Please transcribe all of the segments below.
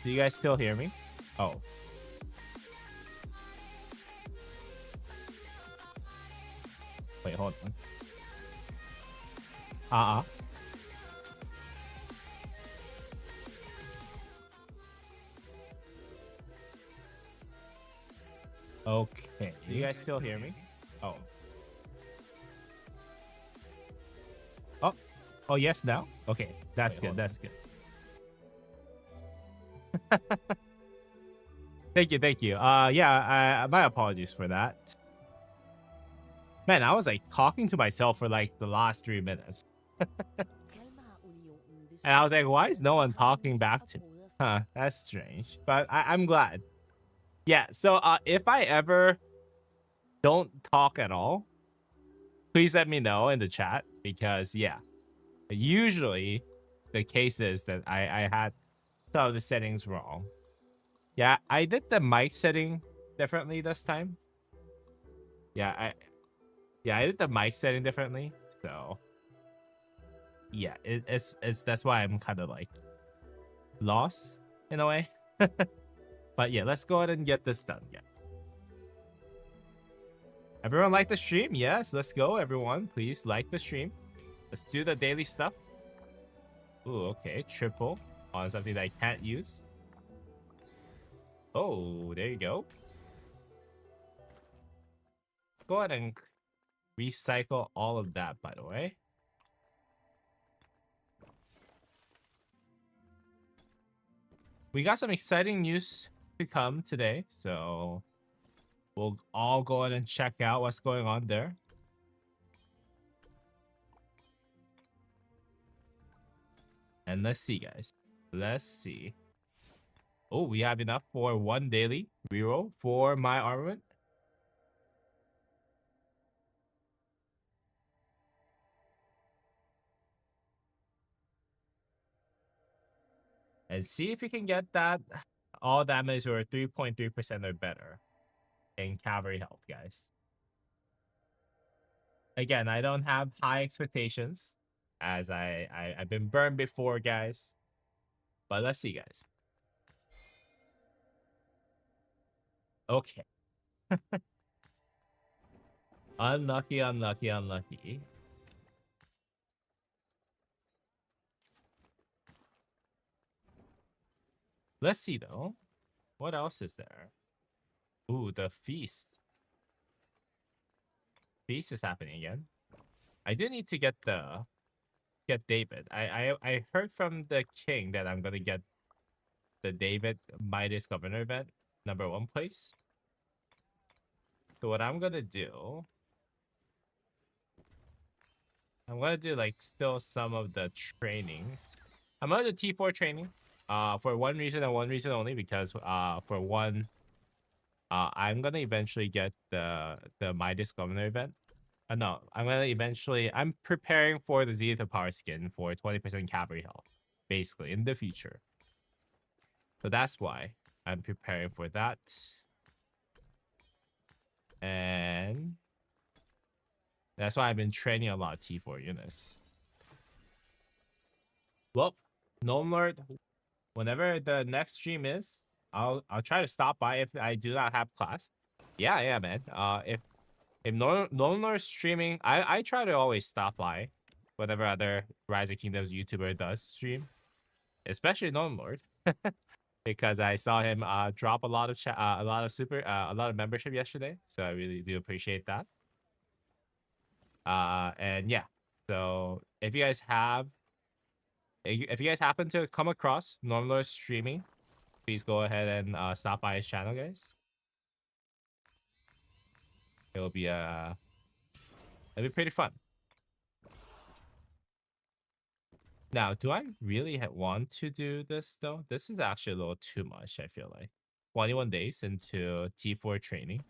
Do you guys still hear me? Oh. Wait, hold on. Okay. Do you guys still hear me? Oh. Oh. Oh, yes, now? Okay. That's good. That's good. Thank you. Thank you. Yeah, my apologies for that. Man, I was like talking to myself for like the last 3 minutes. And I was like, why is no one talking back to me? Huh, that's strange. But I'm glad. Yeah, so if I ever don't talk at all, please let me know in the chat. Because, yeah, usually the case is that I had some of the settings wrong. Yeah, I did the mic setting differently this time. Yeah, I did the mic setting differently. So, yeah, it's that's why I'm kind of like lost in a way. But yeah, let's go ahead and get this done. Yeah. Everyone like the stream? Yes, let's go, everyone. Please like the stream. Let's do the daily stuff. Ooh, okay. Triple on something that I can't use. Oh, there you go. Go ahead and recycle all of that, by the way. We got some exciting news to come today, so we'll all go ahead and check out what's going on there. And let's see, guys. Let's see. Oh, we have enough for one daily reroll for my armament. And see if you can get that all damage or 3.3% or better in cavalry health, guys. Again, I don't have high expectations as I've been burned before, guys. But let's see, guys. Okay. Unlucky, unlucky, unlucky. Let's see, though. What else is there? Ooh, the feast. Feast is happening again. I do need to get David. I heard from the king that I'm gonna get the David Midas Governor event, #1 place. So what I'm gonna do, I'm gonna do like still some of the trainings. I'm gonna do T4 training, for one reason and one reason only, because for one, I'm gonna eventually get the Midas Governor event. No, I'm preparing for the Zenith of Power skin for 20% cavalry health, basically, in the future. So that's why I'm preparing for that. And that's why I've been training a lot of T4 units. Well, Gnome Lord, whenever the next stream is, I'll try to stop by if I do not have class. Yeah, man. If Gnome Lord's streaming, I try to always stop by whatever other Rise of Kingdoms YouTuber does stream, especially Gnome Lord. Because I saw him drop a lot of membership yesterday, so I really do appreciate that. And yeah, so if you guys happen to come across Normlord streaming, please go ahead and stop by his channel, guys. It'll be pretty fun. Now, do I really want to do this though? This is actually a little too much, I feel like. 21 days into T4 training.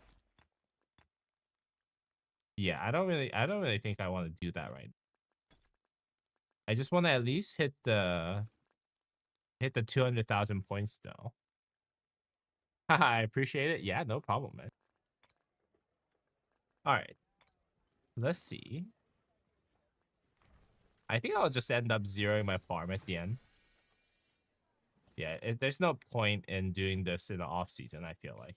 Yeah, I don't really think I want to do that right now. I just want to at least hit the 200,000 points though. I appreciate it. Yeah, no problem, man. All right. Let's see. I think I'll just end up zeroing my farm at the end. Yeah, there's no point in doing this in the off season, I feel like.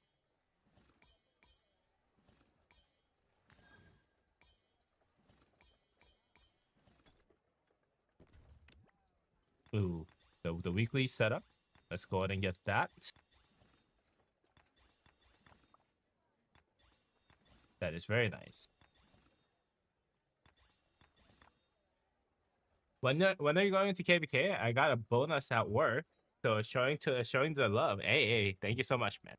Ooh, the weekly setup. Let's go ahead and get that. That is very nice. When are you going to KBK? I got a bonus at work, so showing the love. Hey, thank you so much, man.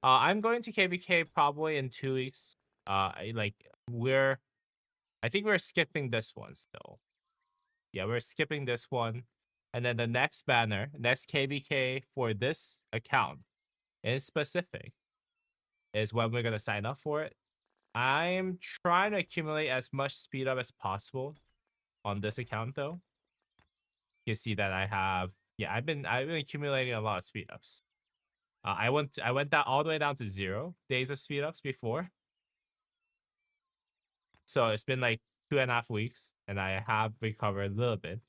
I'm going to KBK probably in 2 weeks. Like I think we're skipping this one still. Yeah, we're skipping this one, and then the next banner, next KBK for this account in specific, is when we're gonna sign up for it. I'm trying to accumulate as much speed up as possible on this account though. You see that I have, yeah, I've been accumulating a lot of speed ups. I went down all the way down to 0 days of speed ups before, so it's been like 2.5 weeks, and I have recovered a little bit,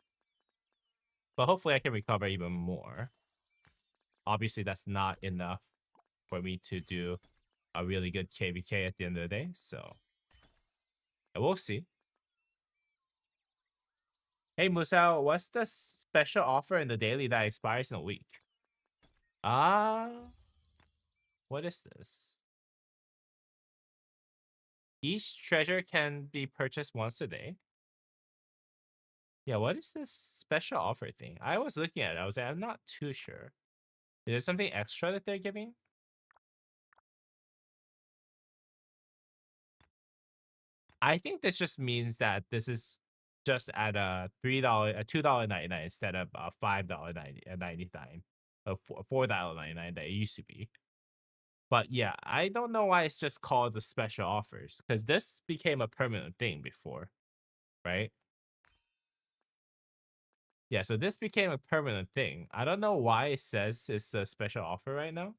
but hopefully I can recover even more. Obviously, that's not enough for me to do a really good KVK at the end of the day, so we'll see. Hey Musa, what's the special offer in the daily that expires in a week? What is this? Each treasure can be purchased once a day. Yeah, what is this special offer thing? I was looking at it. I was like, I'm not too sure. Is there something extra that they're giving? I think this just means that this is just at a $2.99 instead of $5.99, $4.99 that it used to be. But yeah, I don't know why it's just called the special offers, because this became a permanent thing before, right? Yeah, so this became a permanent thing. I don't know why it says it's a special offer right now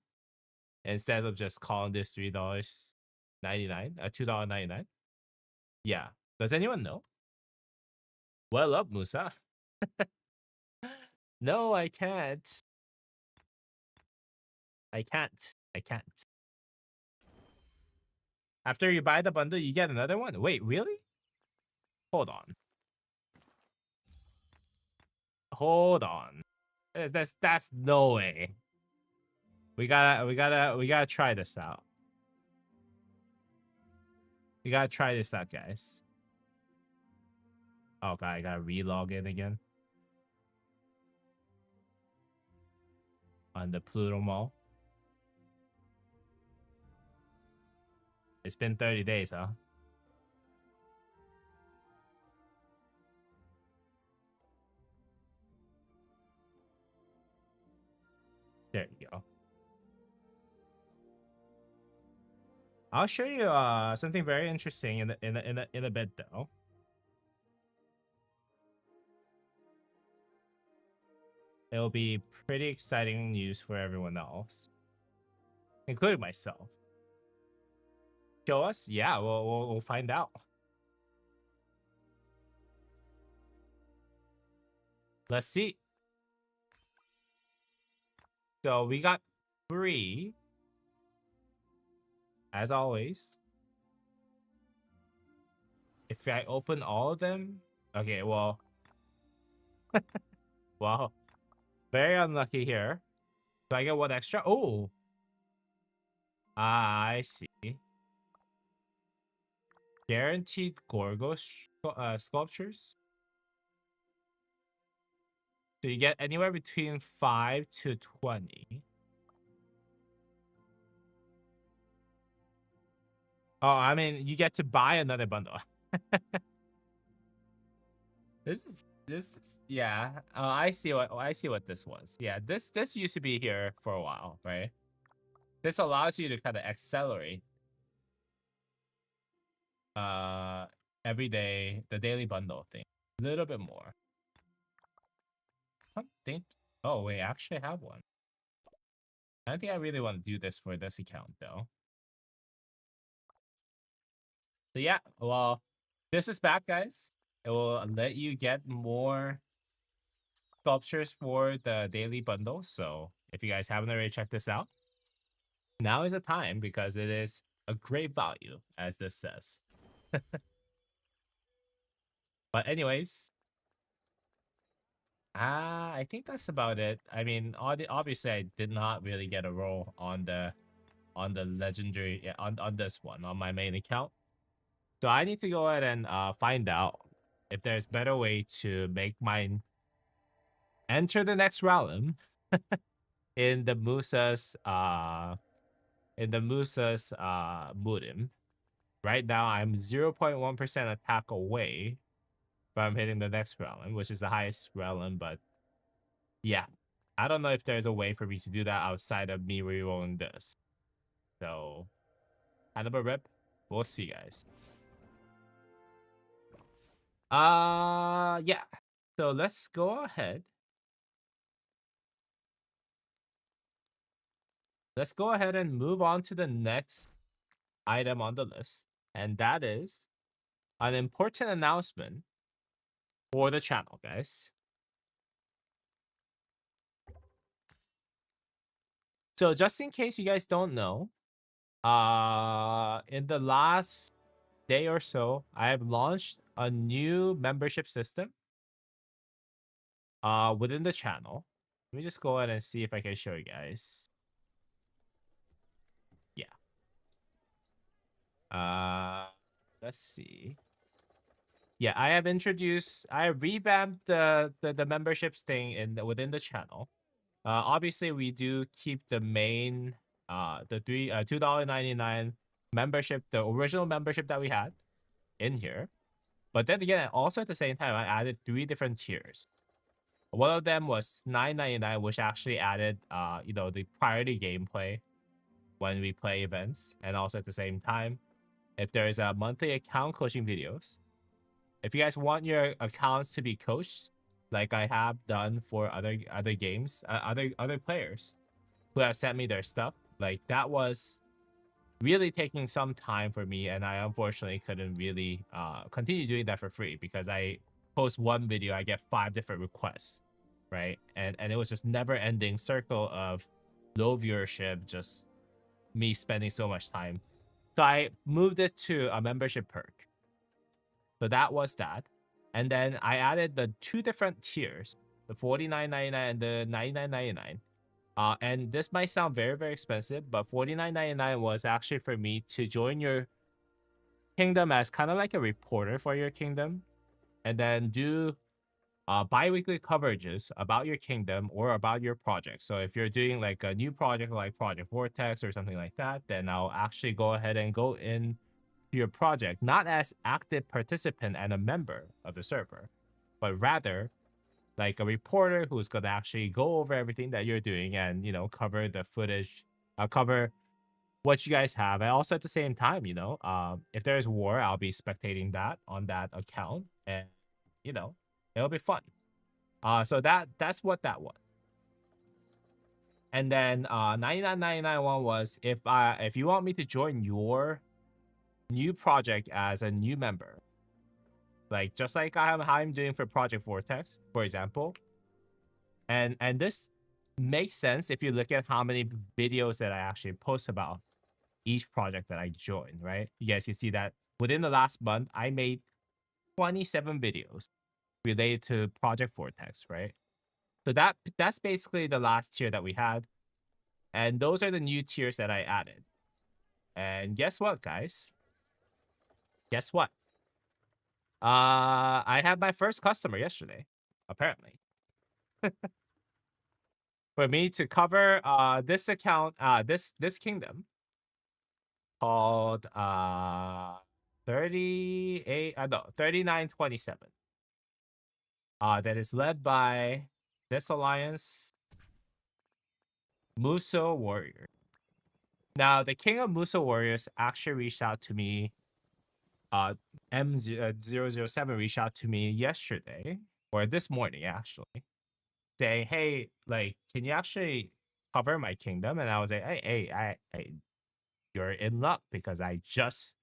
instead of just calling this $3.99, $2.99. Yeah. Does anyone know? Well up, Musa. No, I can't. I can't. I can't. After you buy the bundle, you get another one. Wait, really? Hold on. Hold on. That's no way. We gotta try this out. We gotta try this out, guys. Oh god, I gotta relog in again. On the Pluto Mall. It's been 30 days, huh? There you go. I'll show you something very interesting in a bit though. It'll be pretty exciting news for everyone else, including myself. Show us? Yeah, we'll find out. Let's see. So we got 3, as always. If I open all of them, okay, well, very unlucky here. Do I get one extra? Oh, I see. Guaranteed Gorgo sculptures. So you get anywhere between 5 to 20. Oh, I mean, you get to buy another bundle. This is yeah. I see what this was. Yeah, this used to be here for a while, right? This allows you to kind of accelerate every day the daily bundle thing a little bit more. I don't think. Oh wait, I actually have one. I don't think I really want to do this for this account though. So yeah, well, this is back, guys. It will let you get more sculptures for the daily bundle. So if you guys haven't already checked this out, now is the time because it is a great value, as this says. But anyways, I think that's about it. I mean, obviously, I did not really get a role on the legendary on this one on my main account. So I need to go ahead and find out if there's better way to make mine enter the next realm in the Musa's Mudim. Right now I'm 0.1% attack away from hitting the next realm, which is the highest realm, but yeah. I don't know if there's a way for me to do that outside of me rerolling this. So kind of a rip. We'll see, guys. Yeah. So let's go ahead. Let's go ahead and move on to the next item on the list, and that is an important announcement for the channel, guys. So just in case you guys don't know, in the last day or so, I have launched a new membership system within the channel. Let me just go ahead and see if I can show you guys. Yeah. Let's see. Yeah, I have revamped the memberships thing within the channel. Obviously we do keep the main the $2.99 membership, the original membership that we had in here. But then again, also at the same time, I added 3 different tiers. One of them was $9.99, which actually added the priority gameplay when we play events, and also at the same time, if there is a monthly account coaching videos. If you guys want your accounts to be coached, like I have done for other games, other players who have sent me their stuff, like that was really taking some time for me, and I unfortunately couldn't really continue doing that for free because I post one video, I get 5 different requests, right? And it was just never ending circle of low viewership, just me spending so much time. So I moved it to a membership perk. So that was that. And then I added the 2 different tiers, the $49.99 and the $99.99. And this might sound very, very expensive, but $49.99 was actually for me to join your kingdom as kind of like a reporter for your kingdom, and then do bi-weekly coverages about your kingdom or about your project. So if you're doing like a new project like Project Vortex or something like that, then I'll actually go ahead and go in to your project, not as active participant and a member of the server, but rather like a reporter who's going to actually go over everything that you're doing and, cover the footage, cover what you guys have. And also at the same time, if there's war, I'll be spectating that on that account, and, it'll be fun. So that's what that was. And then 99.99 one was if you want me to join your new project as a new member, like just like how I'm doing for Project Vortex, for example. And this makes sense if you look at how many videos that I actually post about each project that I joined, right? You guys can see that within the last month, I made 27 videos related to Project Vortex, right? So that's basically the last tier that we had. And those are the new tiers that I added. And guess what, guys? Guess what? I had my first customer yesterday, apparently. For me to cover this account, this kingdom called 3927. That is led by this alliance, Muso Warrior. Now, the King of Muso Warriors actually reached out to me. M007 reached out to me yesterday, or this morning actually, saying, "Hey, like, can you actually cover my kingdom?" And I was like, "Hey, you're in luck because I just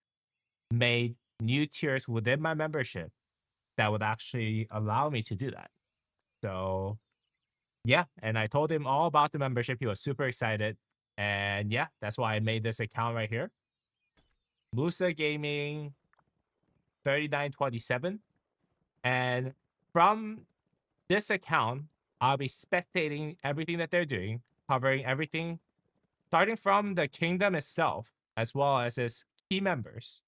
made new tiers within my membership that would actually allow me to do that." So yeah, and I told him all about the membership. He was super excited. And yeah, that's why I made this account right here. Musa Gaming 3927. And from this account, I'll be spectating everything that they're doing, covering everything, starting from the kingdom itself, as well as its key members,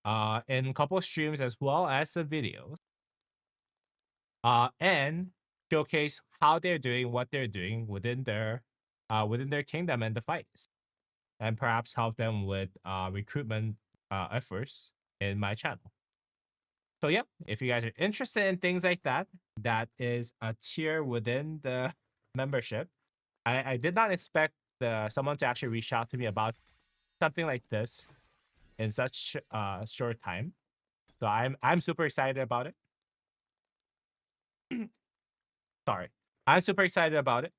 in a couple of streams, as well as the videos, and showcase how they're doing, what they're doing within their kingdom and the fights, and perhaps help them with recruitment efforts in my channel. So yeah, if you guys are interested in things like that, that is a tier within the membership. I did not expect someone to actually reach out to me about something like this in such a short time. So I'm super excited about it. Sorry, I'm super excited about it,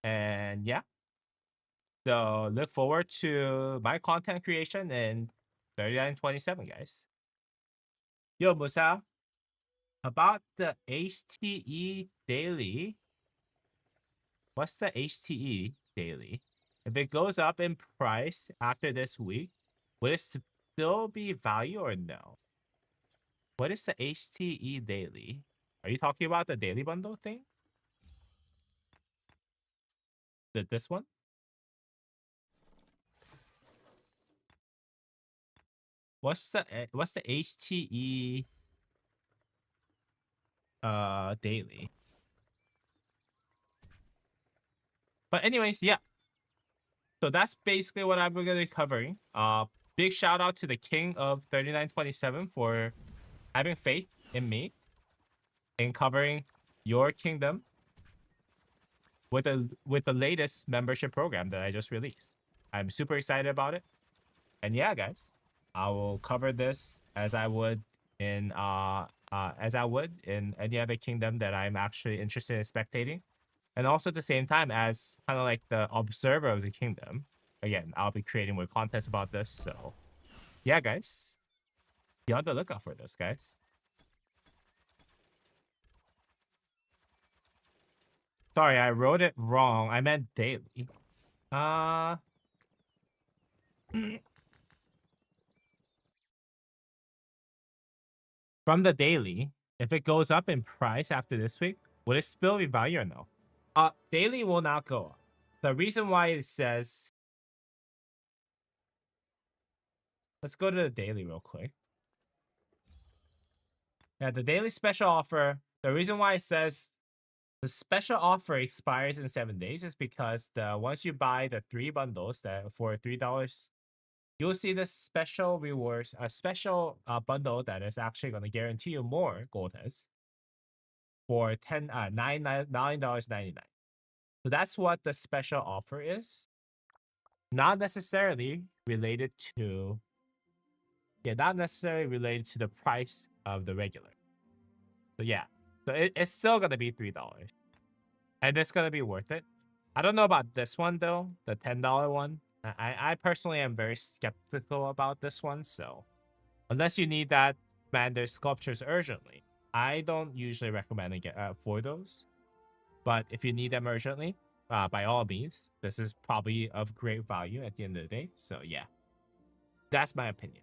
and yeah. So look forward to my content creation in 3927, guys. Yo, Musa, about the HTE daily. What's the HTE daily? If it goes up in price after this week, would it still be value or no? What is the HTE daily? Are you talking about the daily bundle thing? This one? What's the HTE daily? But anyways, yeah. So that's basically what I'm gonna be covering. Big shout out to the king of 3927 for having faith in me in covering your kingdom with the latest membership program that I just released. I'm super excited about it. And yeah, guys, I will cover this as I would in any other kingdom that I'm actually interested in spectating. And also at the same time as kind of like the observer of the kingdom. Again, I'll be creating more content about this. So yeah, guys, be on the lookout for this, guys. Sorry, I wrote it wrong. I meant daily. Uh From the daily, if it goes up in price after this week, would it still be value or no? Daily will not go up. The reason why it says, let's go to the daily real quick. Yeah, the daily special offer, the reason why it says the special offer expires in 7 days is because once you buy the 3 bundles that for $3, you'll see this special rewards, a special bundle that is actually going to guarantee you more gold heads for $9.99. So that's what the special offer is. Not necessarily related to, not necessarily related to the price of the regular. So yeah, so it's still gonna be $3, and it's gonna be worth it. I don't know about this one though, the $10 one. I personally am very skeptical about this one. So unless you need that Commander sculptures urgently, I don't usually recommend it for those. But if you need them urgently, by all means, this is probably of great value at the end of the day. So yeah, that's my opinion.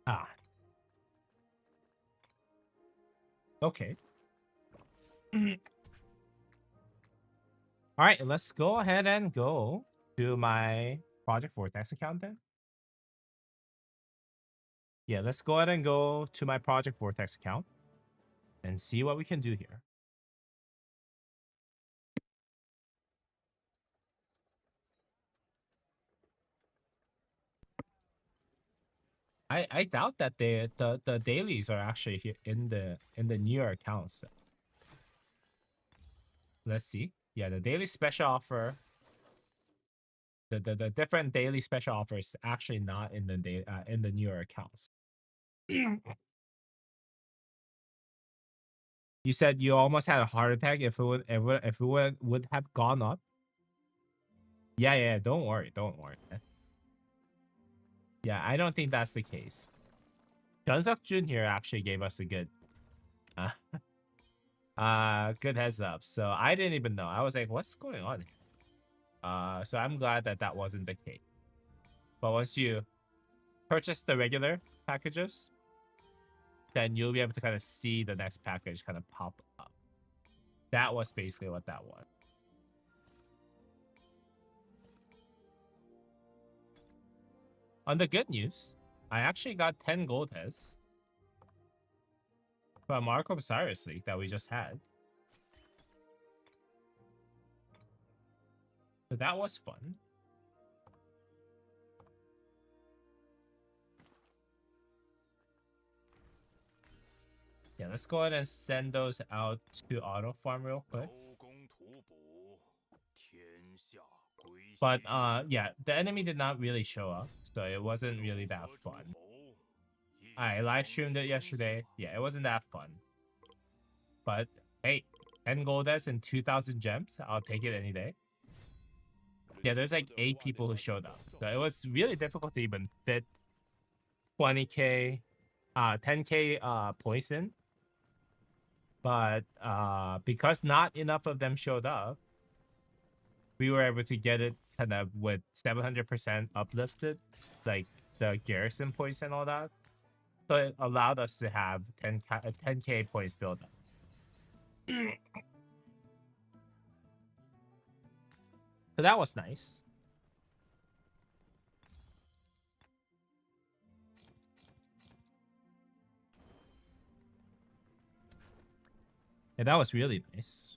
Ah, okay. All right, let's go ahead and go to my Project Vortex account then. Yeah, let's go ahead and go to my Project Vortex account and see what we can do here. I doubt that the dailies are actually here in the newer accounts. Let's see. Yeah, the daily special offer, the different daily special offers actually not in the newer accounts. You said you almost had a heart attack if it would have gone up. Yeah, don't worry, don't worry. Yeah, I don't think that's the case. Gunsuck Jun here actually gave us a good uh, good heads up. So I didn't even know. I was like, what's going on here? So I'm glad that that wasn't the case. But once you purchase the regular packages, then you'll be able to kind of see the next package kind of pop up. That was basically what that was. On the good news, I actually got 10 gold heads from Ark of Osiris League that we just had. So that was fun. Yeah, let's go ahead and send those out to auto farm real quick. But yeah, the enemy did not really show up, so it wasn't really that fun. I live streamed it yesterday. Yeah, it wasn't that fun. But hey, 10 goldes and 2,000 gems. I'll take it any day. Yeah, there's like 8 people who showed up. So it was really difficult to even fit 20k, 10k poison. But because not enough of them showed up, we were able to get it kind of with 700% uplifted, like the garrison points and all that. So it allowed us to have 10k points build up. So that was nice. Yeah, that was really nice.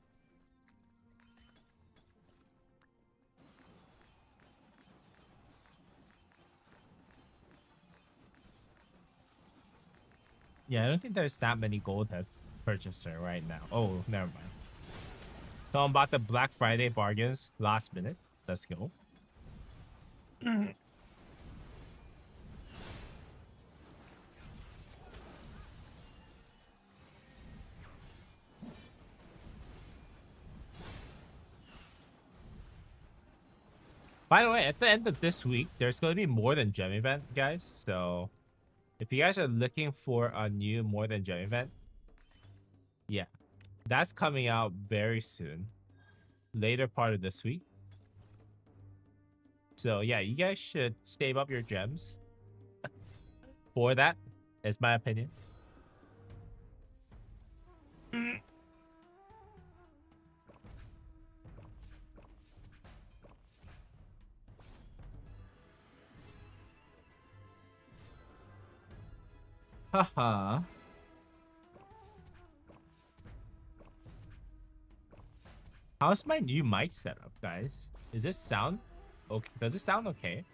Yeah, I don't think there's that many gold head purchaser right now. Oh, never mind. So I'm about the Black Friday bargains last minute. Let's go. By the way, at the end of this week, there's going to be more than gem event, guys. So if you guys are looking for a new more than gem event, yeah, that's coming out very soon, later part of this week. So yeah, you guys should save up your gems for that, is my opinion. Haha. How's my new mic setup, guys? Is this sound okay? Does it sound okay?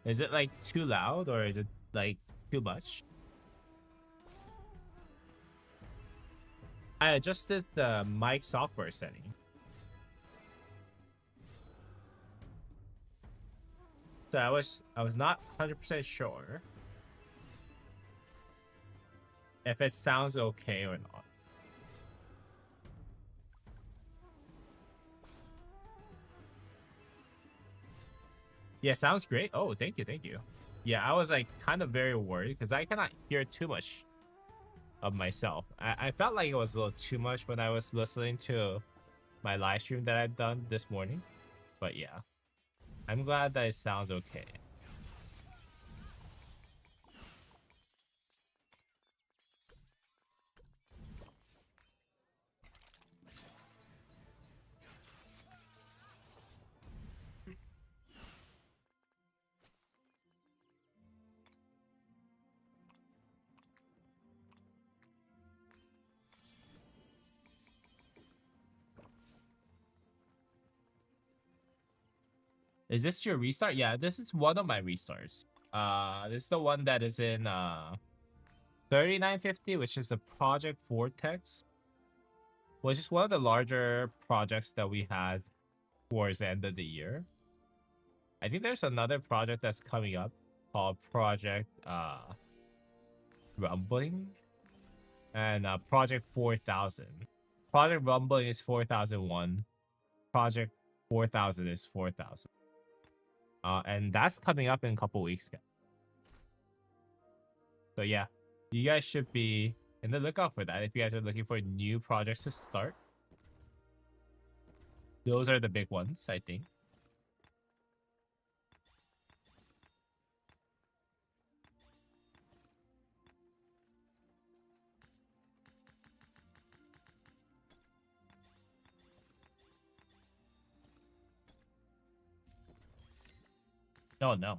Is it like too loud or is it like too much? I adjusted the mic software setting. So I was not 100% sure if it sounds okay or not. Yeah, sounds great. Oh, thank you, thank you. Yeah, I was like kind of very worried because I cannot hear too much of myself. I felt like it was a little too much when I was listening to my live stream that I've done this morning. But yeah, I'm glad that it sounds okay. Is this your restart? Yeah, this is one of my restarts. This is the one that is in 3950, which is the Project Vortex, which is one of the larger projects that we had towards the end of the year. I think there's another project that's coming up called Project Rumbling and Project 4000. Project Rumbling is 4001. Project 4000 is 4000. And that's coming up in a couple weeks, guys. So yeah, you guys should be in the lookout for that if you guys are looking for new projects to start. Those are the big ones, I think. Oh no.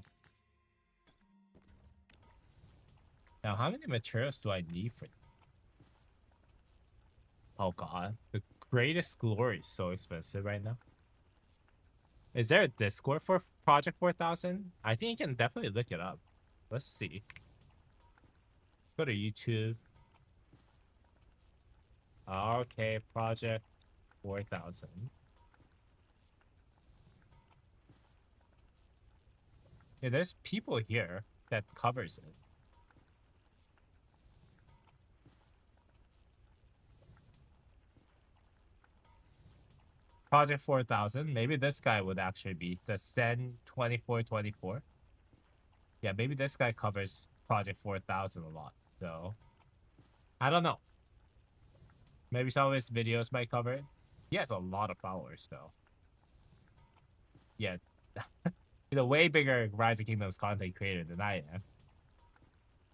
Now, how many materials do I need for? Oh god, the greatest glory is so expensive right now. Is there a Discord for Project 4000? I think you can definitely look it up. Let's see. Go to YouTube. Okay, Project 4000. Yeah, there's people here that covers it. Project 4000. Maybe this guy would actually be the Sen 2424. Yeah, maybe this guy covers Project 4000 a lot. So, I don't know. Maybe some of his videos might cover it. He has a lot of followers, though. Yeah. He's a way bigger Rise of Kingdoms content creator than I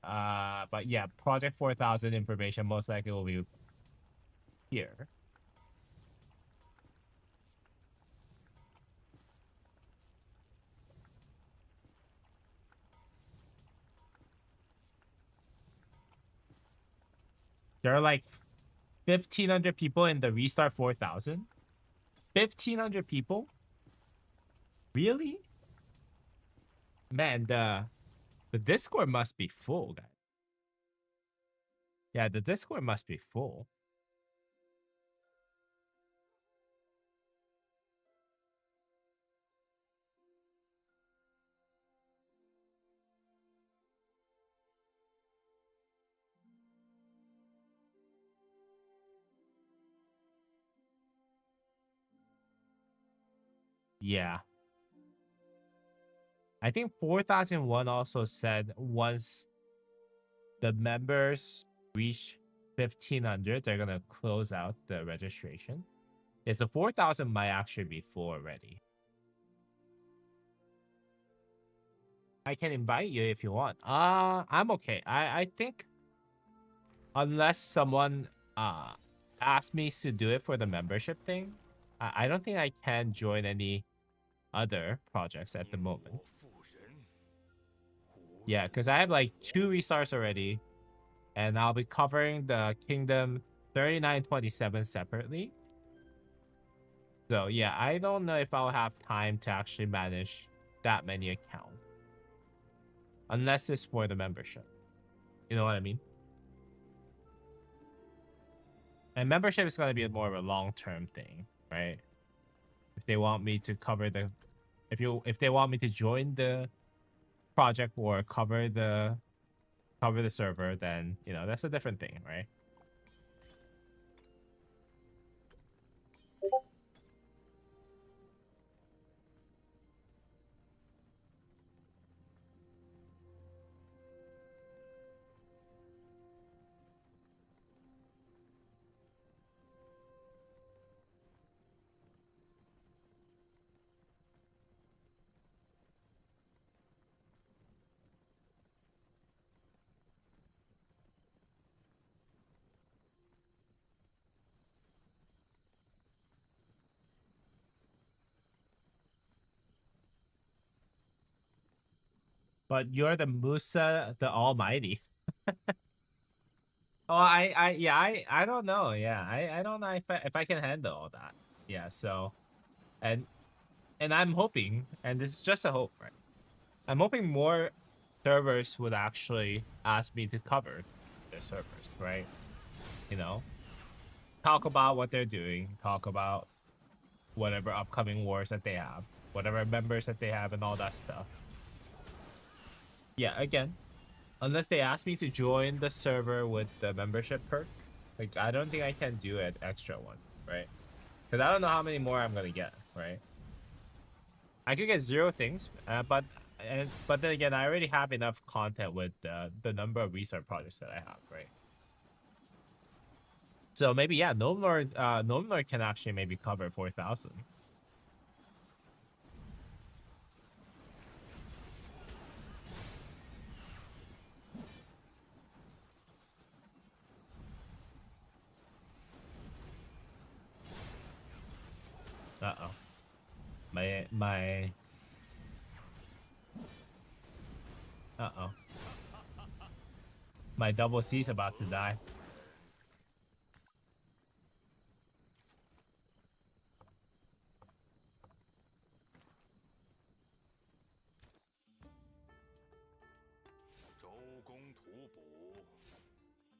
am. But yeah, Project 4000 information most likely will be here. There are like 1,500 people in the Restart 4000. 1,500 people? Really? Man, the Discord must be full, guys. Yeah, the Discord must be full. Yeah. I think 4001 also said once the members reach 1,500, they're gonna close out the registration. Yeah, so 4,000 might actually be full already. I can invite you if you want. I'm okay. I think unless someone asks me to do it for the membership thing, I don't think I can join any other projects at the moment. Yeah, because I have like 2 restarts already, and I'll be covering the Kingdom 3927 separately. So yeah, I don't know if I'll have time to actually manage that many accounts. Unless it's for the membership. You know what I mean? And membership is going to be more of a long-term thing, right? If they want me to cover the... If they want me to join the project or cover the server, then, you know, that's a different thing, right? But you're the Musa the Almighty. Oh, I don't know. Yeah, I don't know if I can handle all that. Yeah, so and I'm hoping, and this is just a hope, right? I'm hoping more servers would actually ask me to cover their servers, right? You know, talk about what they're doing, talk about whatever upcoming wars that they have, whatever members that they have, and all that stuff. Yeah, again, unless they ask me to join the server with the membership perk, like I don't think I can do an extra one, right? Because I don't know how many more I'm gonna get, right? I could get 0 things, but but then again, I already have enough content with the number of research projects that I have, right? So maybe yeah, Gnome Lord can actually maybe cover 4,000. Uh-oh. My uh-oh. My double C's about to die.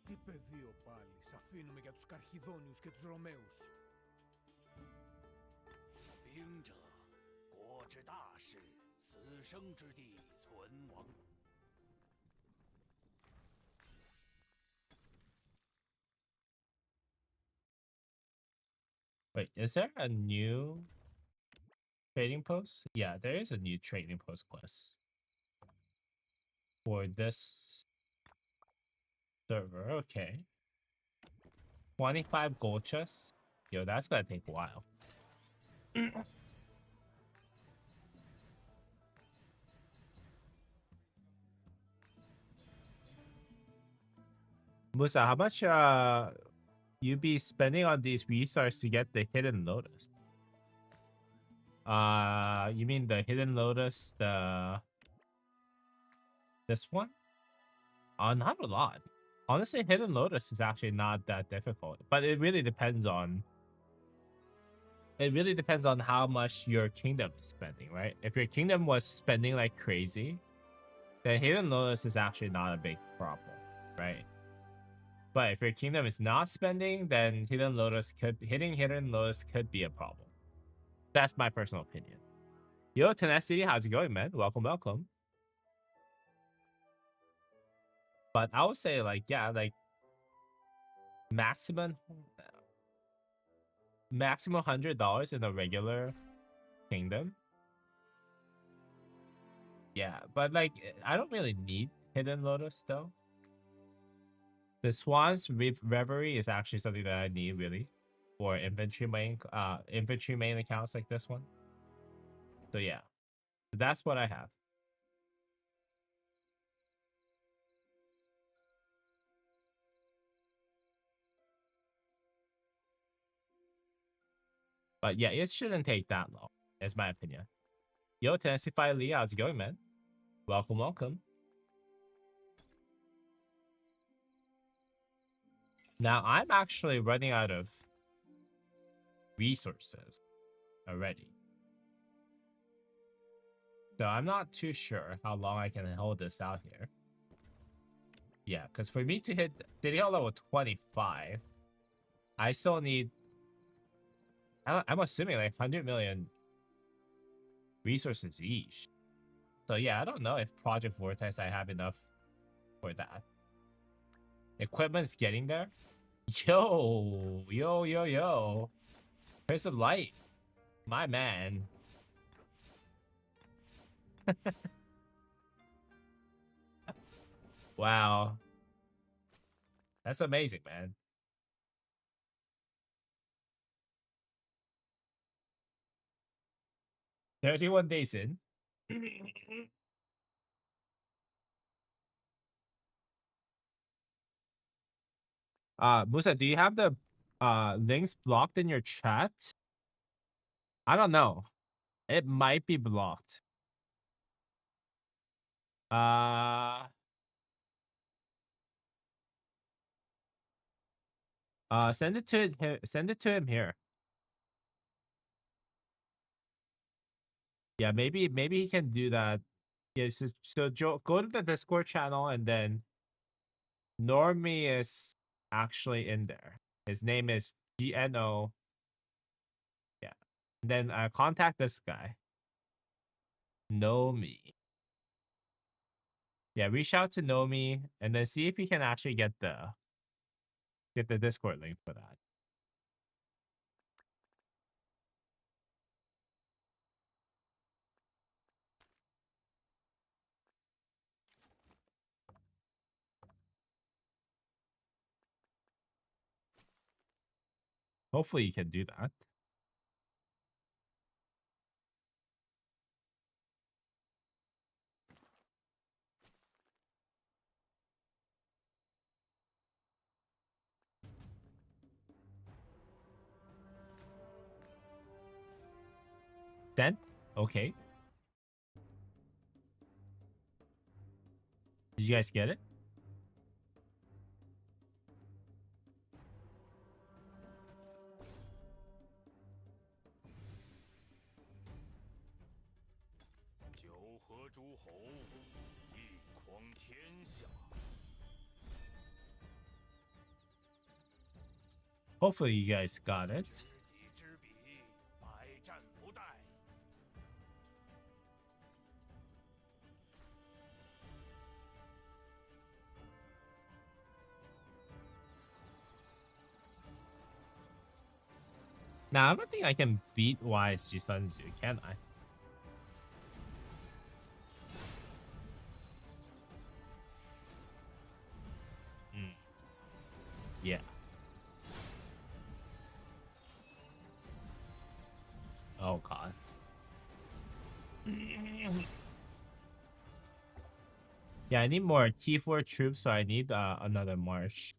Τι πεδίο πάλι, σ' αφήνουμε για τους Καρχιδόνιους και τους Ρωμαίους. 兵者，国之大事，死生之地，存亡。Wait, is there a new trading post? Yeah, there is a new trading post quest for this server. Okay. 25 gold chests. Yo, that's gonna take a while. Musa, how much you be spending on these resources to get the hidden lotus? You mean the hidden lotus, this one? Not a lot. Honestly, hidden lotus is actually not that difficult, but it really depends on how much your kingdom is spending, right? If your kingdom was spending like crazy, then hidden lotus is actually not a big problem, right? But if your kingdom is not spending, then hitting hidden lotus could be a problem. That's my personal opinion. Yo, Tenacity, how's it going, man? Welcome, welcome. But I would say, like, yeah, like maximum $100 in a regular kingdom. Yeah, but like I don't really need hidden lotus though. The Swan's Reverie is actually something that I need really for infantry main accounts like this one. So yeah, that's what I have. But yeah, it shouldn't take that long, is my opinion. Yo, Tennessee Fire Lee, how's it going, man? Welcome, welcome. Now I'm actually running out of resources already. So I'm not too sure how long I can hold this out here. Yeah, because for me to hit City Hall level 25, I still need, I'm assuming like 100 million resources each. So yeah, I don't know if Project Vortex I have enough for that. Equipment's getting there. Yo, yo, yo, yo. Curse of Light. My man. Wow. That's amazing, man. 31 days in. Musa, do you have the links blocked in your chat? I don't know. It might be blocked. Send it to him. Send it to him here. Yeah, maybe he can do that. Yeah, so go to the Discord channel and then Normie is actually in there. His name is GNO. Yeah. And then contact this guy. Nomi. Yeah, reach out to Nomi and then see if he can actually get the Discord link for that. Hopefully you can do that. Sent? Okay. Did you guys get it? Hopefully you guys got it. Now, I don't think I can beat YSG Sun Tzu, can I? Yeah. Oh, God. Yeah, I need more T4 troops, so I need another march.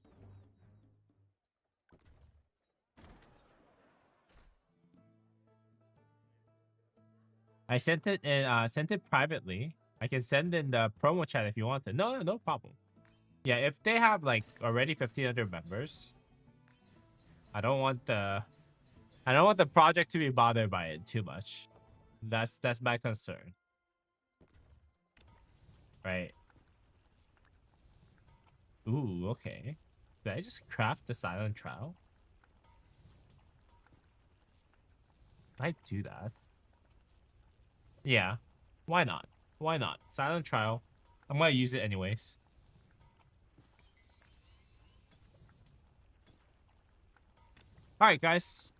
I sent it privately. I can send in the promo chat if you want to. No problem. Yeah, if they have like already 1,500 members, I don't want the project to be bothered by it too much. That's my concern. Right. Ooh, okay. Did I just craft the silent trial? I do that. Yeah. Why not? Why not? Silent trial. I'm gonna use it anyways. Alright, guys.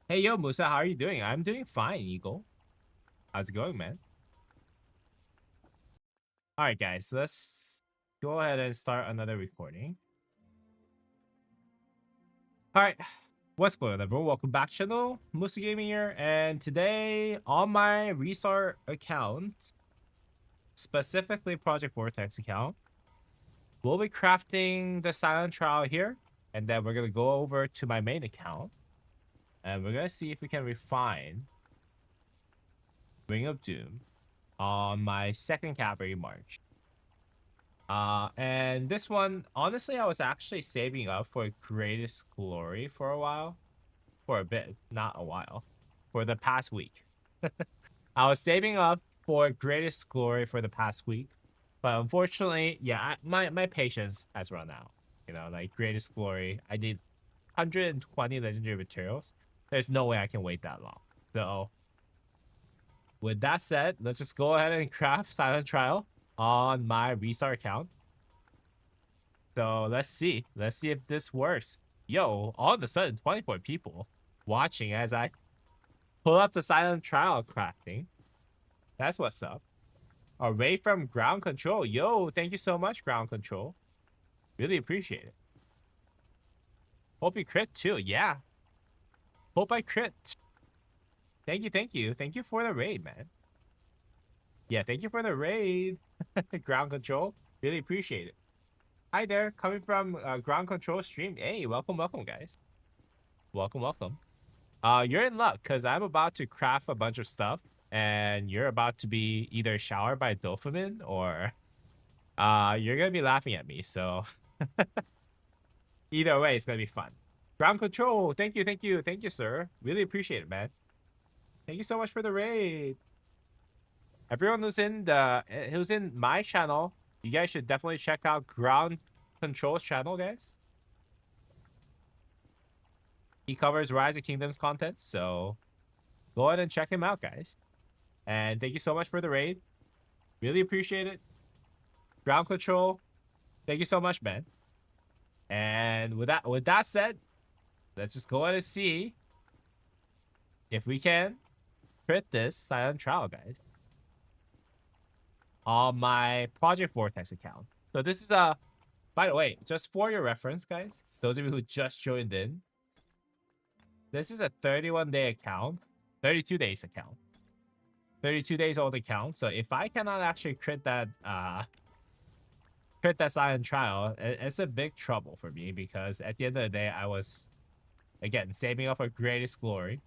Hey, yo, Musa, how are you doing? I'm doing fine, Eagle. How's it going, man? Alright, guys. Let's go ahead and start another recording. Alright. What's going on, everyone? Welcome back to the channel. Musa Gaming here. And today, on my Restart account, specifically Project Vortex account, we'll be crafting the silent trial here. And then we're going to go over to my main account. And we're going to see if we can refine Ring of Doom on my second cavalry march. And this one, honestly, I was actually saving up for Greatest Glory for a while. For a bit, not a while. For the past week. I was saving up for Greatest Glory for the past week. But unfortunately, yeah, my patience has run out. You know, like Greatest Glory, I did 120 legendary materials. There's no way I can wait that long. So, with that said, let's just go ahead and craft Silent Trial on my Restart account. So, let's see. Let's see if this works. Yo, all of a sudden, 24 people watching as I pull up the Silent Trial crafting. That's what's up. A raid from Ground Control. Yo, thank you so much, Ground Control. Really appreciate it. Hope you crit too. Yeah. Hope I crit. Thank you, thank you. Thank you for the raid, man. Yeah, thank you for the raid. Ground Control. Really appreciate it. Hi there, coming from Ground Control stream. Hey, welcome, guys. Welcome. You're in luck, because I'm about to craft a bunch of stuff, and you're about to be either showered by dopamine, or you're going to be laughing at me, so... Either way, it's going to be fun. Ground Control, thank you, sir. Really appreciate it, man. Thank you so much for the raid. Everyone who's in my channel, you guys should definitely check out Ground Control's channel, guys. He covers Rise of Kingdoms content, so go ahead and check him out, guys. And thank you so much for the raid. Really appreciate it. Ground Control, thank you so much, man. And with that said, let's just go ahead and see if we can crit this Silent Trial, guys, on my Project Vortex account. So this is a By the way, just for your reference, guys, those of you who just joined in, this is a 31-day account, 32 days account, 32 days old account. So if I cannot actually crit that silent trial, it's a big trouble for me, because at the end of the day, I was, again, saving up for greatest glory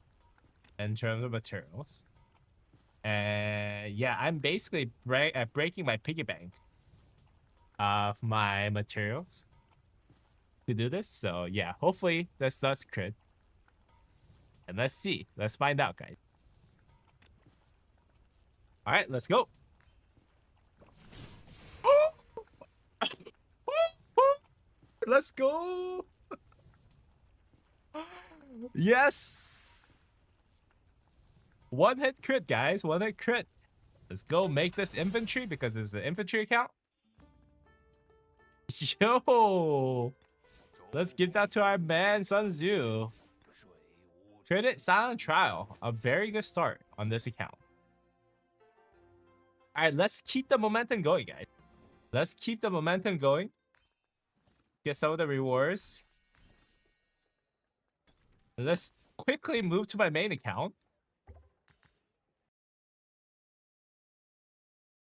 in terms of materials. And yeah, I'm basically breaking my piggy bank of my materials to do this. So yeah, hopefully this does crit. And let's see. Let's find out, guys. All right, let's go. Let's go. Yes. One hit crit, guys. One hit crit. Let's go make this infantry, because it's an infantry account. Yo. Let's give that to our man, Sun Tzu. Credit silent trial. A very good start on this account. All right, let's keep the momentum going, guys. Let's keep the momentum going. Get some of the rewards. Let's quickly move to my main account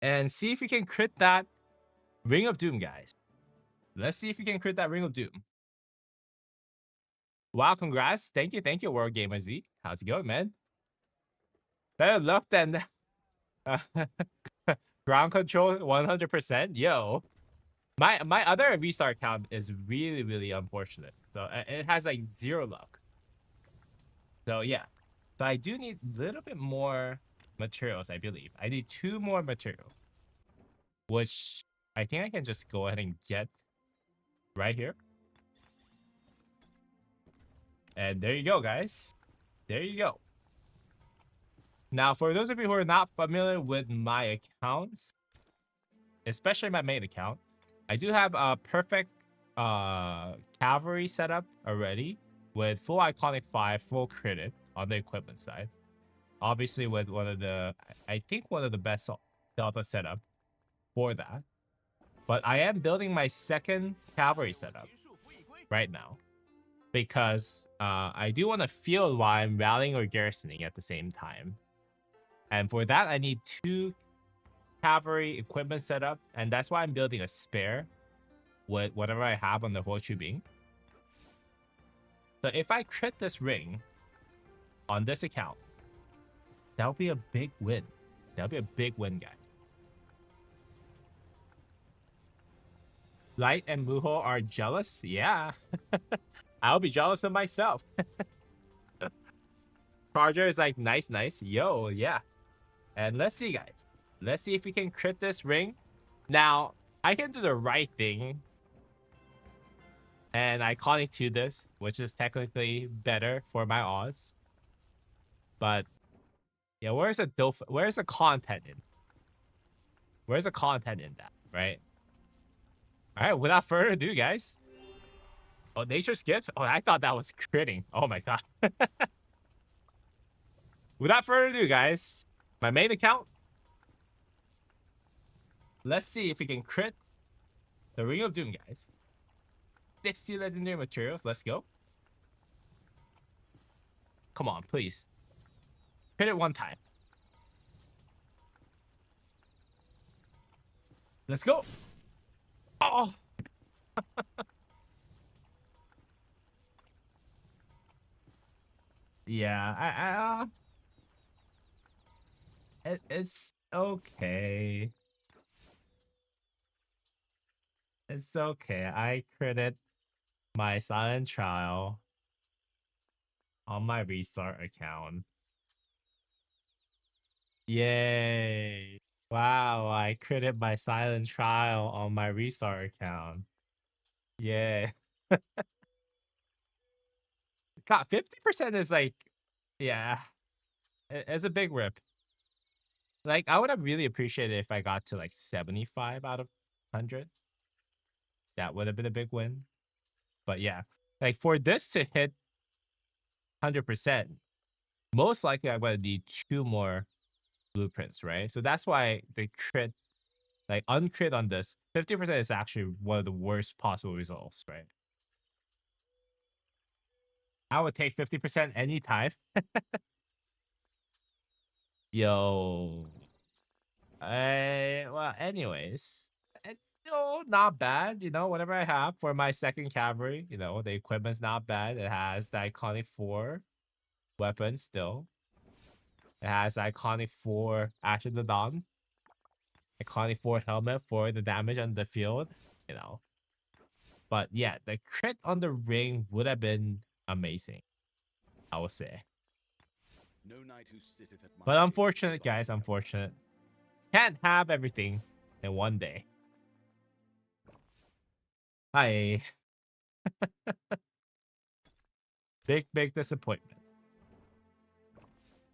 and see if we can crit that Ring of Doom, guys. Let's see if we can crit that Ring of Doom. Wow, congrats. Thank you, World Gamer Z. How's it going, man? Better luck than ground control 100%. Yo. My other restart account is really, really unfortunate. So it has like 0 luck. So yeah. So I do need a little bit more materials, I believe. I need 2 more materials, which I think I can just go ahead and get right here. And there you go, guys. There you go. Now, for those of you who are not familiar with my accounts, especially my main account, I do have a perfect cavalry setup already with full iconic 5, full credit on the equipment side. Obviously with one of the, I think one of the best Delta setup for that. But I am building my second cavalry setup right now, because I do want to feel while I'm rallying or garrisoning at the same time. And for that, I need 2 cavalry equipment setup, and that's why I'm building a spare with whatever I have on the Horseshoe Bing. So if I crit this ring on this account, that'll be a big win. That'll be a big win, guys. Light and Muho are jealous? Yeah. I'll be jealous of myself. Charger is like, nice, nice. Yo, yeah. And let's see, guys. Let's see if we can crit this ring. Now, I can do the right thing and iconic to this, which is technically better for my odds. But yeah, where's the content in? Where's the content in that, right? All right, without further ado, guys. Oh, Nature's Gift? Oh, I thought that was critting. Oh my god. Without further ado, guys, my main account. Let's see if we can crit the Ring of Doom, guys. 60 legendary materials. Let's go. Come on, please. Crit it one time. Let's go. Oh. Yeah, it's okay. It's okay. I credit my silent trial on my restart account. Yay. Wow, I credit my silent trial on my restart account. Yeah. God, 50% is like, yeah, it's a big rip. Like, I would have really appreciated if I got to like 75 out of 100. That would have been a big win. But yeah, like for this to hit 100%, most likely I'm going to need 2 more blueprints, right? So that's why the crit Like uncrit on this, 50% is actually one of the worst possible results, right? I would take 50% anytime. Yo. Well, anyways, it's still not bad, you know, whatever I have for my second cavalry, you know, the equipment's not bad. It has the iconic 4 weapons still. It has the iconic 4 Ash of the Dawn. Iconic 4 helmet for the damage on the field, you know. But yeah, the crit on the ring would have been amazing, I would say. No knight who sitteth at my But table unfortunate, surviveth guys, the other. unfortunate. Can't have everything in one day. Hi. Big disappointment.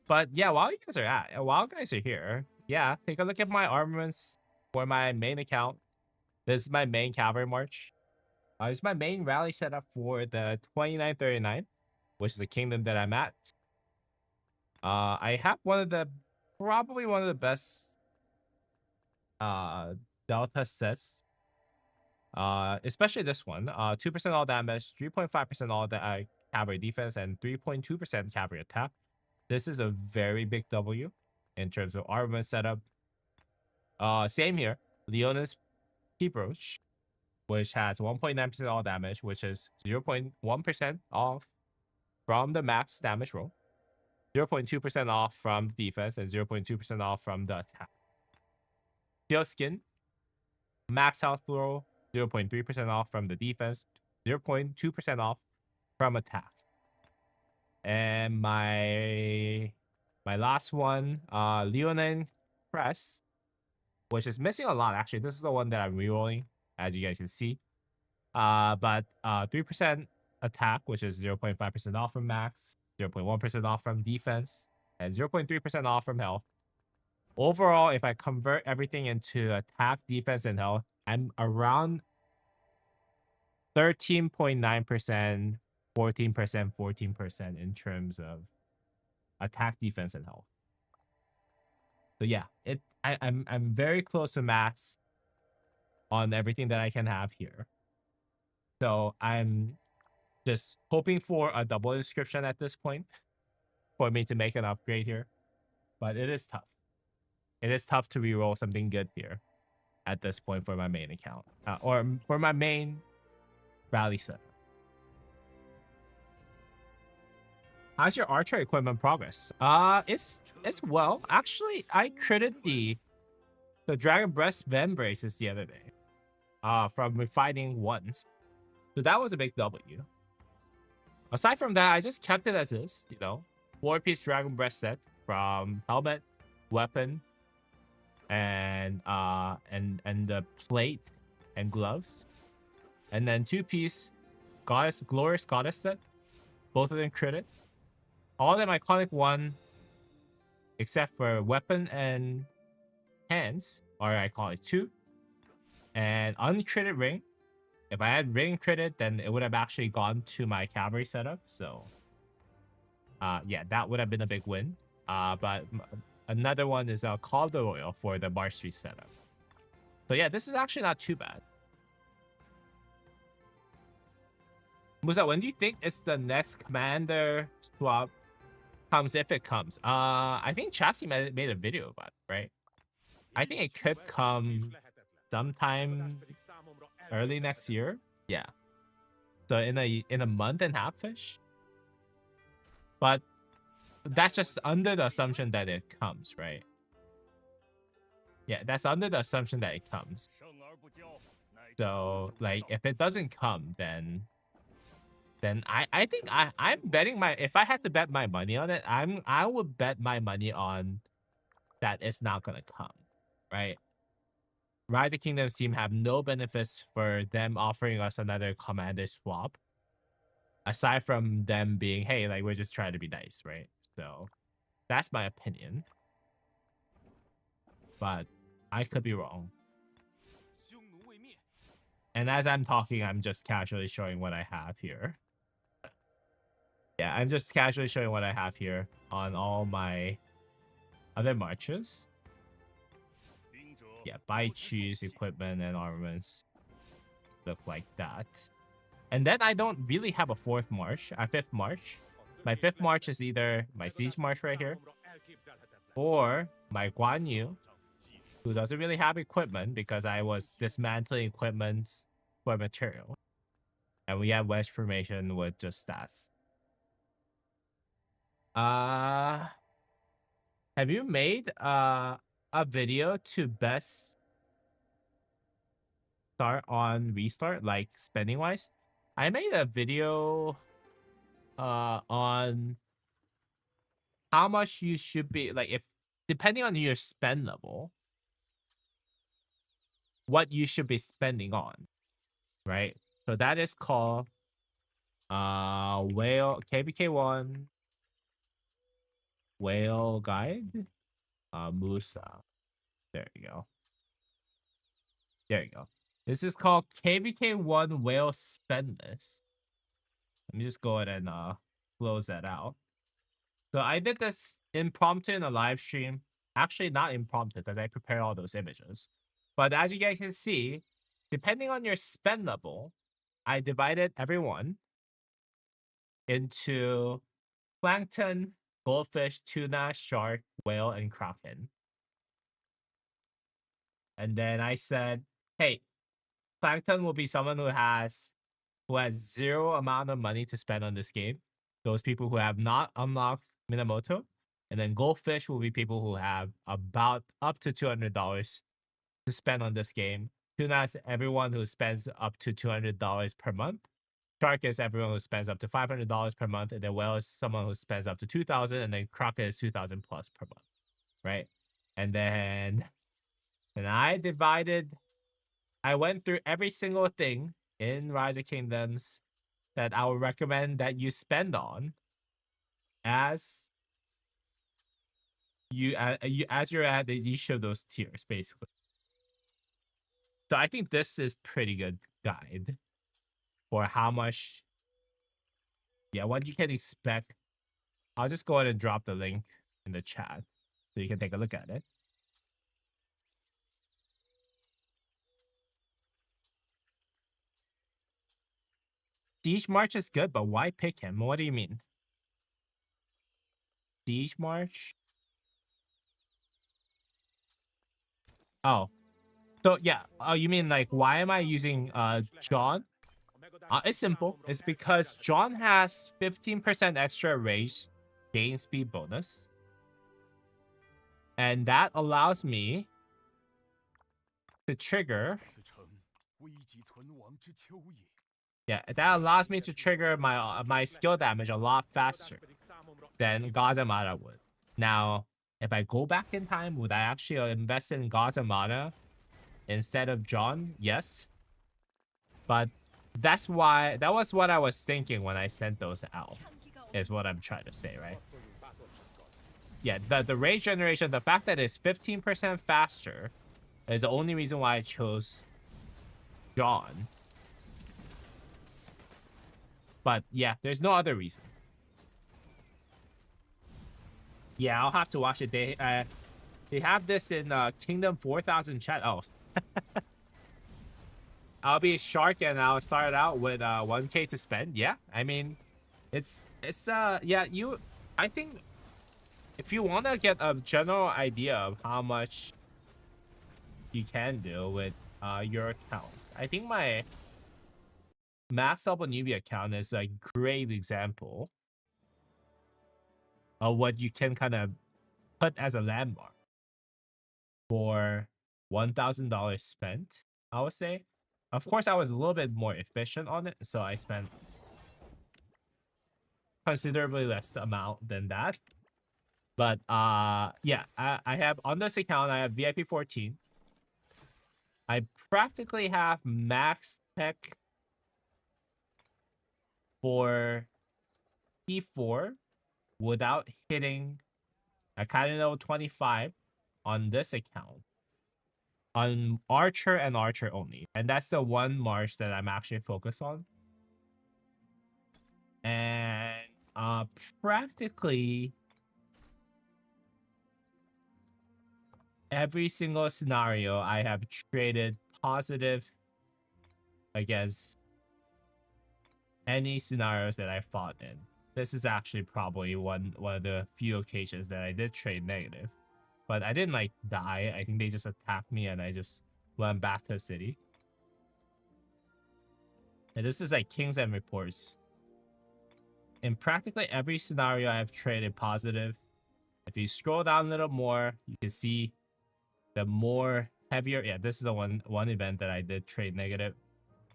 But yeah, while you guys are here, yeah, take a look at my armaments for my main account. This is my main cavalry march. This is my main rally setup for the 2939, which is the kingdom that I'm at. I have probably one of the best delta sets. Especially this one. 2% all damage, 3.5% all cavalry defense, and 3.2% cavalry attack. This is a very big W in terms of armament setup. Same here. Leona's Keep Roach, which has 1.9% all damage, which is 0.1% off from the max damage roll, 0.2% off from the defense, and 0.2% off from the attack. Steel Skin, max health roll, 0.3% off from the defense, 0.2% off from attack. And my last one, Leonine Crest, which is missing a lot actually. This is the one that I'm rerolling, as you guys can see. But 3% attack, which is 0.5% off from max, 0.1% off from defense, and 0.3% off from health. Overall, if I convert everything into attack, defense, and health, I'm around 13.9%, 14%, 14% in terms of attack, defense, and health. So yeah, I'm very close to max on everything that I can have here. So I'm just hoping for a double inscription at this point for me to make an upgrade here. But it is tough. It is tough to reroll something good here at this point for my main account. Or for my main rally set. How's your archer equipment progress? It's well. Actually, I critted the Dragon Breast Ven braces the other day. From refining once. So that was a big W. Aside from that, I just kept it as is, you know. 4-piece Dragon Breast set from helmet, weapon, and the plate and gloves. And then 2-piece Glorious Goddess set. Both of them critted. All of them iconic 1, except for weapon and hands, are iconic 2. And uncritted ring. If I had ring critted, then it would have actually gone to my cavalry setup. So, yeah, that would have been a big win. But another one is a Call of the Royal for the March Street setup. So yeah, this is actually not too bad. Musa, when do you think it's the next commander swap comes, if it comes? I think Chassis made a video about it, right? I think it could come sometime early next year. Yeah. So in a month and a half-ish. But that's just under the assumption that it comes, right? Yeah, that's under the assumption that it comes. So like if it doesn't come, then I think I'm betting if I had to bet my money on it, I would bet my money on that it's not gonna come, right? Rise of Kingdoms team have no benefits for them offering us another commander swap. Aside from them being, hey, like we're just trying to be nice, right? So that's my opinion. But I could be wrong. And as I'm talking, I'm just casually showing what I have here. Yeah, I'm just casually showing what I have here on all my other marches. Yeah, buy, choose, equipment, and armaments. Look like that. And then I don't really have a fifth march. My fifth march is either my siege march right here, or my Guan Yu, who doesn't really have equipment because I was dismantling equipments for material. And we have wedge formation with just stats. Have you made a video to best start on restart, like spending wise? I made a video on how much you should be, like, if depending on your spend level, what you should be spending on, right? So that is called whale KBK1 whale guide. Musa. There you go. There you go. This is called KVK1 whale spend list. Let me just go ahead and close that out. So I did this impromptu in a live stream. Actually, not impromptu because I prepared all those images. But as you guys can see, depending on your spend level, I divided everyone into plankton, goldfish, tuna, shark, whale, and kraken. And then I said, hey, plankton will be someone who has zero amount of money to spend on this game. Those people who have not unlocked Minamoto. And then goldfish will be people who have about up to $200 to spend on this game. Tuna is everyone who spends up to $200 per month. Shark is everyone who spends up to $500 per month. And then whale is someone who spends up to $2,000. And then kraken is $2,000 plus per month, right? And then I went through every single thing in Rise of Kingdoms that I would recommend that you spend on as you're at each of those tiers, basically. So I think this is pretty good guide for how much, what you can expect. I'll just go ahead and drop the link in the chat so you can take a look at it. Siege March is good, but why pick him? What do you mean? Siege March? Oh. So yeah, you mean like why am I using John? It's simple. It's because John has 15% extra rage gain speed bonus. And that allows me to trigger. Yeah, that allows me to trigger my skill damage a lot faster than Gazamata would. Now, if I go back in time, would I actually invest in Gazamata instead of John? Yes. But that was what I was thinking when I sent those out, is what I'm trying to say, right? Yeah, the rage generation, the fact that it's 15% faster is the only reason why I chose John. But yeah, there's no other reason. Yeah, I'll have to watch it. They have this in Kingdom 4000 chat. Oh. I'll be Shark and I'll start out with 1K to spend. Yeah, I mean, it's yeah, I think if you want to get a general idea of how much you can do with your accounts, I think my Max Up Newbie account is a great example of what you can kind of put as a landmark for $1,000 spent, I would say. Of course, I was a little bit more efficient on it, so I spent considerably less amount than that. But yeah, I have on this account, I have VIP 14. I practically have max tech for P4 without hitting a Cardinal 25 on this account. On Archer and Archer only. And that's the one march that I'm actually focused on. And practically every single scenario I have traded positive against any scenarios that I fought in. This is actually probably one of the few occasions that I did trade negative. But I didn't like die. I think they just attacked me and I just went back to the city. And this is like Kings and Reports. In practically every scenario I've traded positive. If you scroll down a little more, you can see the more heavier. Yeah, this is the one event that I did trade negative.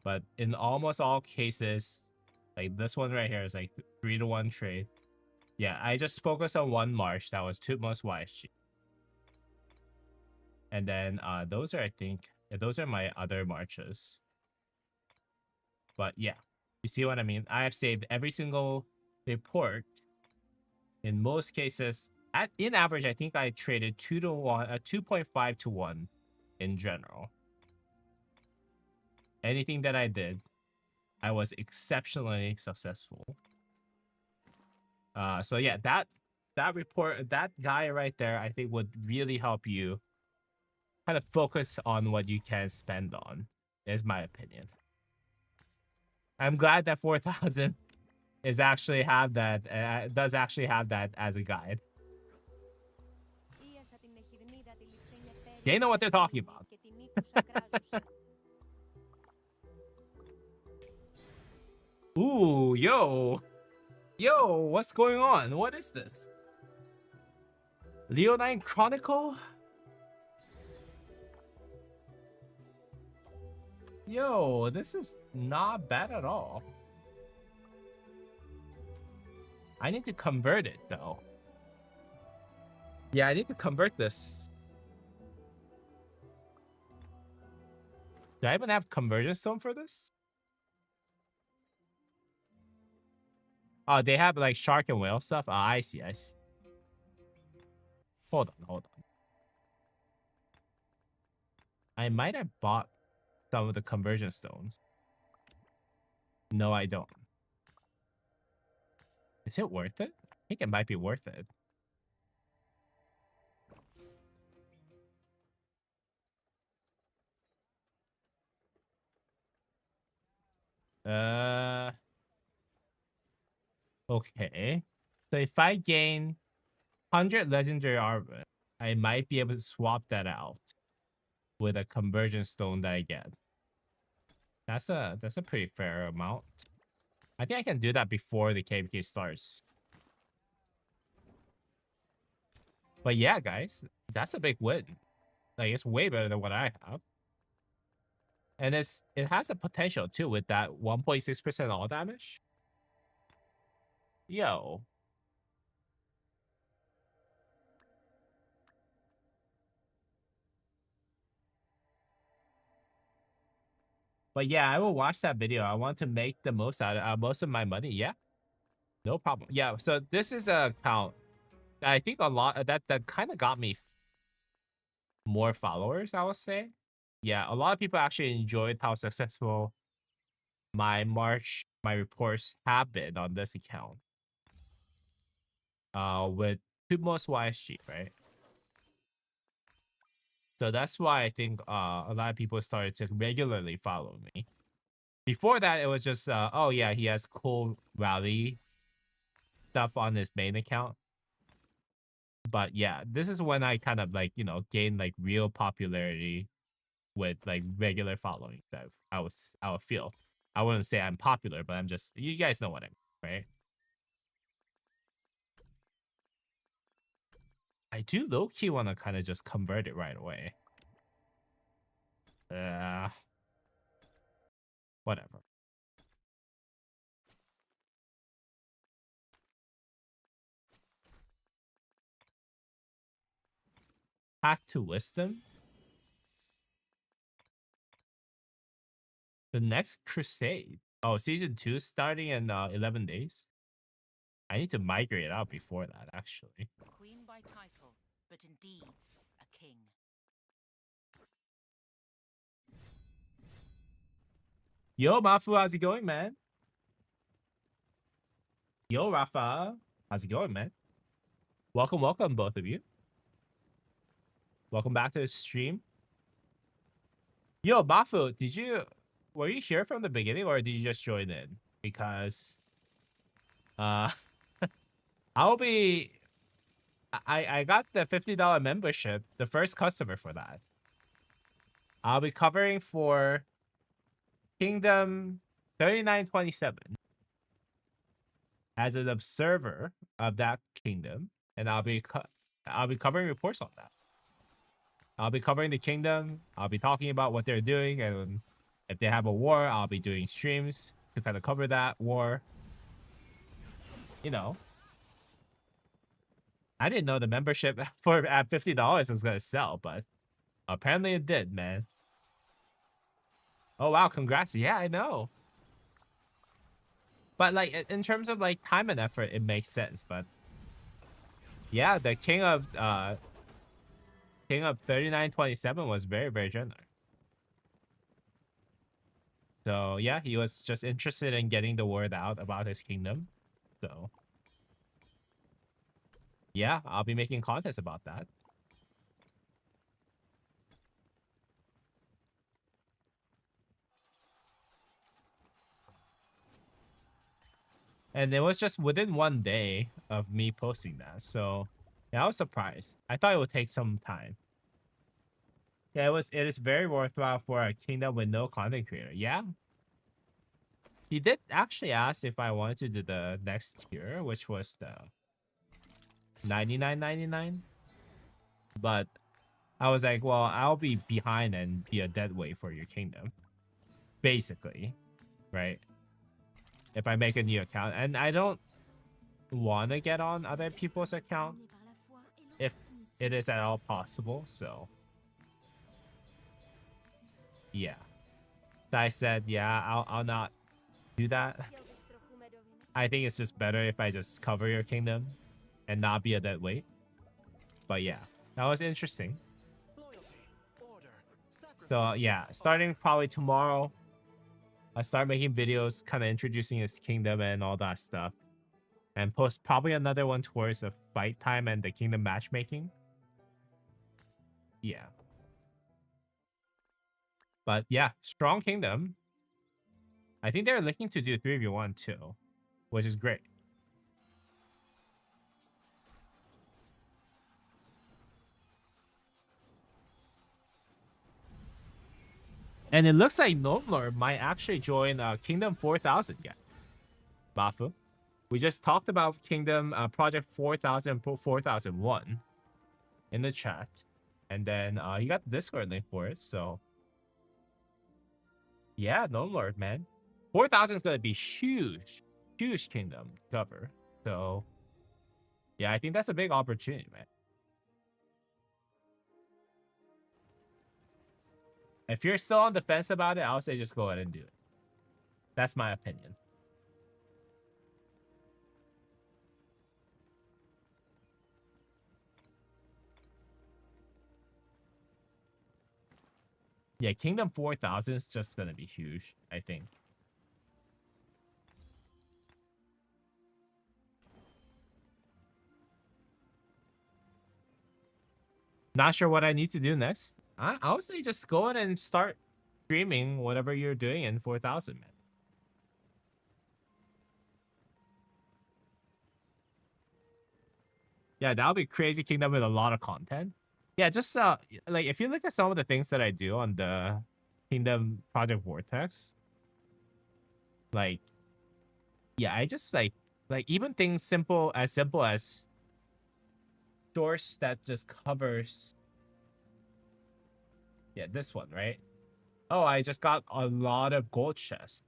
But in almost all cases, like this one right here is like 3-to-1 trade. Yeah, I just focused on one march that was most YSG. And then those are, I think, yeah, those are my other marches. But yeah, you see what I mean? I have saved every single report. In most cases, in average, I think I traded 2-to-1, 2.5 to 1 in general. Anything that I did, I was exceptionally successful. So yeah, that report, that guy right there, I think would really help you kind of focus on what you can spend on, is my opinion. I'm glad that 4,000 is actually have that, does actually have that as a guide. They know what they're talking about. Ooh, yo, what's going on? What is this? Leonine Chronicle? Yo, this is not bad at all. I need to convert it though. Yeah, I need to convert this. Do I even have conversion stone for this? Oh, they have like shark and whale stuff. Oh, I see. Hold on. I might have bought some of the conversion stones. No, I don't. Is it worth it? I think it might be worth it. Okay. So if I gain 100 legendary armor, I might be able to swap that out with a conversion stone that I get. That's a pretty fair amount. I think I can do that before the KVK starts. But yeah, guys, that's a big win. Like, it's way better than what I have. And it has a potential too with that 1.6% all damage. Yo. But yeah, I will watch that video. I want to make the most out of most of my money. Yeah, no problem. Yeah, so this is a account. I think a lot that kind of got me more followers, I would say. Yeah, a lot of people actually enjoyed how successful my reports have been on this account. With two most YSG, right? So that's why I think a lot of people started to regularly follow me. Before that, it was just oh yeah, he has cool rally stuff on his main account. But yeah, this is when I kind of like, you know, gained like real popularity with like regular following that I would feel. I wouldn't say I'm popular, but I'm just, you guys know what I mean, right? I do low-key want to kind of just convert it right away. Whatever. Path to Wisdom? The next Crusade. Oh, season 2 starting in 11 days. I need to migrate out before that, actually. Queen by title, but in deeds a king. Yo, Mafu, how's it going, man? Yo, Rafa, how's it going, man? Welcome, both of you. Welcome back to the stream. Yo, Bafu, were you here from the beginning or did you just join in? Because uh I'll be I got the $50 membership, the first customer for that. I'll be covering for Kingdom 3927 as an observer of that kingdom, and I'll be covering reports on that. I'll be covering the kingdom. I'll be talking about what they're doing, and if they have a war, I'll be doing streams to kind of cover that war. You know, I didn't know the membership for at $50 was gonna sell, but apparently it did, man. Oh wow, congrats! Yeah, I know. But like in terms of like time and effort, it makes sense. But yeah, the king of 3927 was very, very generous. So yeah, he was just interested in getting the word out about his kingdom. So yeah, I'll be making contents about that. And it was just within one day of me posting that. So yeah, I was surprised. I thought it would take some time. Yeah, it is very worthwhile for a kingdom with no content creator. Yeah. He did actually ask if I wanted to do the next tier, which was the 99.99. But I was like, well, I'll be behind and be a dead weight for your kingdom. Basically. Right? If I make a new account. And I don't want to get on other people's account if it is at all possible. So yeah. So I said, yeah, I'll not do that. I think it's just better if I just cover your kingdom and not be a dead weight. But yeah, that was interesting. So yeah, starting probably tomorrow, I start making videos kind of introducing his kingdom and all that stuff. And post probably another one towards the fight time and the kingdom matchmaking. Yeah. But yeah, strong kingdom. I think they're looking to do 3v1 too, which is great. And it looks like Nomlord might actually join Kingdom 4000 yet. Bafu. We just talked about Kingdom Project 4000 and 4001 in the chat. And then you got the Discord link for it, so... Yeah, Nomlord, man. 4000 is going to be huge. Huge kingdom to cover. So... Yeah, I think that's a big opportunity, man. If you're still on the fence about it, I'll say just go ahead and do it. That's my opinion. Yeah, Kingdom 4000 is just going to be huge, I think. Not sure what I need to do next. I would say just go ahead and start streaming whatever you're doing in 4000, man. Yeah, that'll be crazy kingdom with a lot of content. Yeah, just like if you look at some of the things that I do on the Kingdom Project Vortex, like yeah, I just like even things simple as source that just covers. Yeah, this one, right? Oh, I just got a lot of gold chests.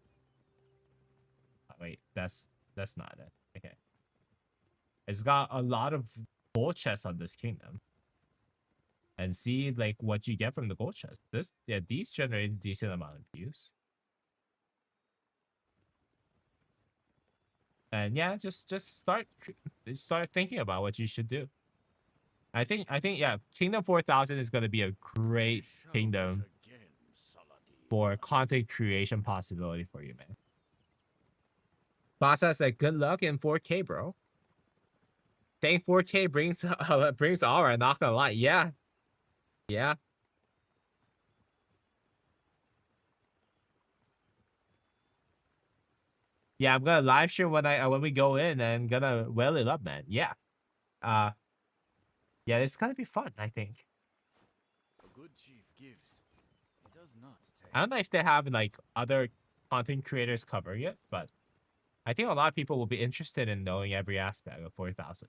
Oh, wait, that's not it. Okay. It's got a lot of gold chests on this kingdom. And see like what you get from the gold chest. These generate a decent amount of views. And yeah, just start thinking about what you should do. I think yeah, Kingdom 4000 is going to be a great kingdom for content creation possibility for you, man. Basa said, "Good luck in 4K, bro." Saying 4K brings aura, not gonna lie. Yeah. Yeah. Yeah, I'm gonna live stream when we go in and gonna well it up, man. Yeah. Uh yeah, it's gonna be fun, I think. A good chief gives. He does not take. I don't know if they have like other content creators covering it, but I think a lot of people will be interested in knowing every aspect of 4000.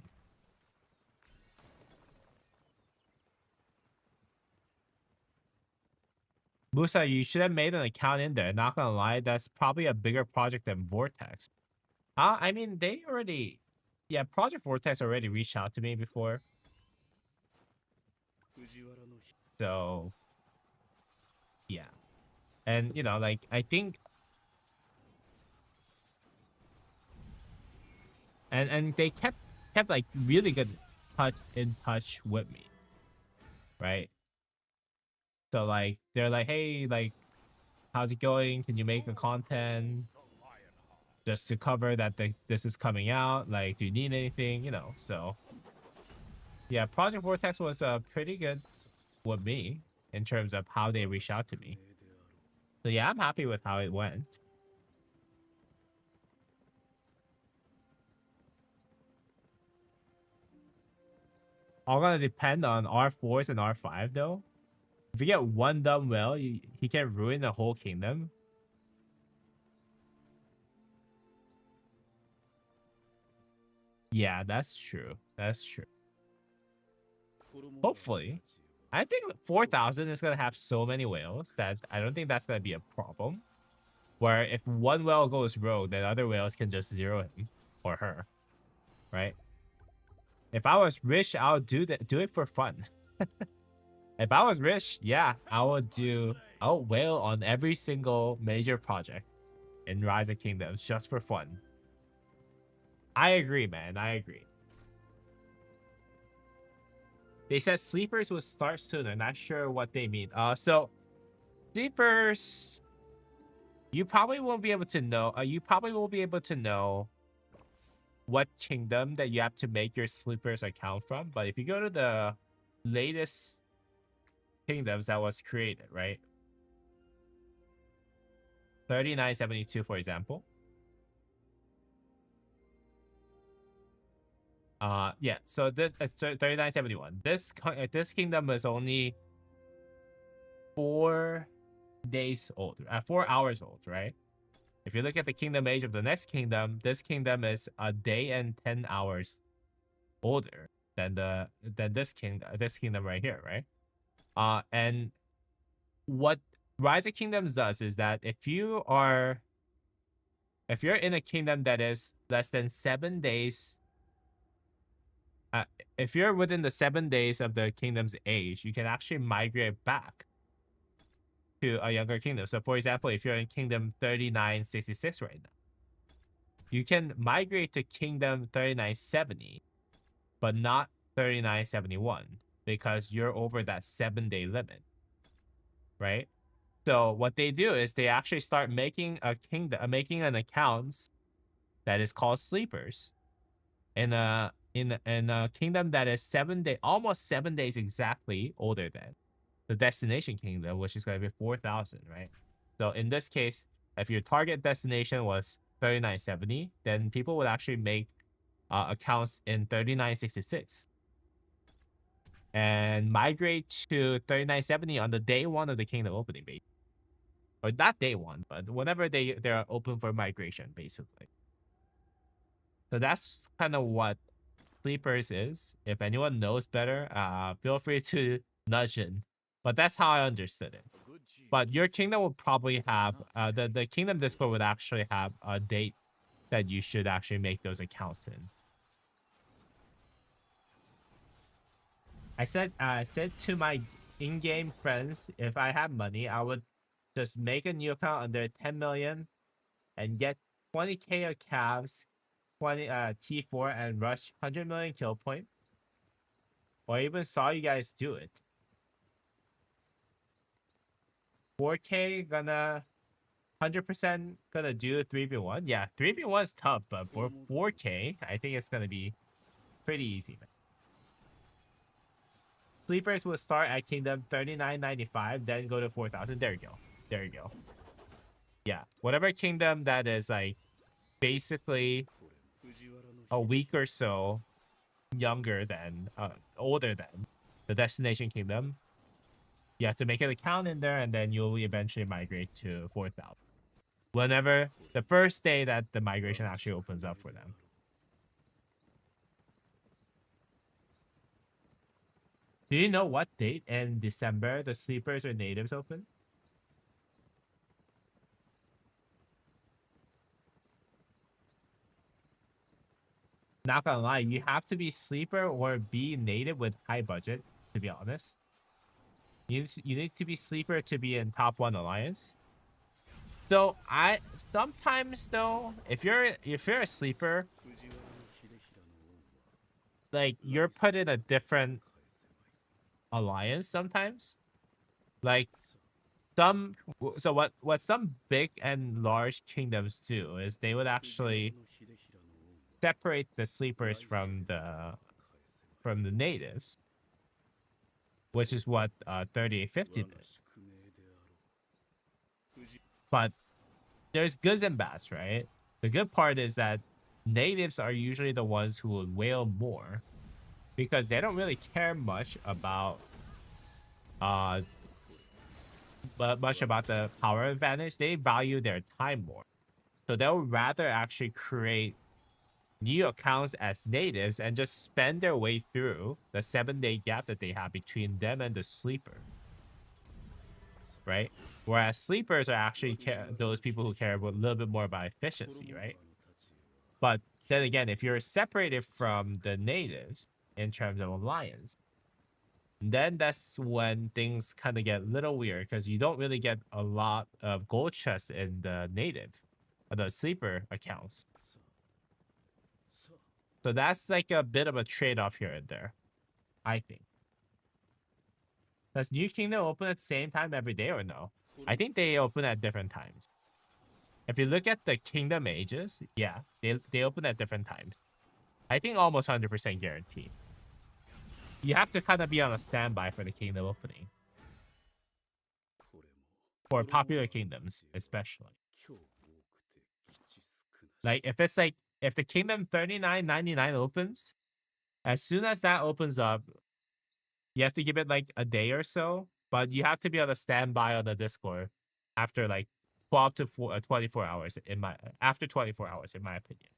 Musa, you should have made an account in there. Not gonna lie, that's probably a bigger project than Vortex. I mean, they already, yeah, Project Vortex already reached out to me before. So, yeah. And, you know, like, I think, and they kept like really good in touch with me, right? So, like, they're like, hey, like, how's it going? Can you make a content just to cover that this is coming out? Like, do you need anything? You know, so yeah, Project Vortex was pretty good with me in terms of how they reached out to me. So yeah, I'm happy with how it went. All gonna depend on R4s and R5 though. If you get one done well, he can ruin the whole kingdom. Yeah, that's true. That's true. Hopefully. I think 4000 is going to have so many whales that I don't think that's going to be a problem. Where if one whale goes rogue, then other whales can just zero him or her. Right? If I was rich, I would do it for fun. If I was rich, yeah, I would whale on every single major project in Rise of Kingdoms just for fun. I agree, man. I agree. They said sleepers will start sooner. Not sure what they mean. So sleepers, you probably won't be able to know. You probably will be able to know what kingdom that you have to make your sleepers account from. But if you go to the latest kingdoms that was created, right? 3972, for example. Yeah. So this 3971. This kingdom is only 4 days old, 4 hours old, right? If you look at the kingdom age of the next kingdom, this kingdom is a day and 10 hours older than this kingdom right here, right? And what Rise of Kingdoms does is that if you're in a kingdom that is less than 7 days, if you're within the 7 days of the kingdom's age, you can actually migrate back to a younger kingdom. So for example, if you're in kingdom 3966 right now, you can migrate to kingdom 3970, but not 3971 because you're over that 7-day limit, right? So what they do is they actually start making an account that is called sleepers in a kingdom that is almost 7 days exactly older than the destination kingdom, which is going to be 4000, right? So in this case, if your target destination was 3970, then people would actually make accounts in 3966 and migrate to 3970 on the day one of the kingdom opening, basically. Or not day one, but whenever they're open for migration, basically. So that's kind of what sleepers is. If anyone knows better, feel free to nudge in. But that's how I understood it. But your kingdom will probably have the kingdom Discord would actually have a date that you should actually make those accounts in. I said to my in-game friends, if I had money, I would just make a new account under 10 million and get 20k of calves, 20 T4 and rush 100 million kill point. Or even saw you guys do it. 4k gonna 100% gonna do 3v1. Yeah, 3v1 is tough, but for 4k, I think it's gonna be pretty easy, man. sleepers will start at Kingdom 39.95, then go to 4,000. There you go. There you go. Yeah, whatever kingdom that is like basically a week or so younger than, older than the destination kingdom, you have to make an account in there, and then you'll eventually migrate to 4,000. Whenever the first day that the migration actually opens up for them. Do you know what date in December the sleepers or natives open? Not gonna lie, you have to be sleeper or be native with high budget, to be honest. You need to be sleeper to be in top 1 alliance. So I sometimes though, if you're a sleeper, like you're put in a different alliance sometimes. Like what some big and large kingdoms do is they would actually separate the sleepers from the natives, which is what 3850 did. But there's goods and bads, right? The good part is that natives are usually the ones who will whale more because they don't really care much about the power advantage. They value their time more. So they'll rather actually create new accounts as natives and just spend their way through the 7-day gap that they have between them and the sleeper. Right? Whereas sleepers are actually those people who care a little bit more about efficiency, right? But then again, if you're separated from the natives in terms of alliance, then that's when things kind of get a little weird because you don't really get a lot of gold chests in the native, the sleeper accounts. So that's like a bit of a trade-off here and there, I think. Does New Kingdom open at the same time every day or no? I think they open at different times. If you look at the Kingdom Ages, yeah, they open at different times. I think almost 100% guaranteed. You have to kind of be on a standby for the Kingdom opening. For popular kingdoms, especially. Like, if the Kingdom 39.99 opens, as soon as that opens up, you have to give it like a day or so, but you have to be on a standby on the Discord after like 12 to 24 hours after 24 hours, in my opinion.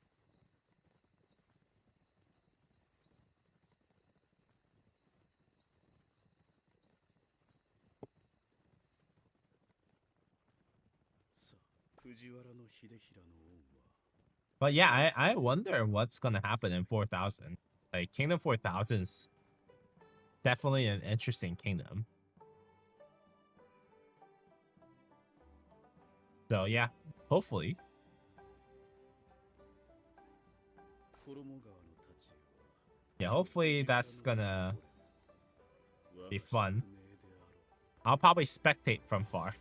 But yeah, I wonder what's gonna happen in 4,000. Like, Kingdom 4000's definitely an interesting kingdom. So yeah, hopefully. Yeah, hopefully that's gonna be fun. I'll probably spectate from far.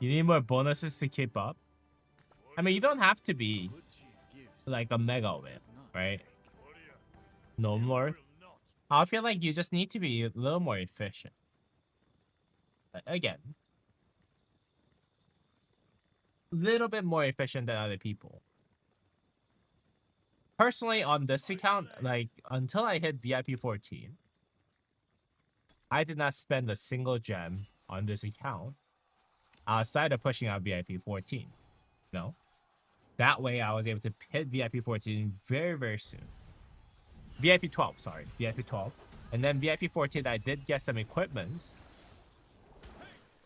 You need more bonuses to keep up? I mean, you don't have to be like a mega win, right? No more. I feel like you just need to be a little more efficient. Again, a little bit more efficient than other people. Personally, on this account, like, until I hit VIP 14, I did not spend a single gem on this account outside of pushing out VIP 14. No. That way, I was able to hit VIP 14 very, very soon. VIP 12, sorry. VIP 12. And then VIP 14, I did get some equipments.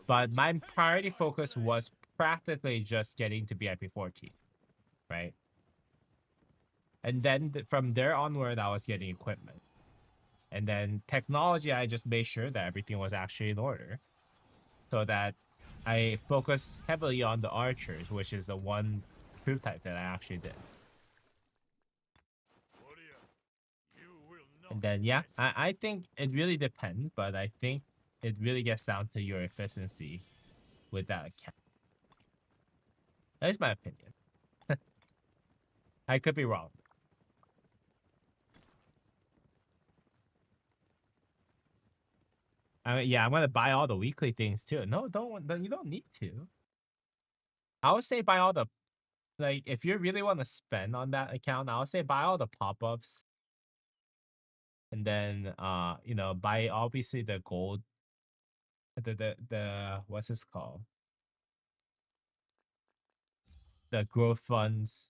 But my priority focus was practically just getting to VIP 14. Right? And then from there onward, I was getting equipment. And then technology, I just made sure that everything was actually in order, so that I focused heavily on the archers, which is the one troop type that I actually did. Warrior, you will not And then yeah, rest. I think it really depends, but I think it really gets down to your efficiency with that account. That is my opinion. I could be wrong. I mean, yeah, I'm gonna buy all the weekly things too. No, you don't need to. I would say buy all the, like, if you really want to spend on that account, I would say buy all the pop-ups. And then you know, buy obviously the gold, the what's this called? The growth funds.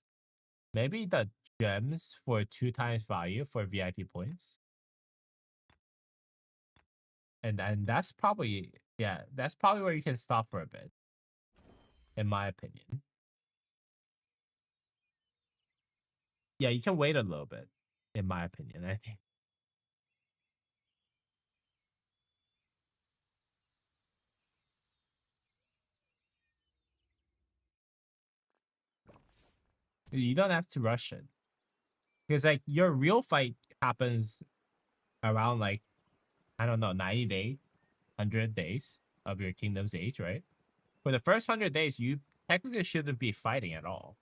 Maybe the gems for 2 times value for VIP points. And that's probably, yeah, that's probably where you can stop for a bit, in my opinion. Yeah, you can wait a little bit, in my opinion, I think. You don't have to rush it. Because like your real fight happens around like, I don't know, 90 days, 100 days of your kingdom's age, right? For the first 100 days, you technically shouldn't be fighting at all.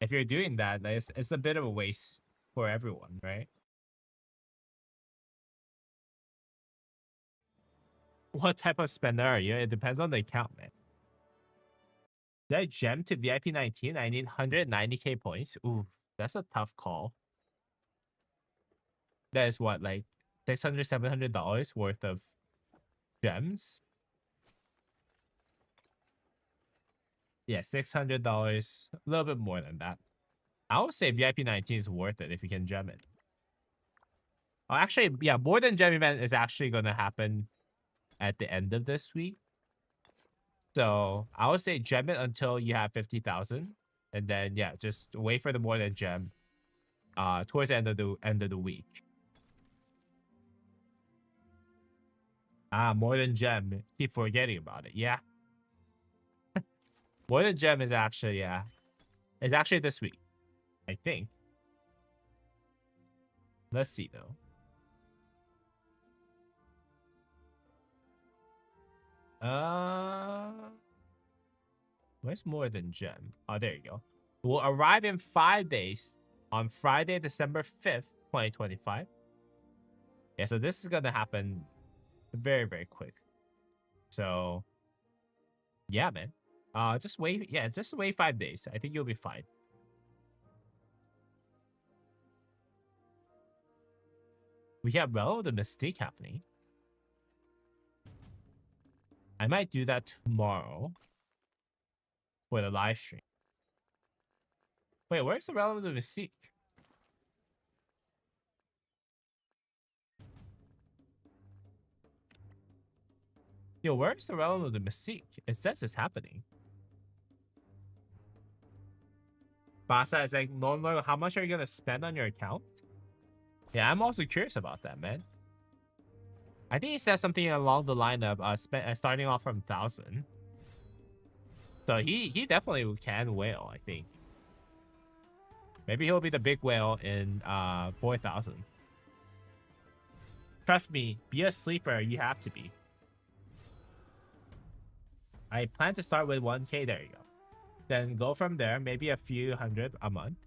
If you're doing that, it's a bit of a waste for everyone, right? What type of spender are you? It depends on the account, man. Did I gem to VIP 19? I need 190k points. Ooh, that's a tough call. That is what, like $600, $700 worth of gems? Yeah, $600, a little bit more than that. I would say VIP 19 is worth it if you can gem it. Oh, actually, yeah, more than gem event is actually going to happen at the end of this week. So I would say gem it until you have 50,000, and then yeah, just wait for the more than gem towards the end of the week. More than gem. Keep forgetting about it. Yeah. More than gem is actually, yeah. It's actually this week, I think. Let's see though. Where's more than gem? Oh, there you go. Will arrive in 5 days on Friday, December 5th, 2025. Yeah, so this is gonna happen very, very quick. So yeah, man. Just wait. Yeah, just wait 5 days. I think you'll be fine. We have Realm of the Mystique happening. I might do that tomorrow for the live stream. Wait, where's the Realm of the Mystique? Yo, where's the Realm of the Mystique? It says it's happening. Basa is like, no, how much are you gonna spend on your account? Yeah, I'm also curious about that, man. I think he said something along the line of starting off from 1,000. So he definitely can whale, I think. Maybe he'll be the big whale in 4,000. Trust me, be a sleeper, you have to be. I plan to start with 1k, there you go. Then go from there, maybe a few hundred a month.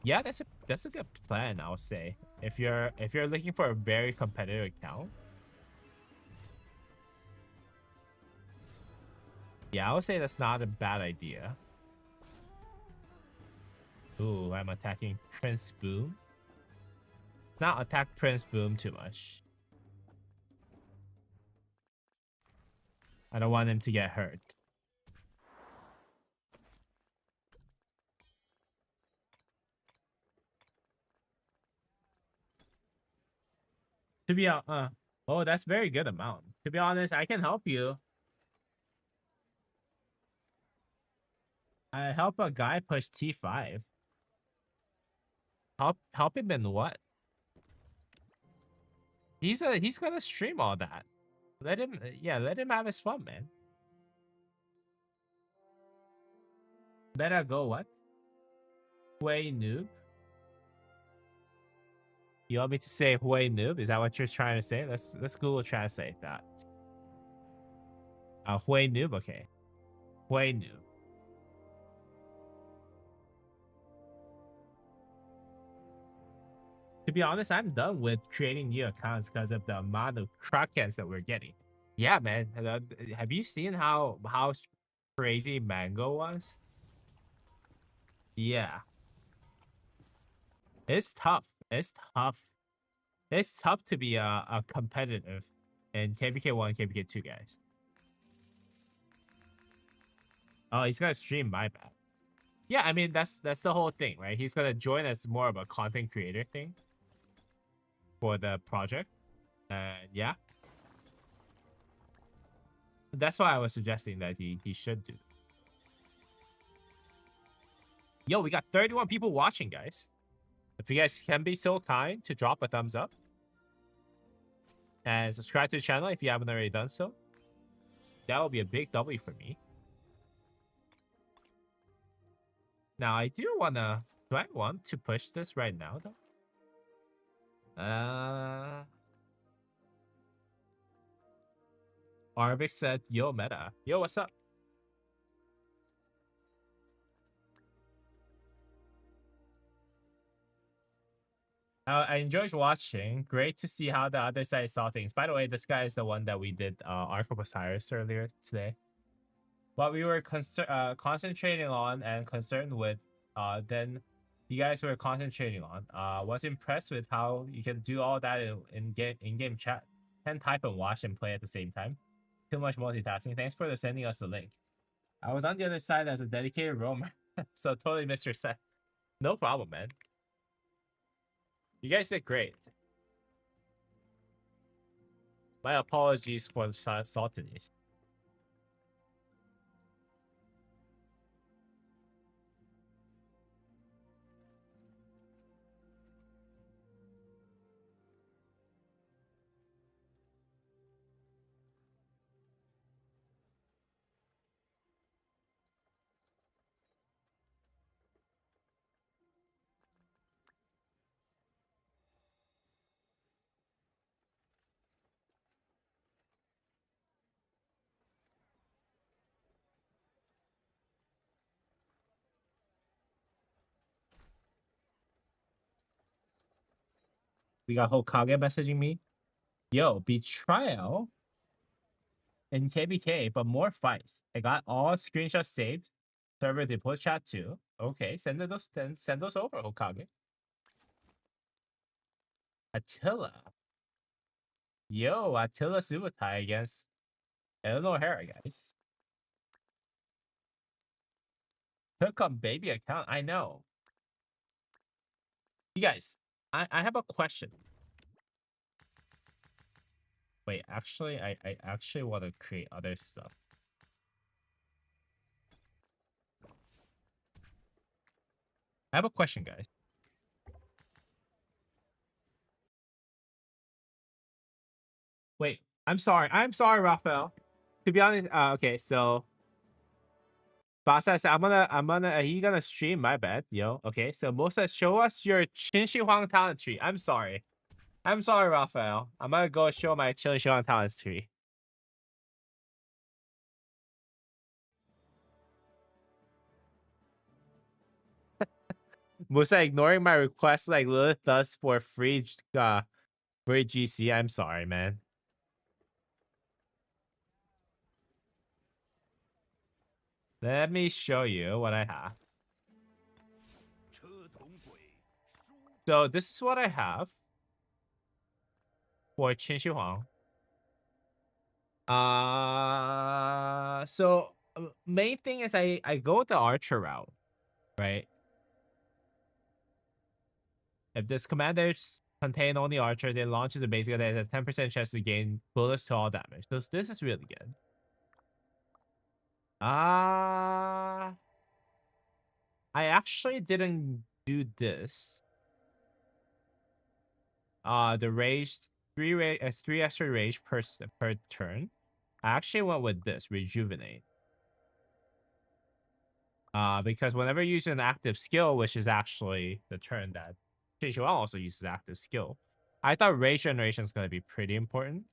Yeah, that's a good plan, I'll say. If you're looking for a very competitive account. Yeah, I would say that's not a bad idea. Ooh, I'm attacking Prince Boom. Not attack Prince Boom too much. I don't want him to get hurt. To be oh, that's very good amount. To be honest, I can help you. I help a guy push T5. Help him in what? He's gonna stream all that. Let him let him have his fun, man. Better go what? Hui noob? You want me to say Hui noob? Is that what you're trying to say? Let's Google translate that. Hui noob, okay. Hui noob. To be honest, I'm done with creating new accounts because of the amount of crackheads that we're getting. Yeah, man. Have you seen how crazy Mango was? Yeah. It's tough. It's tough. It's tough to be a competitive in KBK1 and KBK2, guys. Oh, he's gonna stream, my bad. Yeah, I mean that's the whole thing, right? He's gonna join as more of a content creator thing for the project. And yeah. That's why I was suggesting that he should do. Yo, we got 31 people watching, guys. If you guys can be so kind to drop a thumbs up and subscribe to the channel if you haven't already done so, that will be a big W for me. Now, I do wanna... Do I want to push this right now, though? Arvik said, yo, meta. Yo, what's up? I enjoyed watching. Great to see how the other side saw things. By the way, this guy is the one that we did Ark of Osiris earlier today. What we were concentrating on and concerned with, then you guys were concentrating on. Was impressed with how you can do all that in-game chat. Can type and watch and play at the same time. Too much multitasking. Thanks for sending us the link. I was on the other side as a dedicated roamer, so totally missed your set. No problem, man. You guys did great. My apologies for the saltiness. We got Hokage messaging me. Yo, betrayal in KBK, but more fights. I got all screenshots saved. Server depot chat too. Okay, send those over, Hokage. Attila. Yo, Attila Subotai against Eleanor Hera, guys. Took on baby account. I know. You guys, I have a question. Wait, actually, I actually want to create other stuff. I have a question, guys. Wait, I'm sorry, Raphael. To be honest, okay, so Basa said, he gonna stream, my bad, yo. Okay, so Mosa, show us your Qin Shi Huang talent tree. I'm sorry, Raphael. I'm gonna go show my Qin Shi Huang talent tree. Musa ignoring my request like Lilith does for free GC. I'm sorry, man. Let me show you what I have. So this is what I have for Qin Shi Huang. So main thing is I go the archer route, right? If this commanders contain only archers, it launches a basic attack that has 10% chance to gain bonus to all damage. So this is really good. I actually didn't do this. The rage three extra rage per turn. I actually went with this, rejuvenate. Because whenever you use an active skill, which is actually the turn that Qin also uses active skill, I thought rage generation is going to be pretty important.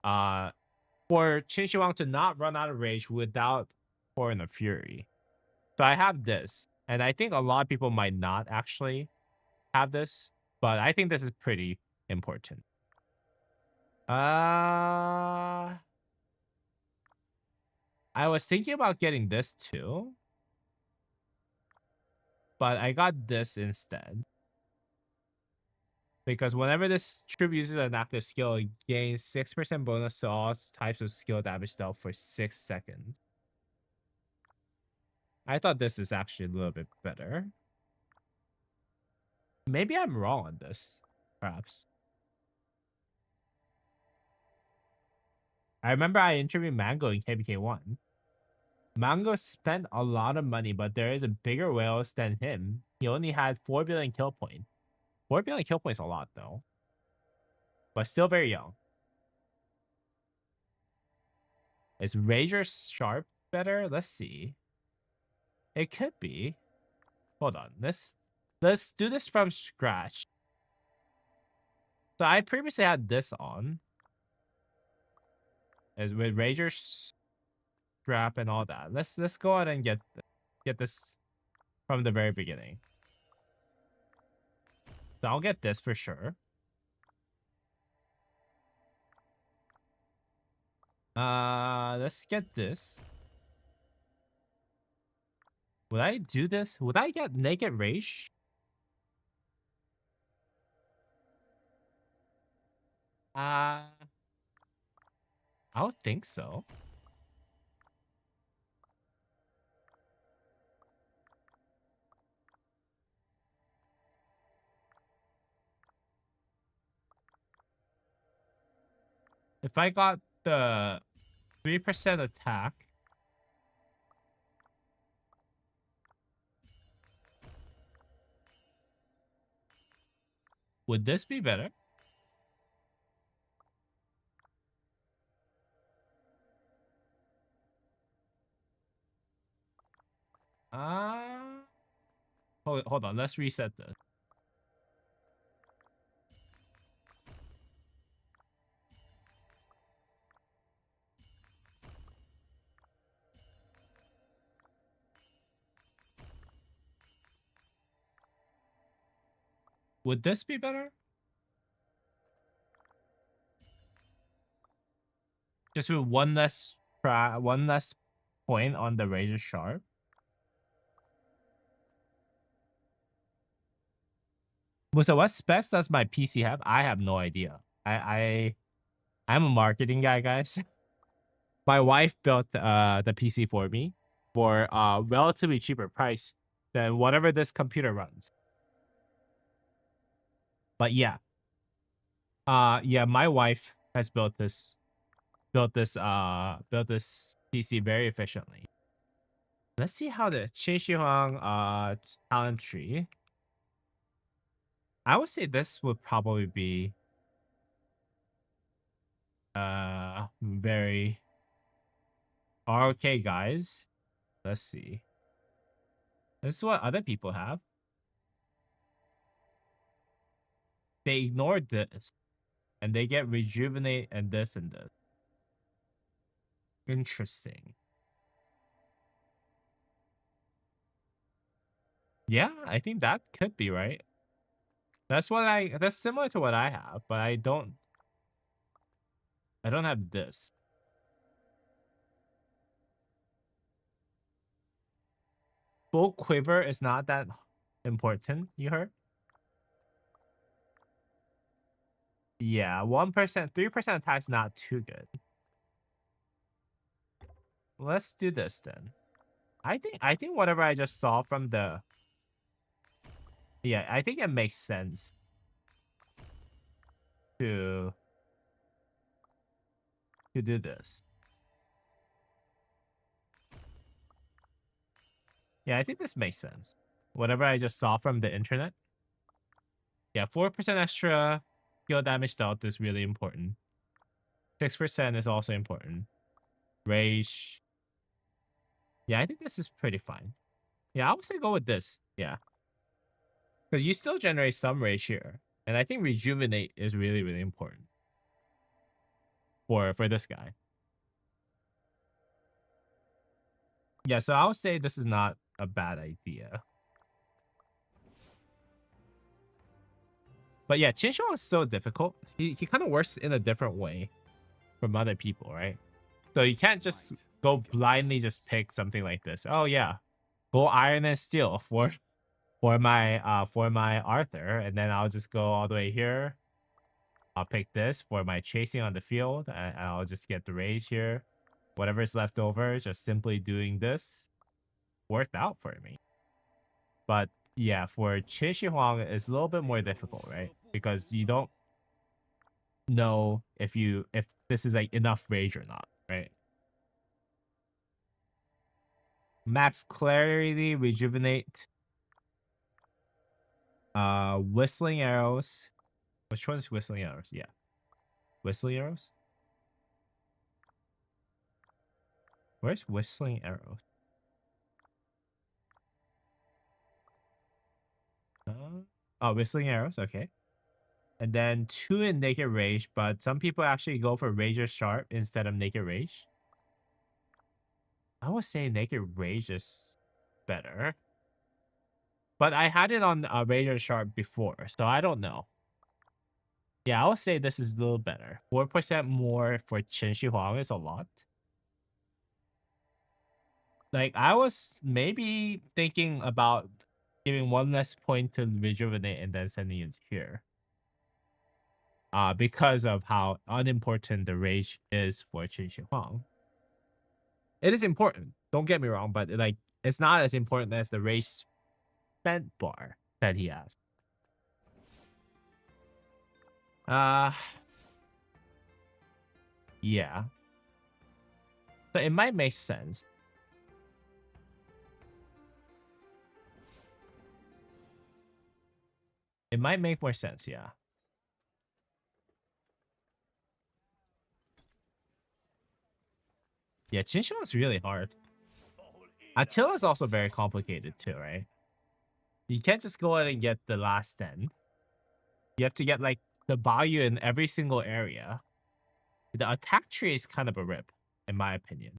For Qin to not run out of rage without pouring a fury. So I have this, and I think a lot of people might not actually have this, but I think this is pretty important. I was thinking about getting this too, but I got this instead. Because whenever this troop uses an active skill, it gains 6% bonus to all types of skill damage dealt for 6 seconds. I thought this is actually a little bit better. Maybe I'm wrong on this, perhaps. I remember I interviewed Mango in KBK1. Mango spent a lot of money, but there is a bigger whales than him. He only had 4 billion kill point. 4 billion kill points a lot, though. But still very young. Is Rager Sharp better? Let's see. It could be. Hold on. Let's do this from scratch. So I previously had this on. As with Rager Strap and all that. Let's go ahead and get this from the very beginning. So I'll get this for sure. Let's get this. Would I do this? Would I get Naked Rage? I don't think so. If I got the 3% attack, would this be better? Hold on. Let's reset this. Would this be better? Just with one less point on the Razor Sharp. So what specs does my PC have? I have no idea. I'm a marketing guy, guys. My wife built the PC for me for a relatively cheaper price than whatever this computer runs. But yeah. Yeah, my wife has built this PC very efficiently. Let's see how the Qin Shi Huang talent tree. I would say this would probably be very ROK guys. Let's see. This is what other people have. They ignored this. And they get rejuvenate and this and this. Interesting. Yeah, I think that could be right. That's similar to what I have, but I don't have this. Full quiver is not that important, you heard? Yeah, 1%, 3% attack's not too good. Let's do this then. I think whatever I just saw from the... Yeah, I think it makes sense to do this. Yeah, I think this makes sense. Whatever I just saw from the internet. Yeah, 4% extra skill damage dealt is really important. 6% is also important. Rage. Yeah, I think this is pretty fine. Yeah, I would say go with this. Yeah. Because you still generate some rage here. And I think rejuvenate is really, really important for this guy. Yeah, so I would say this is not a bad idea. But yeah, Qinshuang is so difficult. He kind of works in a different way from other people, right? So you can't just go blindly just pick something like this. Oh yeah, go iron and steel for my Arthur, and then I'll just go all the way here. I'll pick this for my chasing on the field, and I'll just get the rage here. Whatever's left over, just simply doing this worked out for me. But yeah, for Qin Shi Huang, it's a little bit more difficult, right? Because you don't know if this is like enough rage or not, right? Max clarity, rejuvenate. Whistling arrows. Which one is whistling arrows? Yeah. Whistling arrows? Where's whistling arrows? Oh, whistling arrows, okay. And then 2 in naked rage, but some people actually go for razor sharp instead of naked rage. I would say naked rage is better. But I had it on razor sharp before, so I don't know. Yeah, I would say this is a little better. 4% more for Qin Shi Huang is a lot. Like, I was maybe thinking about giving 1 less point to rejuvenate and then sending it here. Because of how unimportant the rage is for Qin Shi Huang. It is important, don't get me wrong, but like it's not as important as the rage spent bar that he has. Yeah. So it might make sense. It might make more sense, yeah. Yeah, Chinshu is really hard. Attila is also very complicated too, right? You can't just go ahead and get the last stand. You have to get like the value in every single area. The attack tree is kind of a rip, in my opinion.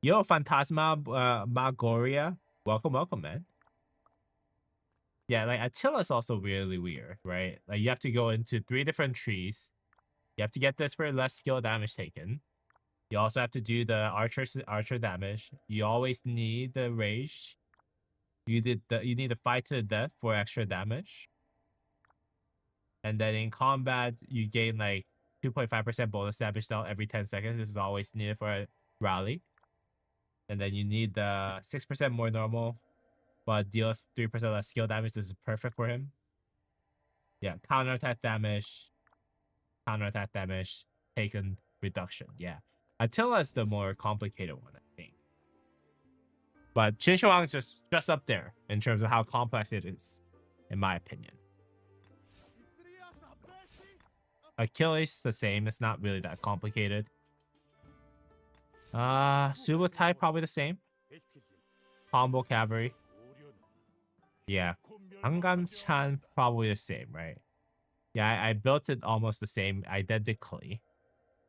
Yo, Phantasma Magoria. Welcome, man. Yeah, like Attila is also really weird, right? Like you have to go into 3 different trees. You have to get this for less skill damage taken. You also have to do the archer damage. You always need the rage. You need to fight to the death for extra damage. And then in combat, you gain like 2.5% bonus damage dealt every 10 seconds. This is always needed for a rally. And then you need the 6% more normal, but deals 3% less skill damage. This is perfect for him. Yeah, counterattack damage, taken reduction. Yeah. Attila is the more complicated one, I think. But Qin Shi Huang is just up there in terms of how complex it is, in my opinion. Achilles, the same. It's not really that complicated. Subutai, probably the same. Combo Cavalry. Yeah. Angam-chan, probably the same, right? Yeah, I built it almost the same, identically,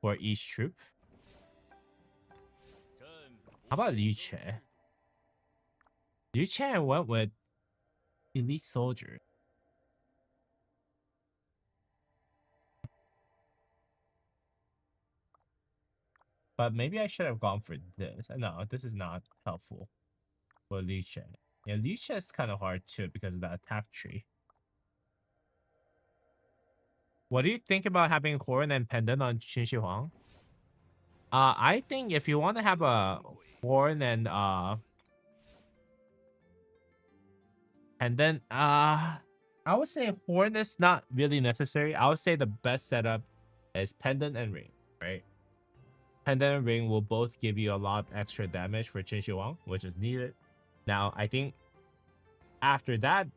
for each troop. How about Liu Che? Liu Che went with elite soldier. But maybe I should have gone for this. No, this is not helpful for Liu Che. Yeah, Liu Che is kind of hard too because of that attack tree. What do you think about having Horn and Pendant on Qin Shi Huang? I think if you want to have a Horn and Pendant, I would say Horn is not really necessary. I would say the best setup is Pendant and Ring, right? Pendant and Ring will both give you a lot of extra damage for Qin Shi Huang, which is needed. Now, I think after that,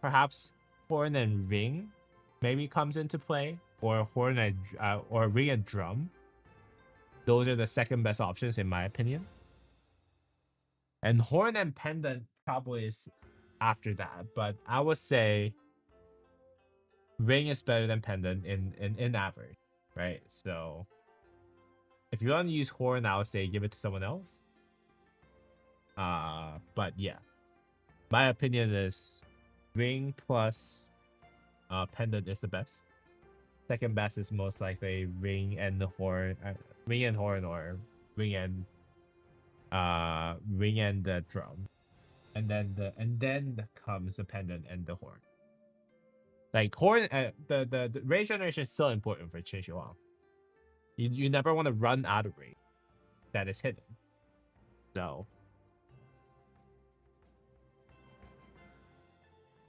perhaps horn and ring maybe comes into play, or horn and or ring and drum. Those are the second best options in my opinion. And horn and pendant probably is after that, but I would say ring is better than pendant in average, right? So if you want to use horn, I would say give it to someone else. But yeah, my opinion is ring plus pendant is the best. Second best is most likely ring and the horn, ring and horn, or ring and the drum, and then comes the pendant and the horn. Like horn, the rage generation is still important for Qin You never want to run out of rage that is hidden. So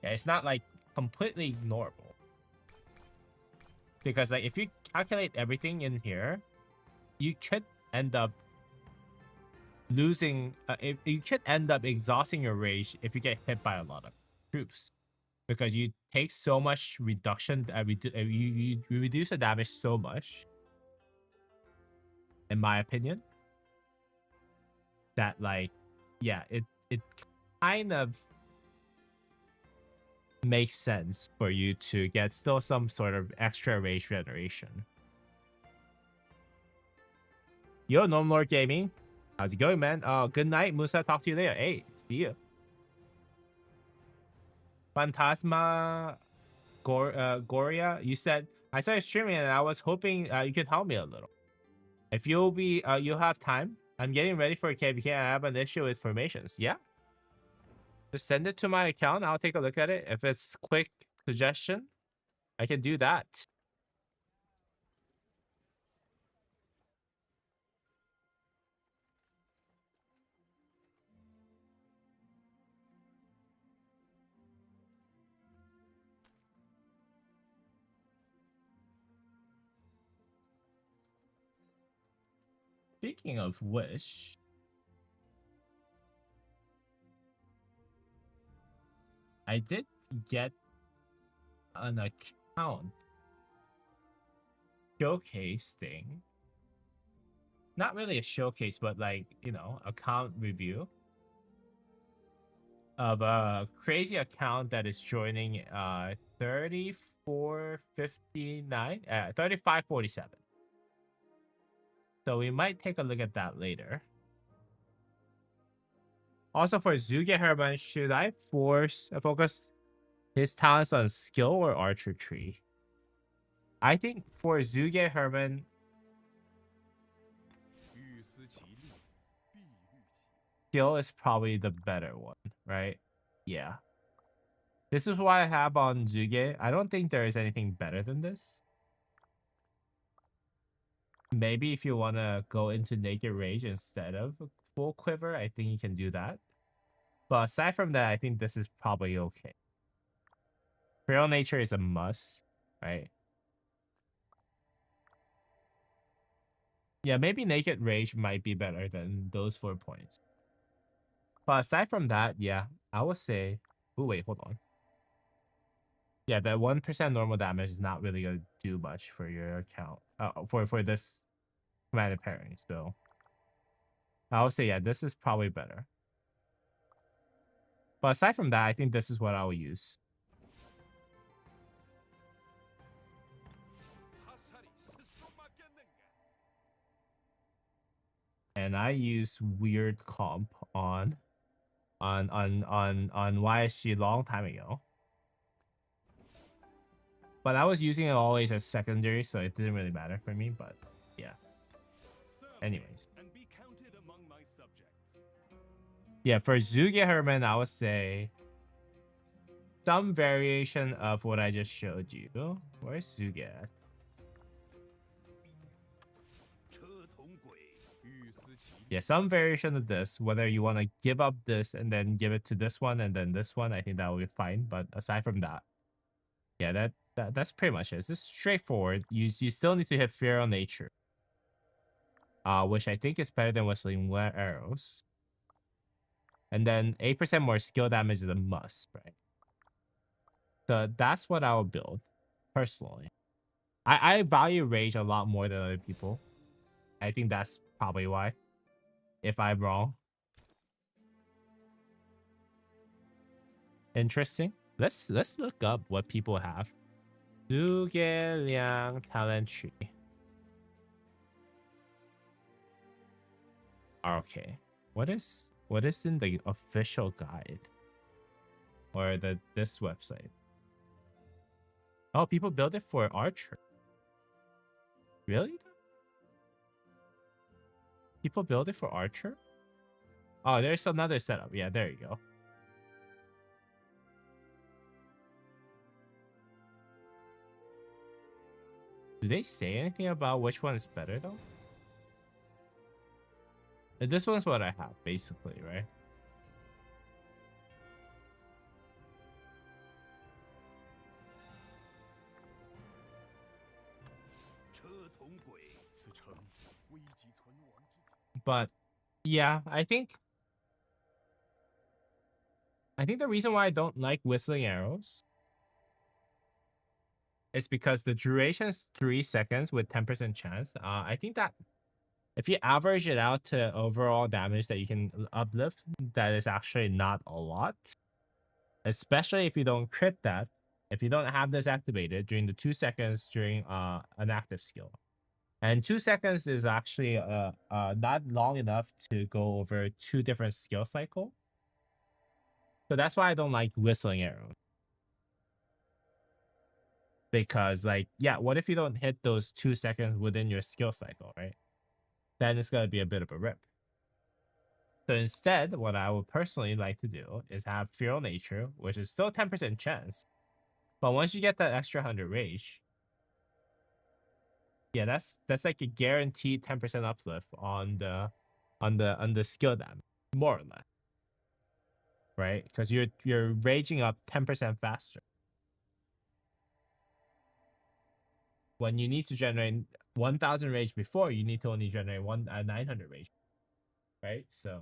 yeah, it's not like completely ignorable. Because like if you calculate everything in here, you could end up losing. You could end up exhausting your rage if you get hit by a lot of troops, because you take so much reduction. You reduce the damage so much, in my opinion, that like, yeah, it kind of makes sense for you to get still some sort of extra rage generation. Yo, No More Gaming. How's it going, man? Good night, Musa. Talk to you later. Hey, see you. Phantasma Goria, you said, I started streaming and I was hoping you could help me a little. If you'll have time, I'm getting ready for a KVK. I have an issue with formations. Yeah? Just send it to my account. I'll take a look at it. If it's quick suggestion, I can do that. Speaking of which, I did get an account showcase thing. Not really a showcase, but like, you know, account review of a crazy account that is joining 3459, 3547. So we might take a look at that later. Also for Zuge Herman, should I focus his talents on skill or archery? I think for Zuge Herman, skill is probably the better one, right? Yeah. This is what I have on Zuge. I don't think there is anything better than this. Maybe if you want to go into naked rage instead of full quiver, I think you can do that. But aside from that, I think this is probably okay. Feral nature is a must, right? Yeah, maybe naked rage might be better than those 4 points. But aside from that, yeah, I would say... Oh, wait, hold on. Yeah, that 1% normal damage is not really going to do much for your account. For this commanded pairing, so... I would say, yeah, this is probably better. But aside from that, I think this is what I will use. And I use weird comp on YSG a long time ago. But I was using it always as secondary, so it didn't really matter for me, but yeah. Anyways. Yeah, for Zuge Herman, I would say some variation of what I just showed you. Where's Zuge at? Yeah, some variation of this, whether you want to give up this and then give it to this one and then this one, I think that will be fine. But aside from that, yeah, that's pretty much it. It's just straightforward. You still need to hit Feral Nature, which I think is better than Whistling Arrows. And then 8% more skill damage is a must, right? So that's what I would build, personally. I value rage a lot more than other people. I think that's probably why. If I'm wrong. Interesting. Let's look up what people have. 诸葛亮 talent tree. Okay. What is in the official guide? Or this website? Oh, people build it for archer. Really? People build it for archer? Oh, there's another setup. Yeah, there you go. Do they say anything about which one is better though? This one's what I have, basically, right? But yeah, I think the reason why I don't like whistling arrows is because the duration is 3 seconds with 10% chance. I think that if you average it out to overall damage that you can uplift, that is actually not a lot. Especially if you don't crit that, if you don't have this activated during the 2 seconds during an active skill. And 2 seconds is actually not long enough to go over 2 different skill cycle. So that's why I don't like whistling arrows. Because like, yeah, what if you don't hit those 2 seconds within your skill cycle, right? Then it's gonna be a bit of a rip. So instead, what I would personally like to do is have Feral Nature, which is still 10% chance. But once you get that extra 100 rage, yeah, that's like a guaranteed 10% uplift on the skill damage, more or less. Right? Because you're raging up 10% faster. When you need to generate 1,000 rage before, you need to only generate 900 rage. Right? So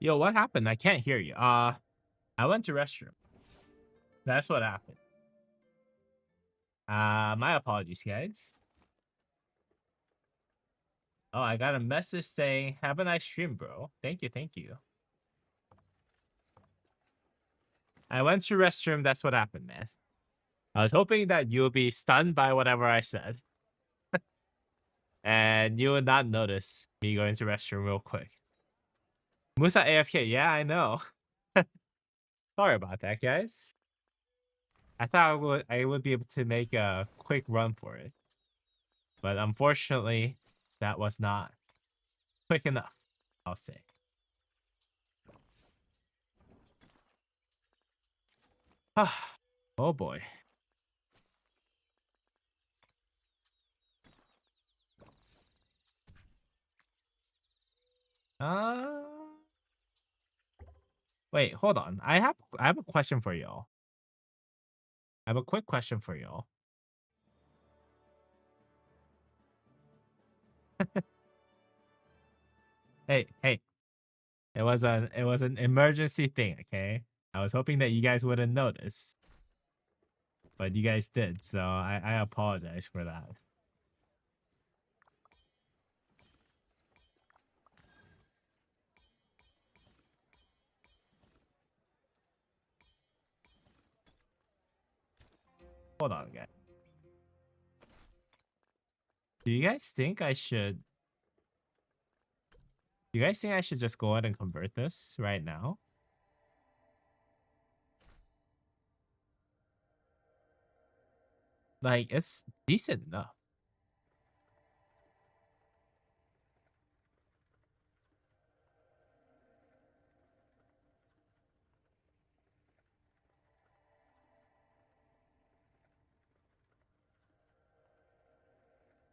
yo, what happened? I can't hear you. I went to restroom. That's what happened. My apologies, guys. Oh, I got a message saying, "Have a nice stream, bro." Thank you, thank you. I went to restroom. That's what happened, man. I was hoping that you would be stunned by whatever I said, and you would not notice me going to restroom real quick. Musa AFK. Yeah, I know. Sorry about that, guys. I thought I would be able to make a quick run for it, but unfortunately, that was not quick enough, I'll say. Oh boy. Uh, Wait, hold on. I have a question for y'all. I have a quick question for y'all. Hey. It was an emergency thing, okay? I was hoping that you guys wouldn't notice. but you guys did, so I apologize for that. Hold on, guys. Do you guys think I should... Do you guys think I should just go ahead and convert this right now? Like, it's decent enough.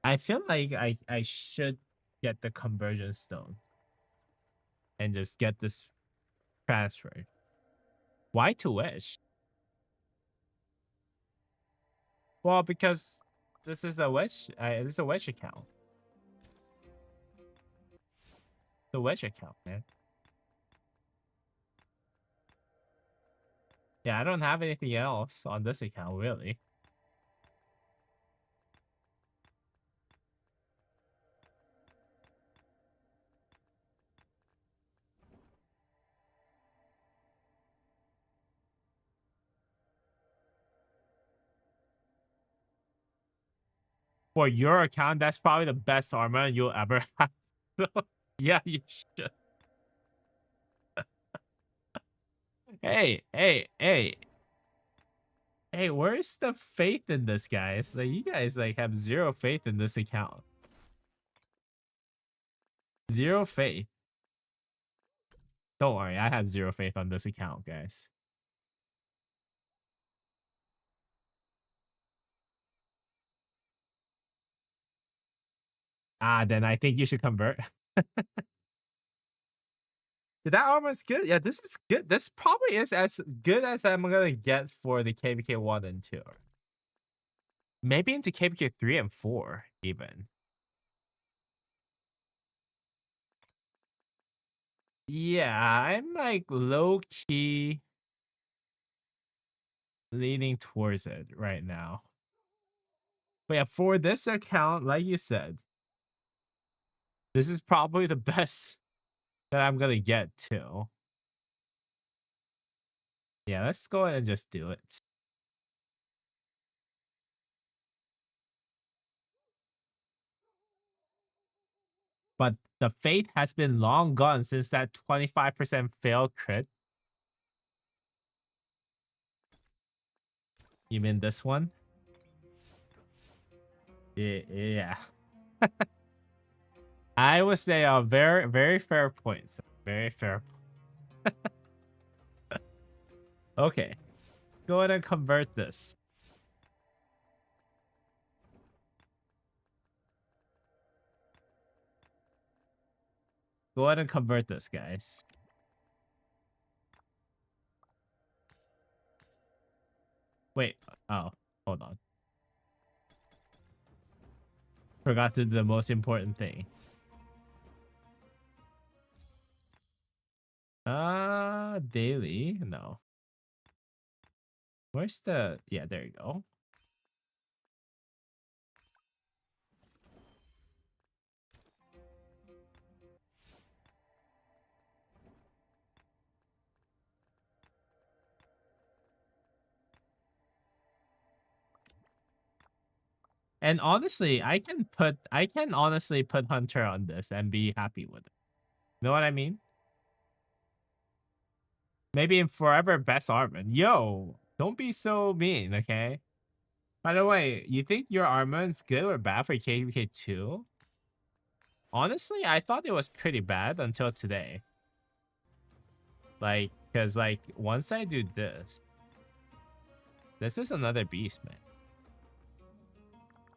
I feel like I should get the conversion stone and just get this transferred. Why to Wish? Well, because this is a Wish. This is a Wish account. The Wish account, man. Yeah, I don't have anything else on this account, really. For your account, that's probably the best armor you'll ever have. So, yeah, you should. Hey, hey, hey. Hey, where's the faith in this, guys? Like, you guys, like, have zero faith in this account. Zero faith. Don't worry, I have zero faith on this account, guys. Then I think you should convert. That armor's good. Yeah, this is good. This probably is as good as I'm gonna get for the KVK 1 and 2. Maybe into KVK 3 and 4, even. Yeah, I'm like low-key leaning towards it right now. But yeah, for this account, like you said, this is probably the best that I'm gonna get too. Yeah, let's go ahead and just do it. But the fate has been long gone since that 25% failed crit. You mean this one? Yeah. I would say a very, very fair point. So very fair. Okay. Go ahead and convert this. Go ahead and convert this, guys. Wait. Oh, hold on. Forgot to do the most important thing. Daily? No. Where's the... Yeah, there you go. And honestly, I can honestly put Hunter on this and be happy with it. Know what I mean? Maybe in forever best Armand. Yo, don't be so mean, okay? By the way, you think your Armand's good or bad for KVK2? Honestly, I thought it was pretty bad until today. Like, because like once I do this is another beast, man.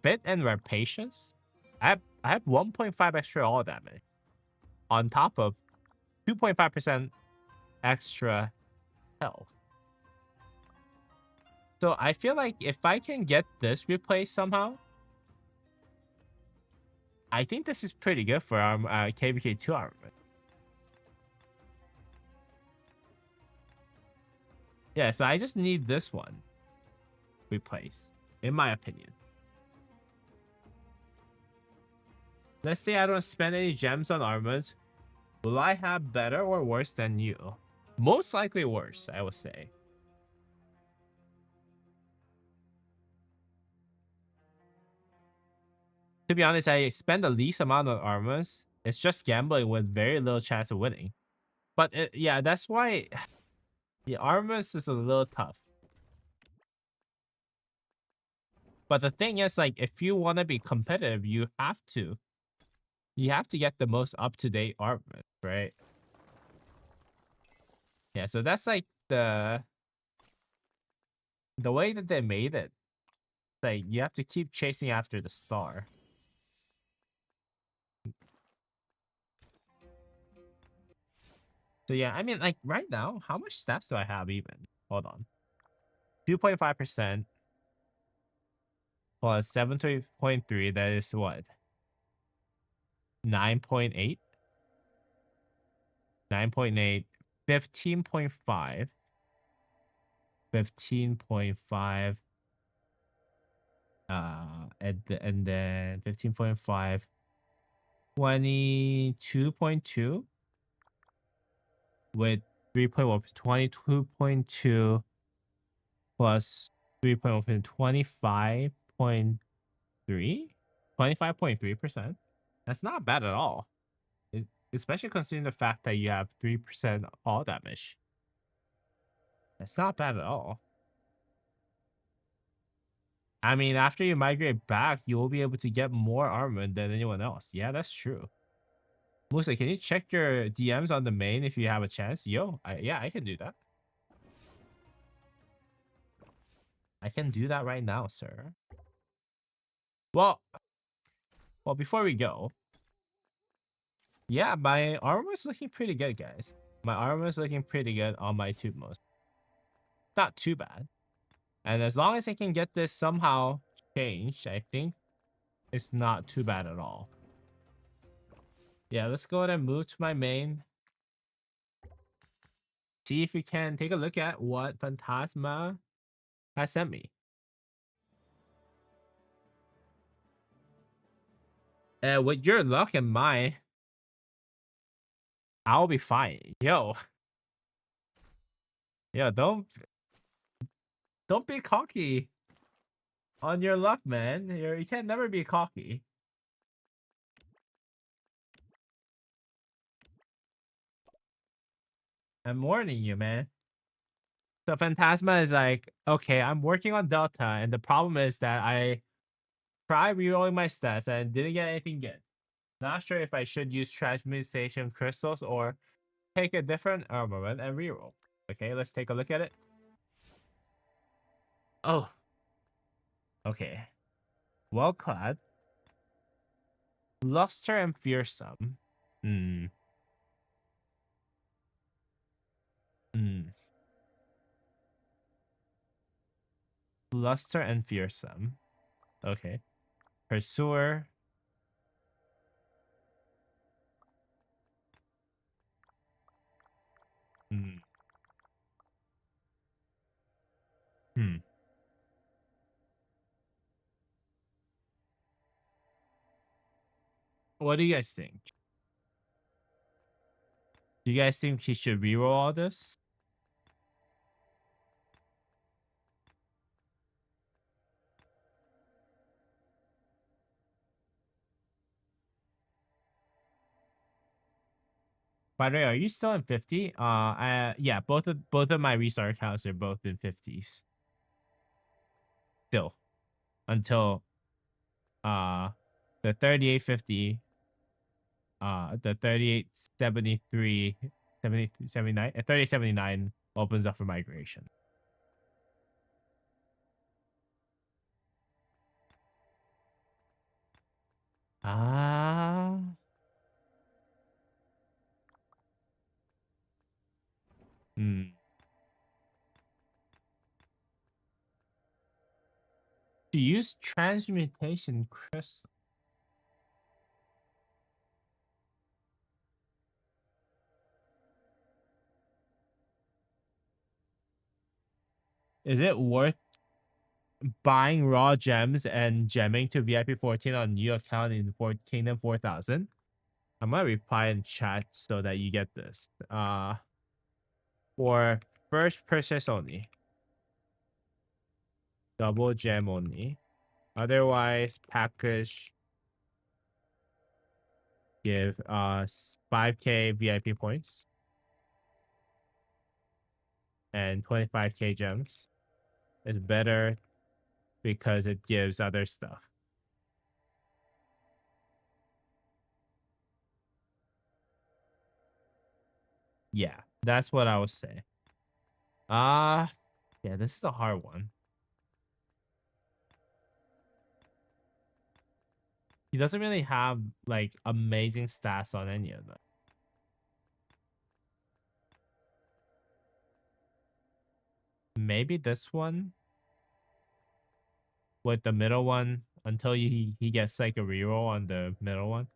Fit and Rapacious? I have 1.5 extra all damage. On top of 2.5% extra health. So I feel like if I can get this replaced somehow, I think this is pretty good for our KVK2 armament. Yeah, so I just need this one. replaced, in my opinion. Let's say I don't spend any gems on armors. Will I have better or worse than you? Most likely worse, I would say. To be honest, I spend the least amount on armors. It's just gambling with very little chance of winning. But yeah, that's why the armors is a little tough. But the thing is, like, if you want to be competitive, you have to get the most up-to-date armor, right? Yeah, so that's like the way that they made it. Like, you have to keep chasing after the star. So yeah, I mean, like, right now, how much stats do I have even? Hold on. 2.5% plus 7.3, that is what? 9.8? 9.8, 15.5. 15.5. And then 15.5. 22.2 with 3.1, 22.2 plus 3.1, 25.3, 25.3%. That's not bad at all. Especially considering the fact that you have 3% all damage. That's not bad at all. I mean, after you migrate back, you will be able to get more armor than anyone else. Yeah, that's true. Musa, can you check your DMs on the main if you have a chance? Yo, yeah, I can do that. I can do that right now, sir. Well, before we go, yeah, my armor is looking pretty good, guys. My armor is looking pretty good on my tube most. Not too bad. And as long as I can get this somehow changed, I think it's not too bad at all. Yeah, let's go ahead and move to my main. See if we can take a look at what Phantasma has sent me. With your luck and mine, I'll be fine. Yo, don't be cocky on your luck, man. You can never be cocky. I'm warning you, man. So Phantasma is like, okay, I'm working on Delta, and the problem is that I tried rerolling my stats and didn't get anything good. Not sure if I should use transmutation crystals or take a different armament and reroll. Okay, let's take a look at it. Oh. Okay. Well clad. Luster and fearsome. Hmm. Luster and fearsome. Okay. Pursuer. Hmm. What do you guys think? Do you guys think he should reroll all this? By the way, are you still in 50? Yeah, both of my restart accounts are both in 50s. Still. Until the 3850, the 3873, 79, and 3079 opens up for migration. Ah. To use transmutation crystal. Is it worth buying raw gems and gemming to VIP 14 on new account in Kingdom 4000. I'm gonna reply in chat so that you get this. For first purchase only. Double gem only. Otherwise, package give 5k VIP points and 25k gems. It's better because it gives other stuff. Yeah, that's what I would say. Yeah, this is a hard one. He doesn't really have like amazing stats on any of them. Maybe this one with the middle one until he gets like a reroll on the middle one.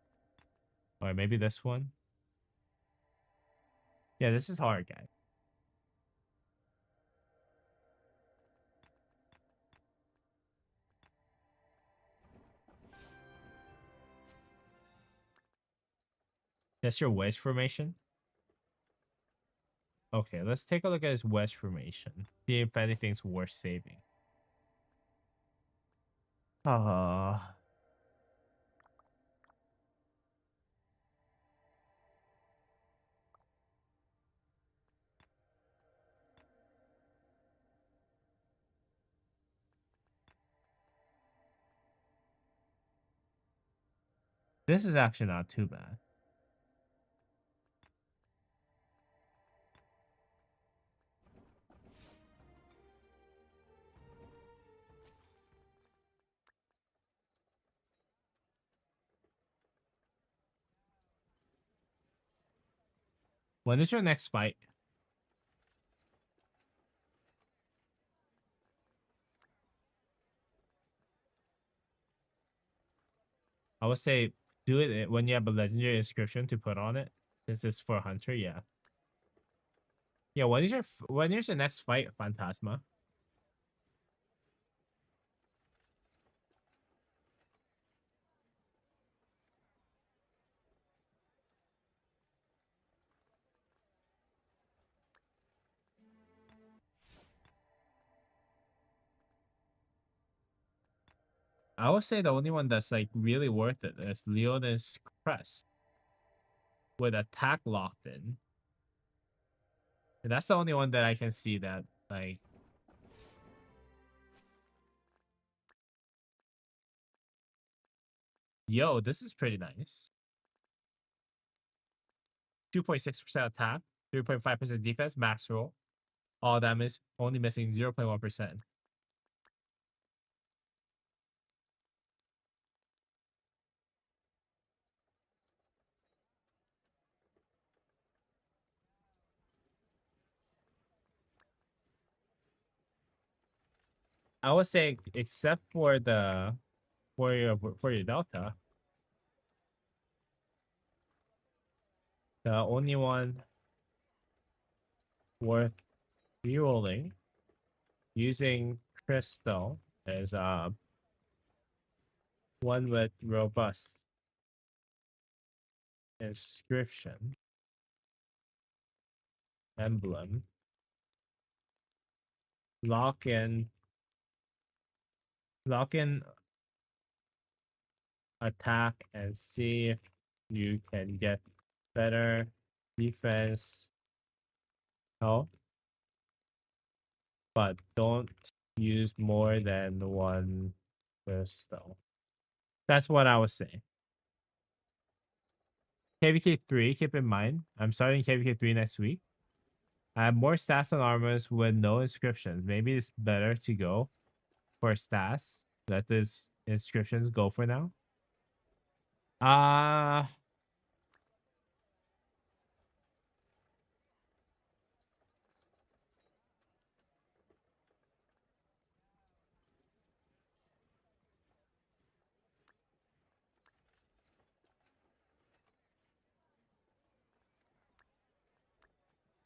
Or maybe this one. Yeah, this is hard, guys. That's your wedge formation? Okay, let's take a look at his wedge formation. See if anything's worth saving. This is actually not too bad. When is your next fight? I would say do it when you have a legendary inscription to put on it. This is for Hunter, yeah. Yeah, when is your next fight, Phantasma? I would say the only one that's like really worth it is Leona's Crest with attack locked in. And that's the only one that I can see that like. Yo, this is pretty nice. 2.6% attack, 3.5% defense, max roll. All damage, only missing 0.1%. I would say except for the for your Delta, the only one worth rerolling using Crystal is one with robust inscription emblem. Lock in attack and see if you can get better defense health, but don't use more than one crystal. That's what I was saying. KVK 3, keep in mind, I'm starting KVK 3 next week. I have more stats on armors with no inscriptions. Maybe it's better to go for stats. Let this inscriptions go for now.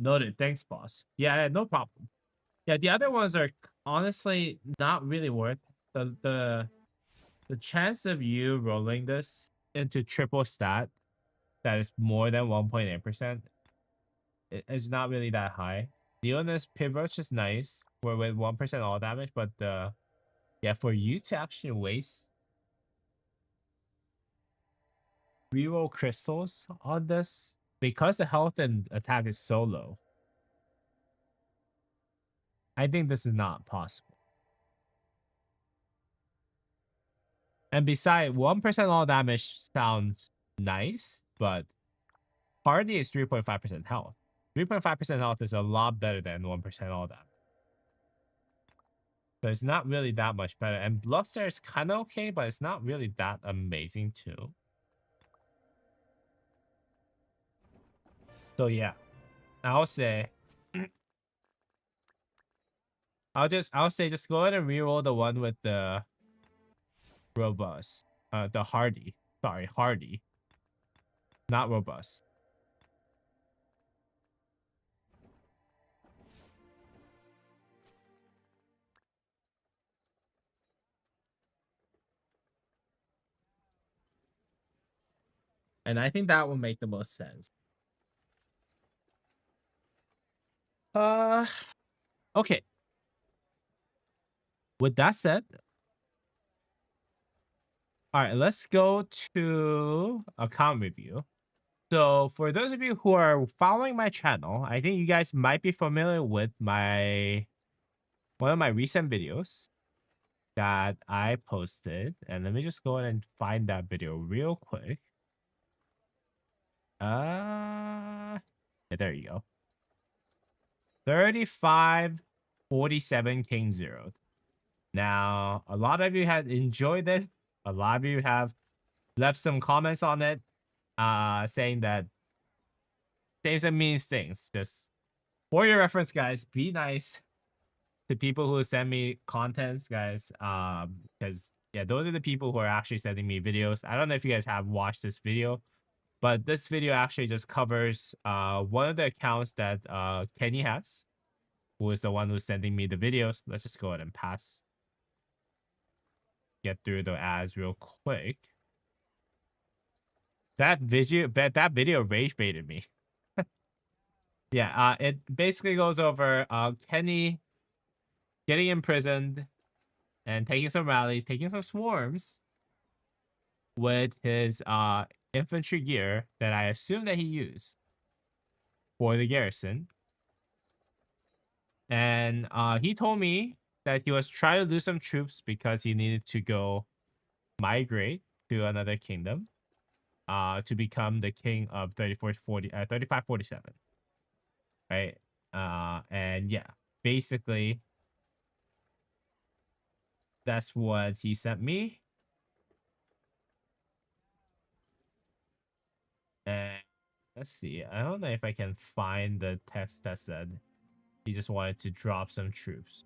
Noted. Thanks, boss. Yeah, no problem. Yeah, the other ones are honestly not really worth the chance of you rolling this into triple stat that is more than 1.8% is not really that high. Leonis Pivot's is nice. We're with 1% all damage, but yeah, for you to actually waste reroll crystals on this because the health and attack is so low, I think this is not possible. And besides, 1% all damage sounds nice, but Hardy is 3.5% health. 3.5% health is a lot better than 1% all damage. So it's not really that much better. And Bluster is kind of okay, but it's not really that amazing too. So yeah, I'll say, I'll say just go ahead and reroll the one with the robust, the hardy. Sorry, hardy, not robust. And I think that will make the most sense. Okay. With that said, all right, let's go to account review. So for those of you who are following my channel, I think you guys might be familiar with one of my recent videos that I posted. And let me just go ahead and find that video real quick. Yeah, there you go. 3547 King Zero. Now, a lot of you had enjoyed it. A lot of you have left some comments on it, saying that saves and means things. Just for your reference, guys, be nice to people who send me contents, guys. Because yeah, those are the people who are actually sending me videos. I don't know if you guys have watched this video, but this video actually just covers one of the accounts that Kenny has, who is the one who's sending me the videos. Let's just go ahead and get through the ads real quick. That video rage baited me. Yeah, it basically goes over Kenny getting imprisoned and taking some rallies, taking some swarms with his infantry gear that I assume that he used for the garrison. And he told me that he was trying to lose some troops because he needed to go migrate to another kingdom to become the king of 3547. Right? And yeah, basically that's what he sent me. And let's see. I don't know if I can find the text that said he just wanted to drop some troops.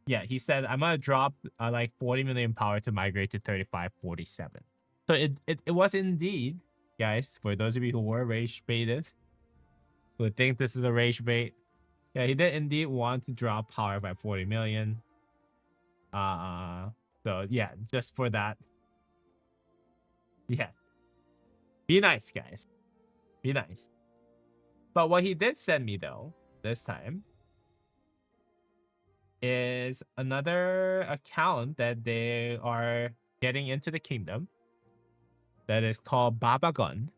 Yeah, he said, I'm gonna drop like 40 million power to migrate to 3547. So it was indeed, guys, for those of you who were rage baited, who think this is a rage bait, yeah, he did indeed want to drop power by 40 million. So yeah, just for that. Yeah. Be nice, guys. Be nice. But what he did send me though, this time, is another account that they are getting into the kingdom that is called Baba Gun.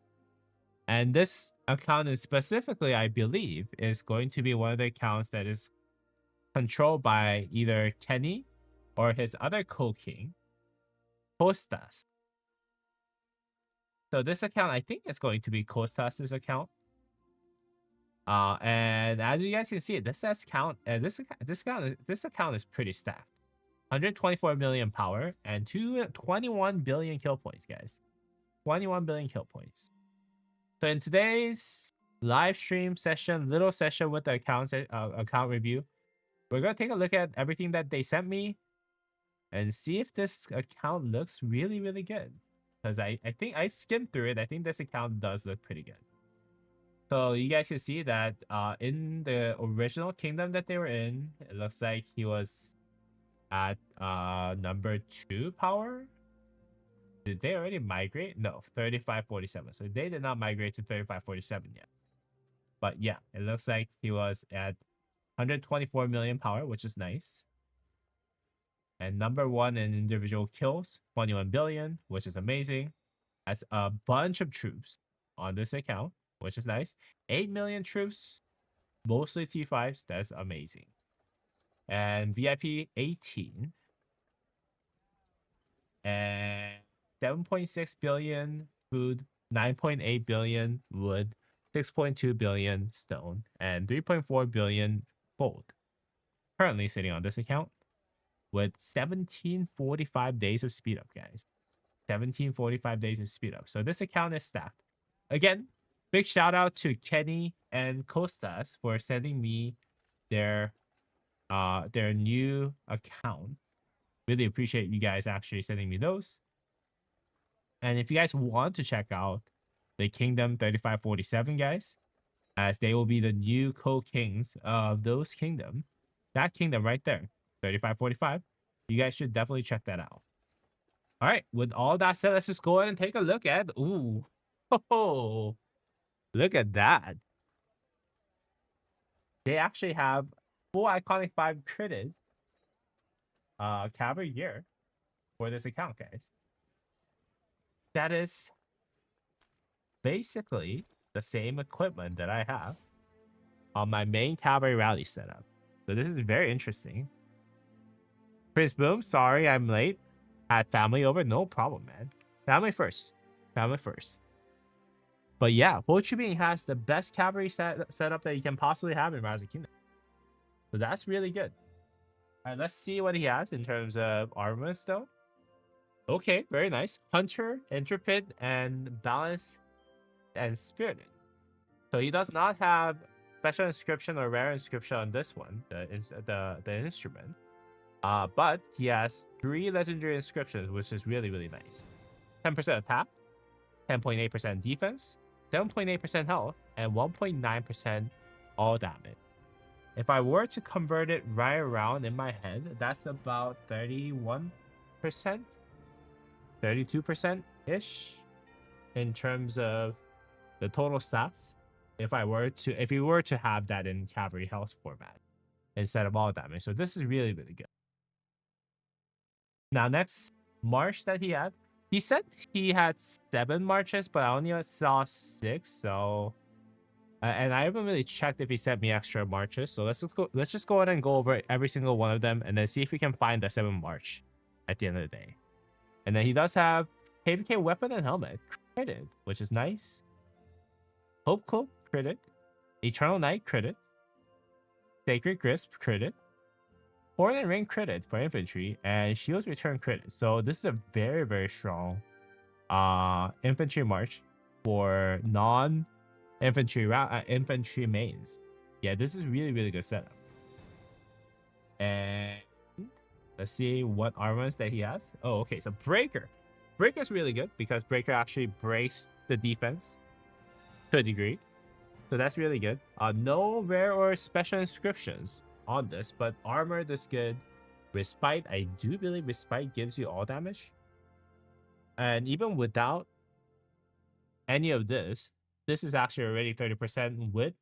And this account is specifically, I believe, is going to be one of the accounts that is controlled by either Kenny or his other co-king, Kostas. So this account, I think, is going to be Kostas's account. And as you guys can see, this account is pretty stacked. 124 million power and 21 billion kill points, guys. 21 billion kill points. So in today's live stream session, little session with the account review, we're gonna take a look at everything that they sent me and see if this account looks really, really good. Because I think I skimmed through it. I think this account does look pretty good. So you guys can see that in the original kingdom that they were in, it looks like he was at number 2 power. Did they already migrate? No, 3547. So they did not migrate to 3547 yet. But yeah, it looks like he was at 124 million power, which is nice. And number 1 in individual kills, 21 billion, which is amazing. Has a bunch of troops on this account, which is nice. 8 million troops, mostly T5s. That's amazing. And VIP 18. And 7.6 billion food, 9.8 billion wood, 6.2 billion stone, and 3.4 billion gold. Currently sitting on this account with 1745 days of speed up, guys. 1745 days of speed up. So this account is stacked. Again, big shout out to Kenny and Costas for sending me their new account. Really appreciate you guys actually sending me those. And if you guys want to check out the Kingdom 3547, guys, as they will be the new co-kings of those kingdom, that kingdom right there, 3545, you guys should definitely check that out. All right, with all that said, let's just go ahead and take a look at, ooh, oh, look at that. They actually have full Iconic 5 critted cavalry gear for this account, guys. That is basically the same equipment that I have on my main cavalry rally setup. So this is very interesting. Chris Boom, sorry I'm late. Had family over, no problem, man. Family first. Family first. But yeah, Ho Chi Minh has the best cavalry setup that you can possibly have in Rise of Kingdom. So that's really good. All right, let's see what he has in terms of armaments, though. Okay, very nice. Hunter, Intrepid, and Balance and Spirited. So he does not have special inscription or rare inscription on this one, the instrument. But he has 3 legendary inscriptions, which is really, really nice. 10% attack, 10.8% defense, 7.8% health, and 1.9% all damage. If I were to convert it right around in my head, that's about 31%, 32%-ish in terms of the total stats. If you were to have that in cavalry health format instead of all damage. So this is really, really good. Now, next march that he had, he said he had 7 marches, but I only saw 6. So, and I haven't really checked if he sent me extra marches. So let's just go ahead and go over every single one of them, and then see if we can find the 7th march at the end of the day. And then he does have KVK weapon and helmet critted, which is nice. Hope Cloak critted, Eternal Knight critted, Sacred Grasp critted, Horn and Ring critted for infantry, and Shields Return critted. So this is a very, very strong infantry march for non-infantry infantry mains. Yeah, this is really, really good setup. And let's see what armors that he has. Oh, okay, so Breaker. Breaker's really good because Breaker actually breaks the defense to a degree. So that's really good. No rare or special inscriptions on this, but armor is good. Respite, I do believe Respite gives you all damage. And even without any of this, this is actually already 30% with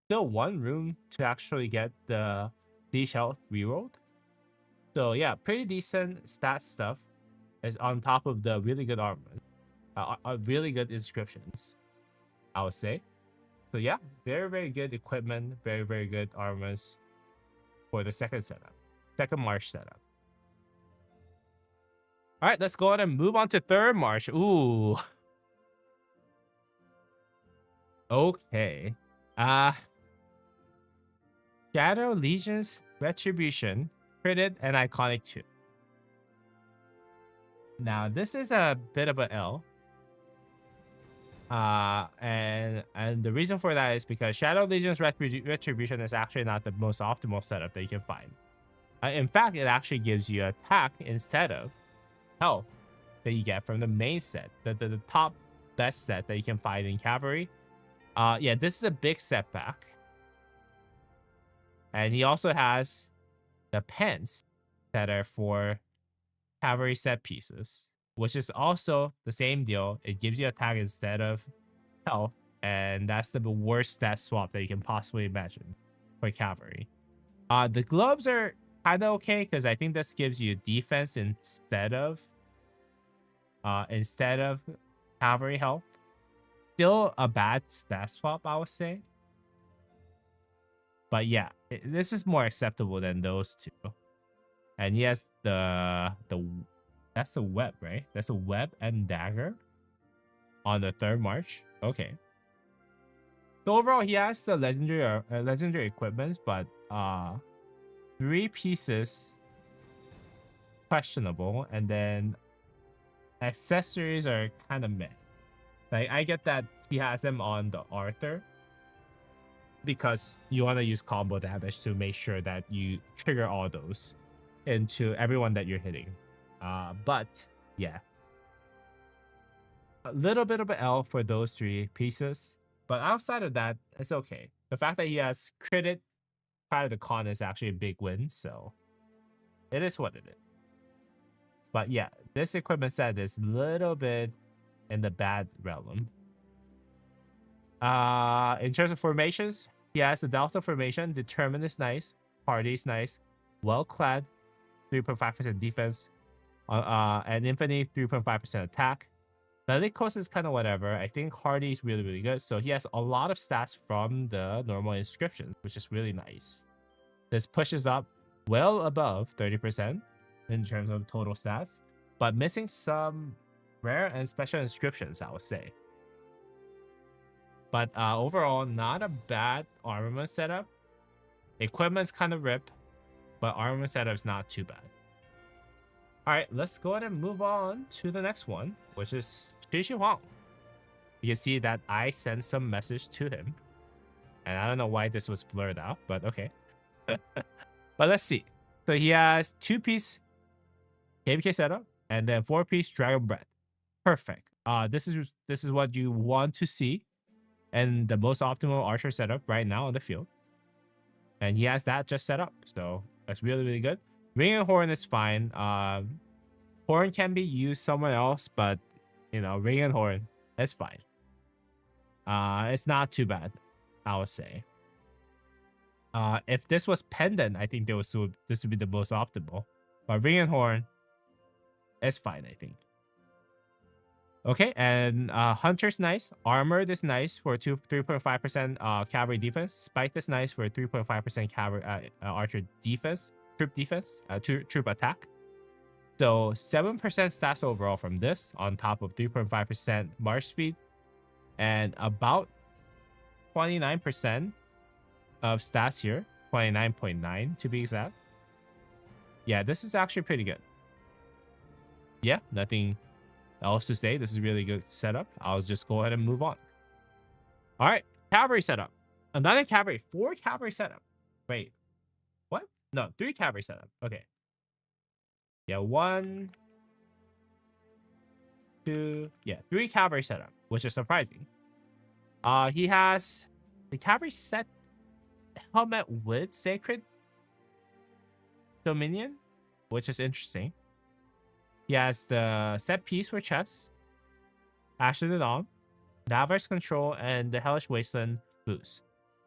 still 1 room to actually get the siege health rerolled. So yeah, pretty decent stat stuff is on top of the really good armor. Really good inscriptions, I would say. So yeah, very, very good equipment, very, very good armors for the second march setup. All right, let's go ahead and move on to 3rd march. Ooh. Okay. Shadow Legion's Retribution, critted and Iconic 2. Now, this is a bit of an L. And the reason for that is because Shadow Legion's Retribution is actually not the most optimal setup that you can find. In fact, it actually gives you attack instead of health that you get from the main set, the top best set that you can find in cavalry. Yeah, this is a big setback. And he also has the pens that are for cavalry set pieces, which is also the same deal. It gives you attack instead of health, and that's the worst stat swap that you can possibly imagine for cavalry. The gloves are kind of okay because I think this gives you defense instead of cavalry health. Still a bad stat swap, I would say. But yeah, this is more acceptable than those two. And he has the that's a web, right? That's a web and dagger on the third march. Okay. So overall, he has the legendary equipments, but 3 pieces questionable, and then accessories are kind of meh. Like I get that he has them on the Arthur because you want to use combo damage to make sure that you trigger all those into everyone that you're hitting. But yeah, a little bit of an L for those 3 pieces. But outside of that, it's okay. The fact that he has critted part of the con is actually a big win, so it is what it is. But yeah, this equipment set is a little bit in the bad realm. In terms of formations, he has the Delta formation. Determined is nice. Hardy is nice. Well clad, 3.5% defense. And Infinity, 3.5% attack. Bellicose is kind of whatever. I think Hardy is really, really good. So he has a lot of stats from the normal inscriptions, which is really nice. This pushes up well above 30% in terms of total stats, but missing some rare and special inscriptions, I would say. But overall, not a bad armament setup. Equipment's kind of rip, but armament setup's not too bad. All right, let's go ahead and move on to the next one, which is Shi Huang. You can see that I sent some message to him. And I don't know why this was blurred out, but okay. But let's see. So he has 2-piece KVK setup and then 4-piece Dragon Breath. Perfect. This is what you want to see and the most optimal archer setup right now on the field. And he has that just set up. So that's really, really good. Ring and Horn is fine. Horn can be used somewhere else, but Ring and Horn is fine. It's not too bad, I would say. If this was Pendant, I think this would be the most optimal. But Ring and Horn is fine, I think. Okay, and Hunter's nice. Armored is nice for 3.5% cavalry defense. Spiked is nice for 3.5% cavalry archer defense. Troop defense, troop attack. So 7% stats overall from this on top of 3.5% march speed and about 29% of stats here, 29.9 to be exact. Yeah, this is actually pretty good. Yeah, nothing else to say. This is really good setup. I'll just go ahead and move on. All right, cavalry setup. Another cavalry, 4 cavalry setup. Wait, what? No, 3 cavalry setup. Okay. Yeah, 1, 2, yeah, 3 cavalry setup, which is surprising. He has the cavalry set helmet with Sacred Dominion, which is interesting. He has the set piece for chest, Ashes of the Dawn, Navarre's Control, and the Hellish Wasteland boost.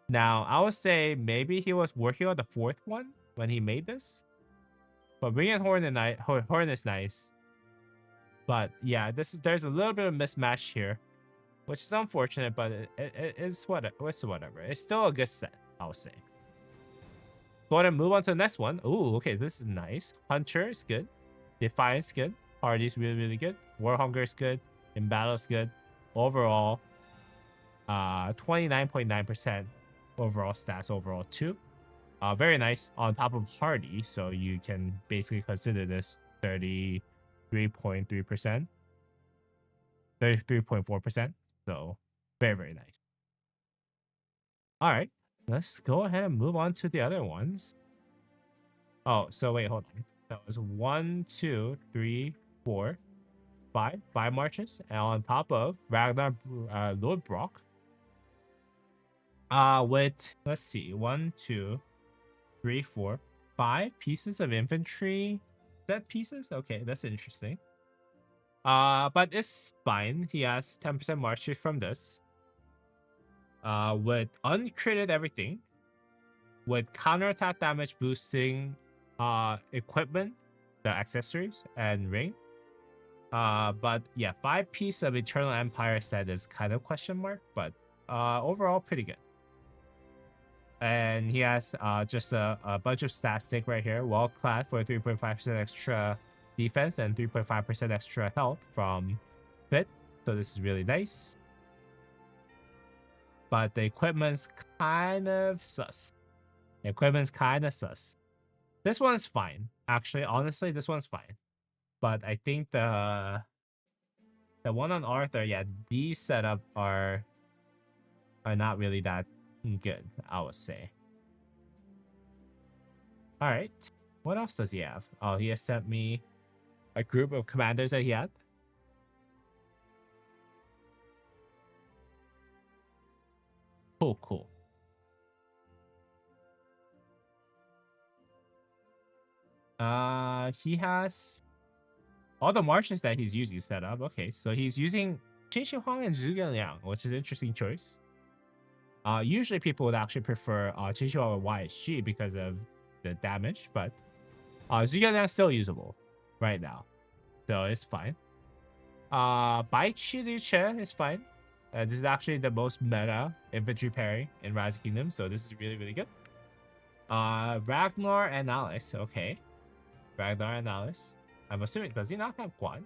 Now, I would say maybe he was working on the 4th one when he made this. But Ring and Horn is nice. But yeah, there's a little bit of mismatch here, which is unfortunate, but it's whatever. It's still a good set, I would say. Go ahead and move on to the next one. Ooh, okay, this is nice. Hunter is good. Defiance good. Hardy is really, really good. Warhunger is good. In battle is good. Overall, 29.9% overall stats overall too. Very nice on top of Hardy, so you can basically consider this 33.3%, 33.4%. So very, very nice. All right, let's go ahead and move on to the other ones. Oh, so wait, hold on. That was 1, 2, 3, 4, 5 marches, and on top of Ragnar Lord Brock, With, let's see, 1, 2, 3, 4, 5 pieces of infantry set pieces. Okay, that's interesting. But it's fine. He has 10% march rate from this. With uncritted everything, with counterattack damage boosting equipment, the accessories and ring. But yeah, 5 piece of Eternal Empire set is kind of question mark, but overall pretty good. And he has just a bunch of stat stick right here. Well clad for 3.5% extra defense and 3.5% extra health from fit. So this is really nice. But the equipment's kind of sus. The equipment's kind of sus. This one's fine. Actually, honestly, this one's fine. But I think the one on Arthur, yeah, these setup are not really that good, I would say. All right. What else does he have? Oh, he has sent me a group of commanders that he had. Cool, cool. He has all the marches that he's using set up. Okay, so he's using Qin Huang and Zhuge Liang, which is an interesting choice. Usually people would actually prefer Qin Huang or YSG because of the damage, but Zhuge Liang is still usable right now, so it's fine. Bai Qi Liu Che is fine. This is actually the most meta infantry pairing in Rise of Kingdom, so this is really, really good. Ragnar and Alice, okay. Ragnar and Alice. I'm assuming, does he not have Guan?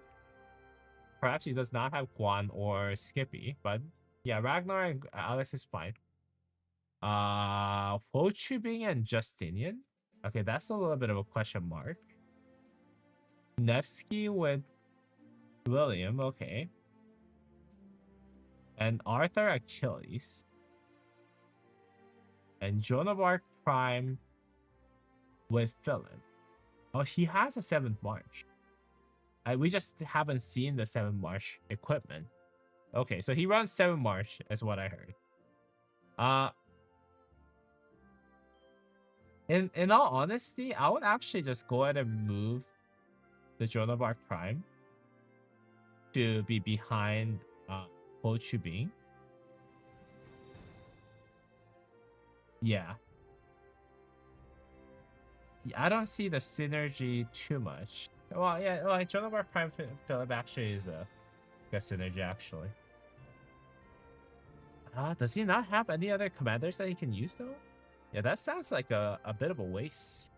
Perhaps he does not have Guan or Skippy, but yeah, Ragnar and Alice is fine. Ho Chubing and Justinian. Okay, that's a little bit of a question mark. Nevsky with William, okay. And Arthur Achilles. And Joan of Arc Prime with Philip. Oh, he has a 7th March. We just haven't seen the 7th March equipment. Okay, so he runs 7th March, is what I heard. In all honesty, I would actually just go ahead and move the Joan of Arc Prime to be behind Ho Chubing. Yeah. I don't see the synergy too much. Well, yeah, like Joan of Arc Prime Philip actually is a good synergy, actually. Does he not have any other commanders that he can use, though? Yeah, that sounds like a bit of a waste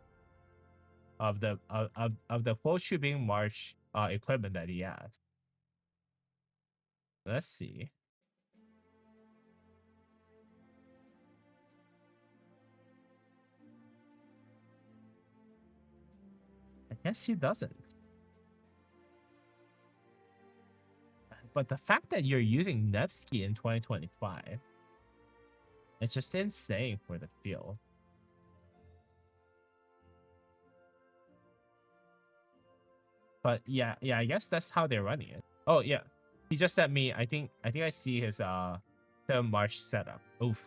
of the Ho Chubing March equipment that he has. Let's see. I guess he doesn't. But the fact that you're using Nevsky in 2025, it's just insane for the field. But yeah, I guess that's how they're running it. Oh yeah, he just sent me. I think I see his 7 March setup. Oof.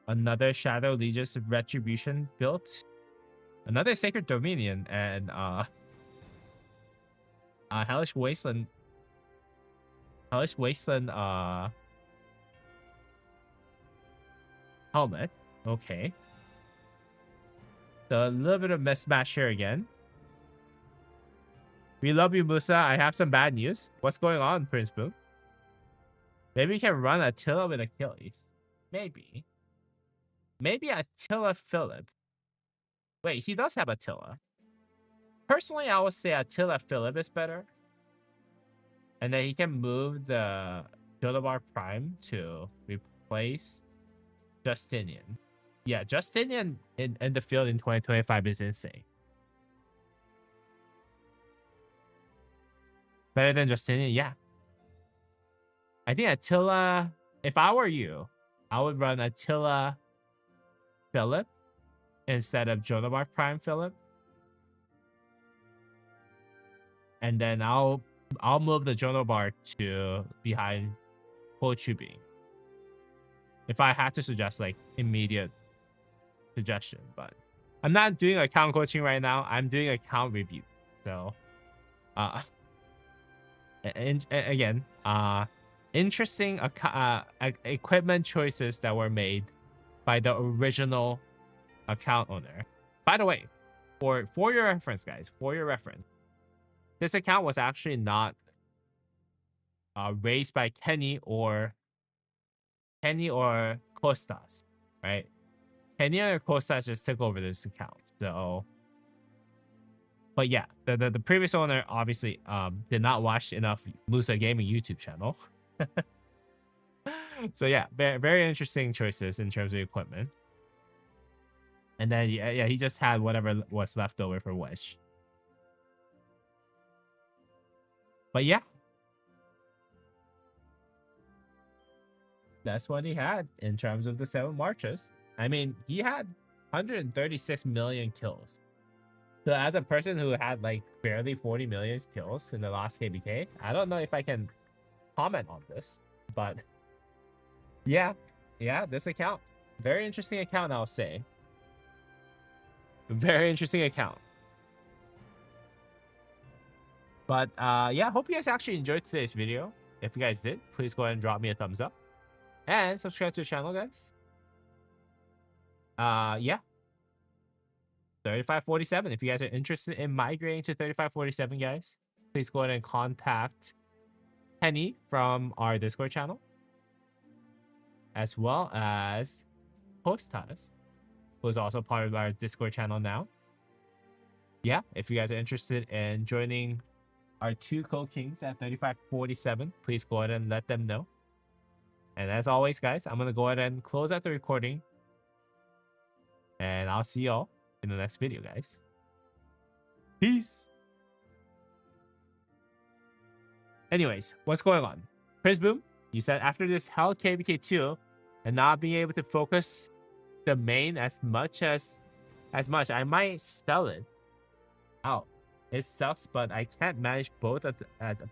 Another Shadow Legion's Retribution built. Another Sacred Dominion and Hellish Wasteland. Hellish Wasteland helmet. Okay. So a little bit of mismatch here again. We love you, Musa. I have some bad news. What's going on, Prince Boom? Maybe we can run Attila with Achilles. Maybe. Maybe Attila Philip. Wait, he does have Attila. Personally, I would say Attila Philip is better. And then he can move the Joan of Arc Prime to replace Justinian. Yeah, Justinian in the field in 2025 is insane. Better than Justinian, yeah. I think Attila, if I were you, I would run Attila Philip instead of Joan of Arc Prime Philip. And then I'll move the Joan of Arc to behind Ho Chubing. If I had to suggest like immediate suggestion, but I'm not doing account coaching right now. I'm doing account review. So, again, interesting equipment choices that were made by the original account owner. By the way, for your reference, guys, for your reference, this account was actually not raised by Kenny or Costas, right? Kenny or Costas just took over this account. So, but yeah, the previous owner obviously did not watch enough Musa Gaming YouTube channel. So yeah, very interesting choices in terms of equipment. And then yeah, he just had whatever was left over for Wedge. But yeah, that's what he had in terms of the 7 marches. I mean, he had 136 million kills. So as a person who had like barely 40 million kills in the last KBK, I don't know if I can comment on this, but yeah, this account, very interesting account, I'll say. Very interesting account. But yeah, hope you guys actually enjoyed today's video. If you guys did, please go ahead and drop me a thumbs up and subscribe to the channel, guys. Yeah, 3547. If you guys are interested in migrating to 3547, guys, please go ahead and contact Penny from our Discord channel, as well as Hostas, who is also part of our Discord channel now. Yeah, if you guys are interested in joining our 2 co-kings at 3547, please go ahead and let them know. And as always, guys, I'm going to go ahead and close out the recording. And I'll see y'all in the next video, guys. Peace. Anyways, what's going on? Chris Boom, you said after this hell KBK2 and not being able to focus the main as much, I might sell it out. It sucks, but I can't manage both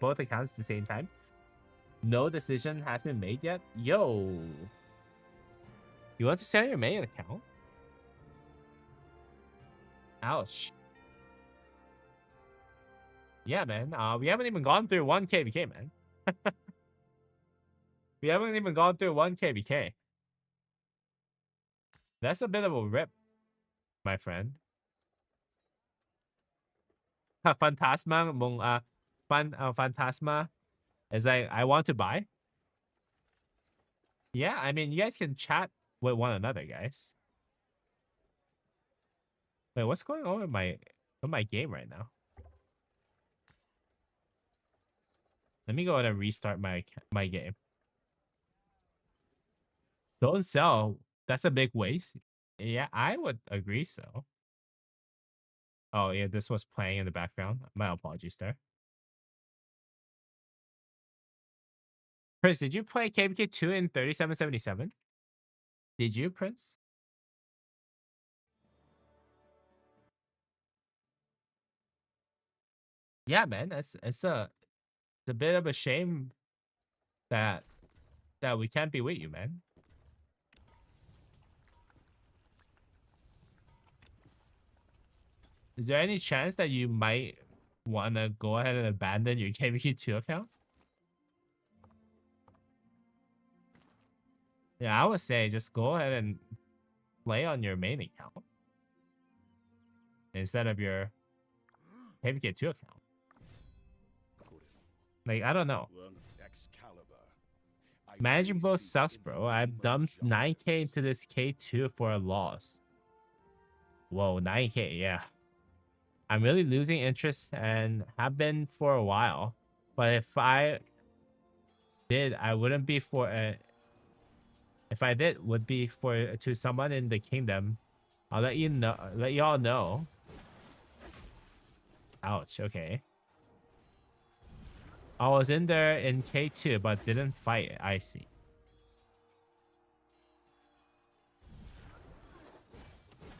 both accounts at the same time. No decision has been made yet. Yo, you want to sell your main account? Ouch. Yeah, man. We haven't even gone through 1 KBK, man. We haven't even gone through 1 KBK. That's a bit of a rip, my friend. Phantasma mong Phantasma is like, I want to buy. Yeah, I mean, you guys can chat with one another, guys. Wait, what's going on with my game right now? Let me go ahead and restart my game. Don't sell. That's a big waste. Yeah, I would agree so. Oh yeah, this was playing in the background. My apologies there. Prince, did you play KBK 2 in 3777? Did you, Prince? Yeah, man, it's a bit of a shame that we can't be with you, man. Is there any chance that you might want to go ahead and abandon your KBK 2 account? Yeah, I would say just go ahead and play on your main account instead of your KBK 2 account. Like, I don't know. Managing both sucks, bro. I've dumped 9k into this K2 for a loss. Whoa, 9k, yeah. I'm really losing interest and have been for a while. But if I did, I wouldn't be for a... If I did, would be for to someone in the kingdom. I'll let you know, let y'all know. Ouch, okay. I was in there in K2, but didn't fight. I see.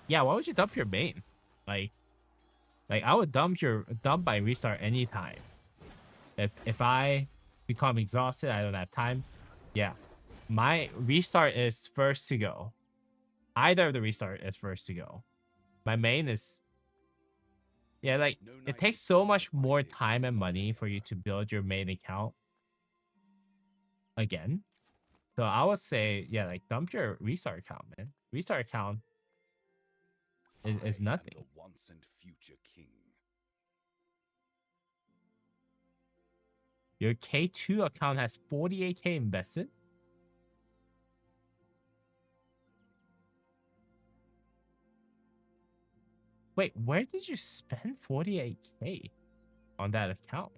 Yeah, why would you dump your main? Like I would dump by restart anytime. If I become exhausted, I don't have time. Yeah. My restart is first to go. Either of the restart is first to go. My main is, yeah, like it takes so much more time and money for you to build your main account again. So I would say, yeah, like dump your restart account, man. Restart account is nothing. The once and future king. Your K2 account has 48k invested. Wait, where did you spend 48k on that account?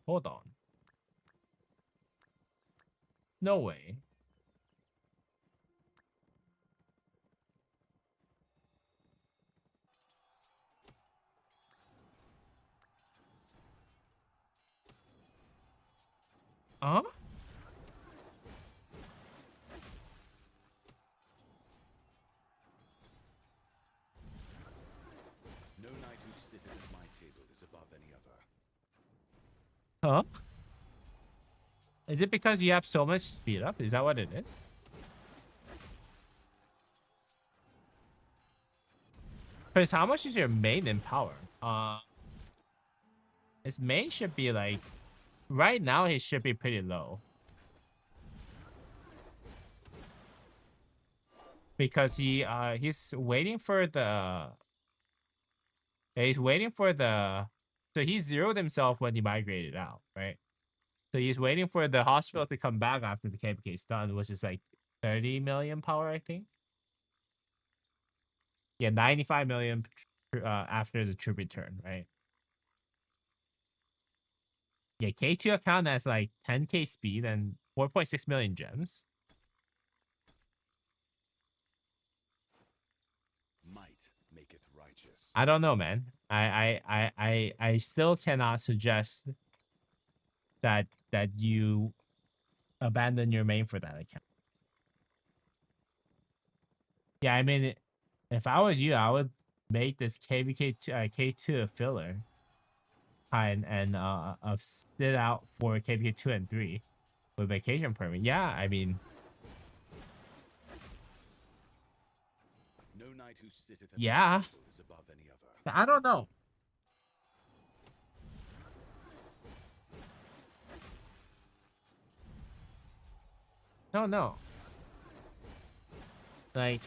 Hold on. No way. Huh? No knight who sitteth at my table is above any other. Huh? Is it because you have so much speed up? Is that what it is? Because how much is your main in power? His main should be like, right now he should be pretty low. Because he's waiting for the, so he zeroed himself when he migrated out, right? So he's waiting for the hospital to come back after the KPK is done, which is like 30 million power, I think. Yeah, 95 million after the troop return, right? Yeah, K2 account has like 10k speed and 4.6 million gems. Might maketh righteous. I don't know, man. I still cannot suggest that you abandon your main for that account. Yeah, I mean, if I was you, I would make this K2 a filler, and sit out for KVK 2 and 3 with vacation permit. Yeah, I mean, No knight who sitteth at yeah. my table is above any other. I don't know. I don't know. Like,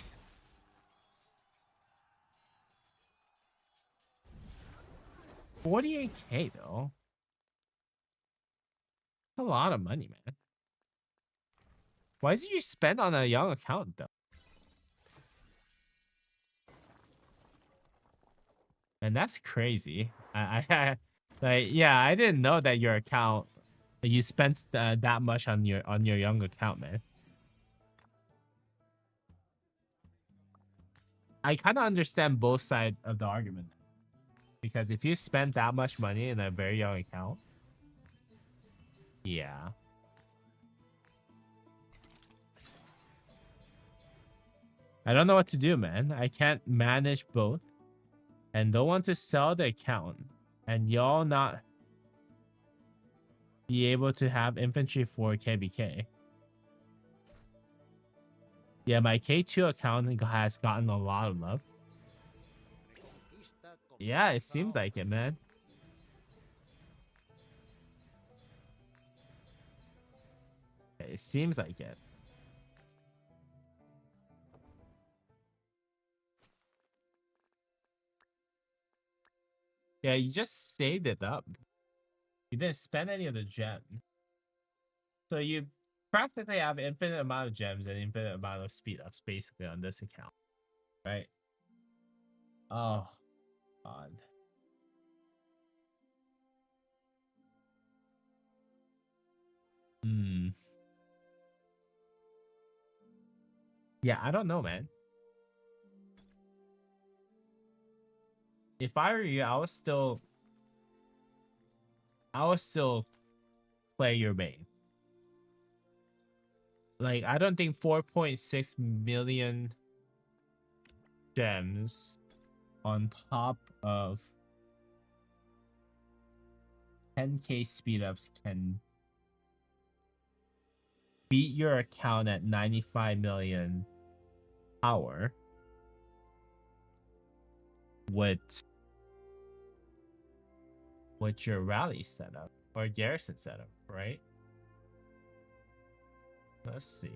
$48k though. That's a lot of money, man. Why did you spend on a young account though? And that's crazy. I like, yeah, I didn't know that your account, that you spent that much on your young account, man. I kind of understand both sides of the argument, because if you spend that much money in a very young account, yeah. I don't know what to do, man. I can't manage both, and don't want to sell the account, and y'all not be able to have infantry for KBK. Yeah, my K2 account has gotten a lot of love. Yeah, it seems like it, man. It seems like it. Yeah, you just saved it up. You didn't spend any of the gems. So you practically have infinite amount of gems and infinite amount of speed ups basically on this account. Right? Oh, God. Hmm. Yeah, I don't know, man. If I were you, I would still play your main. Like, I don't think 4.6 million gems on top of 10k speed ups can beat your account at 95 million power with your rally setup or garrison setup, right? Let's see.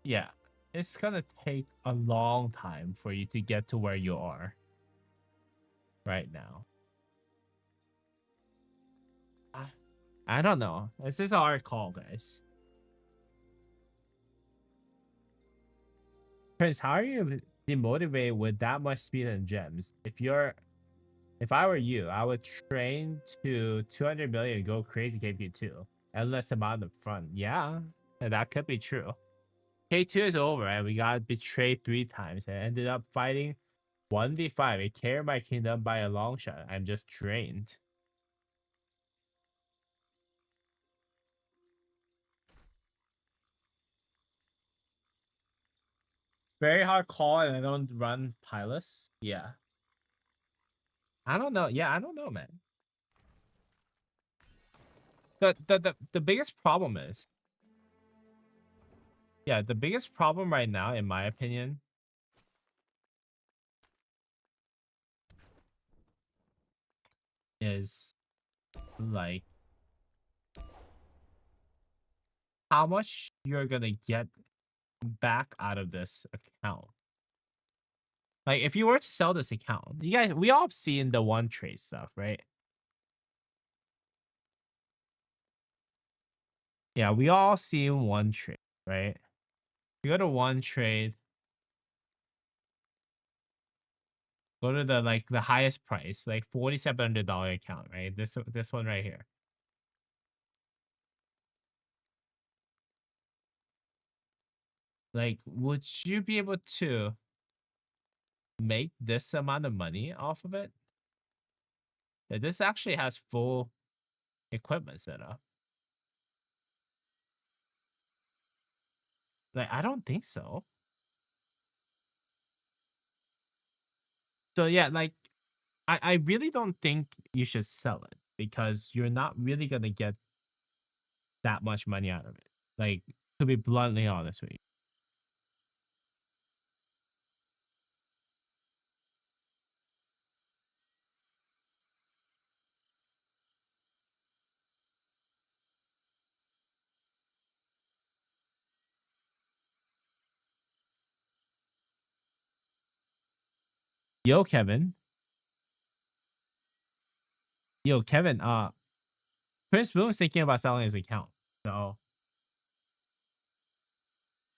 Yeah, it's gonna take a long time for you to get to where you are right now. I don't know. This is our call, guys. Prince, how are you demotivated with that much speed and gems? If I were you, I would train to 200 million and go crazy KP2. Endless amount of front. Yeah, that could be true. K2 is over and we got betrayed 3 times and ended up fighting 1v5. It carried my kingdom by a long shot. I'm just drained. Very hard call and I don't run Pilus. Yeah. I don't know. Yeah, I don't know, man. The biggest problem is, yeah, the biggest problem right now, in my opinion, is like how much you're gonna get back out of this account. Like if you were to sell this account, you guys, we all have seen the one trade stuff, right? Yeah, we all seen one trade, right? You go to one trade, go to the highest price, like $4,700 account, right? This one right here. Like, would you be able to make this amount of money off of it? Yeah, this actually has full equipment setup. Like, I don't think so. So yeah, like I really don't think you should sell it because you're not really gonna get that much money out of it. Like, to be bluntly honest with you. Yo, Kevin. Yo, Kevin, Prince Bloom's thinking about selling his account. So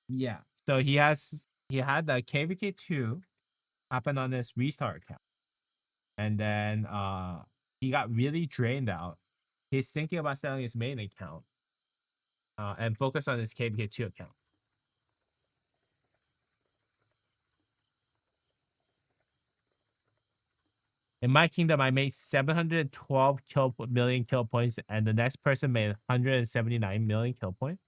yeah. So he had the KVK2 happen on his restart account. And then he got really drained out. He's thinking about selling his main account and focus on his KVK2 account. In my kingdom, I made 712 million kill points, and the next person made 179 million kill points.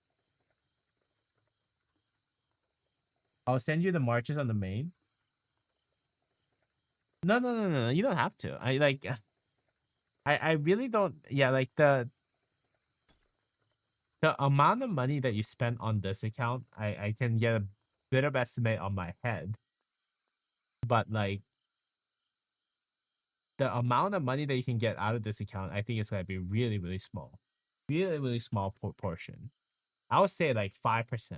I'll send you the marches on the main. No. You don't have to. I really don't. Yeah, like the amount of money that you spend on this account, I can get a bit of estimate on my head. But like the amount of money that you can get out of this account, I think it's gonna be really, really small. Really small portion. I would say like 5%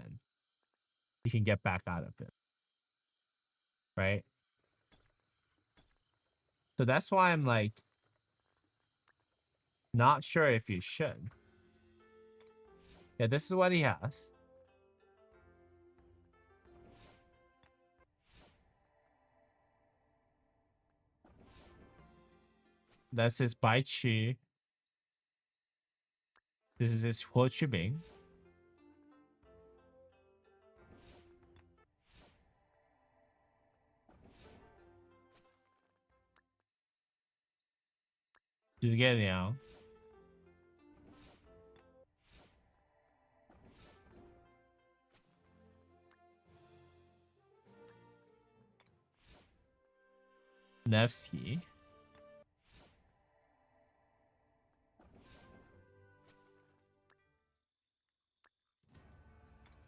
you can get back out of it. Right? So that's why I'm like not sure if you should. Yeah, this is what he has. That's his Bai Chi. This is his Huo Chi Bing. Du Ge Liang. Nevsky.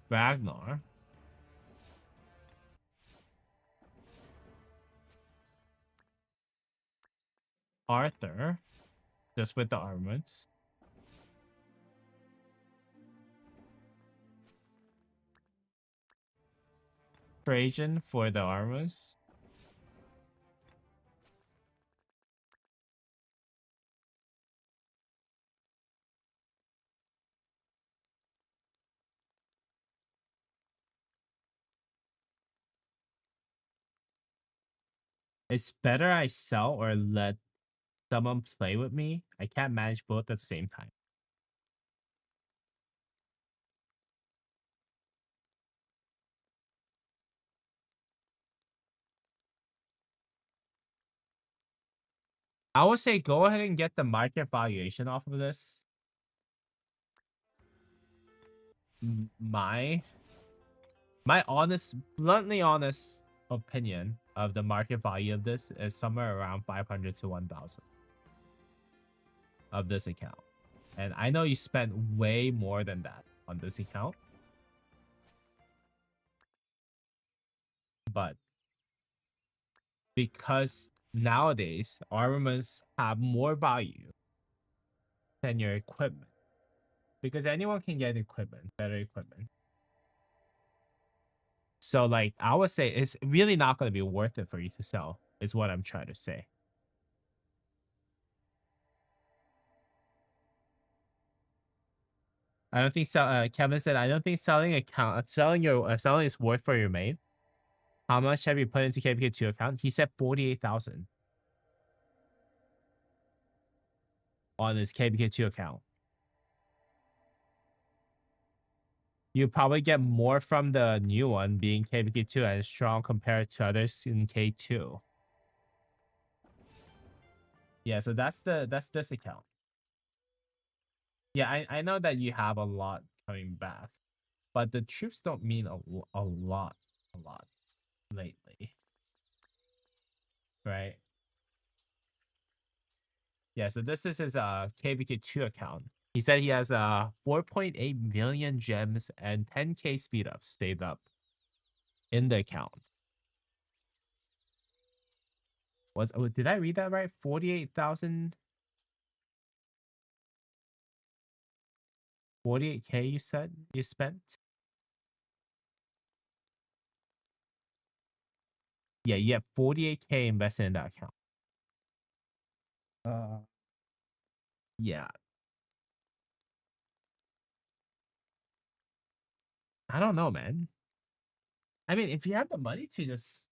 Ragnar. Arthur. Just with the armaments. Trajan for the armors. It's better I sell or let someone play with me. I can't manage both at the same time. I would say go ahead and get the market valuation off of this. My bluntly honest opinion of the market value of this is somewhere around 500 to 1,000 of this account. And I know you spent way more than that on this account. But because nowadays armaments have more value than your equipment. Because anyone can get equipment, better equipment. So like I would say it's really not going to be worth it for you to sell, is what I'm trying to say. I don't think so. Kevin said, I don't think selling is worth for your main. How much have you put into KPK2 account? He said 48,000 on his KPK2 account. You probably get more from the new one being KPK2 and strong compared to others in K2. Yeah, so that's this account. Yeah, I know that you have a lot coming back, but the troops don't mean a lot lately, right? Yeah, so this is his KVK2 account. He said he has 4.8 million gems and 10k speed ups stayed up in the account. Did I read that right? 48,000 48k you said you spent? Yeah, you have 48k invested in that account. Yeah. I don't know, man. I mean, if you have the money to just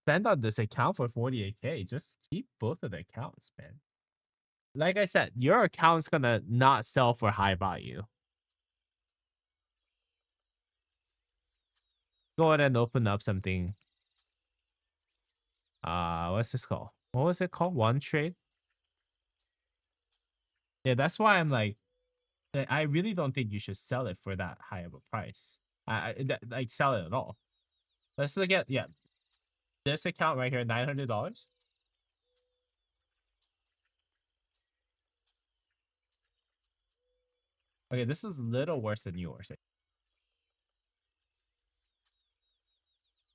spend on this account for 48k, just keep both of the accounts, man. Like I said, your account's gonna not sell for high value. Go ahead and open up something. What's this called? What was it called? One trade? Yeah, that's why I'm like, I really don't think you should sell it for that high of a price. Like sell it at all. Let's look at, yeah, this account right here, $900. Okay, this is a little worse than yours.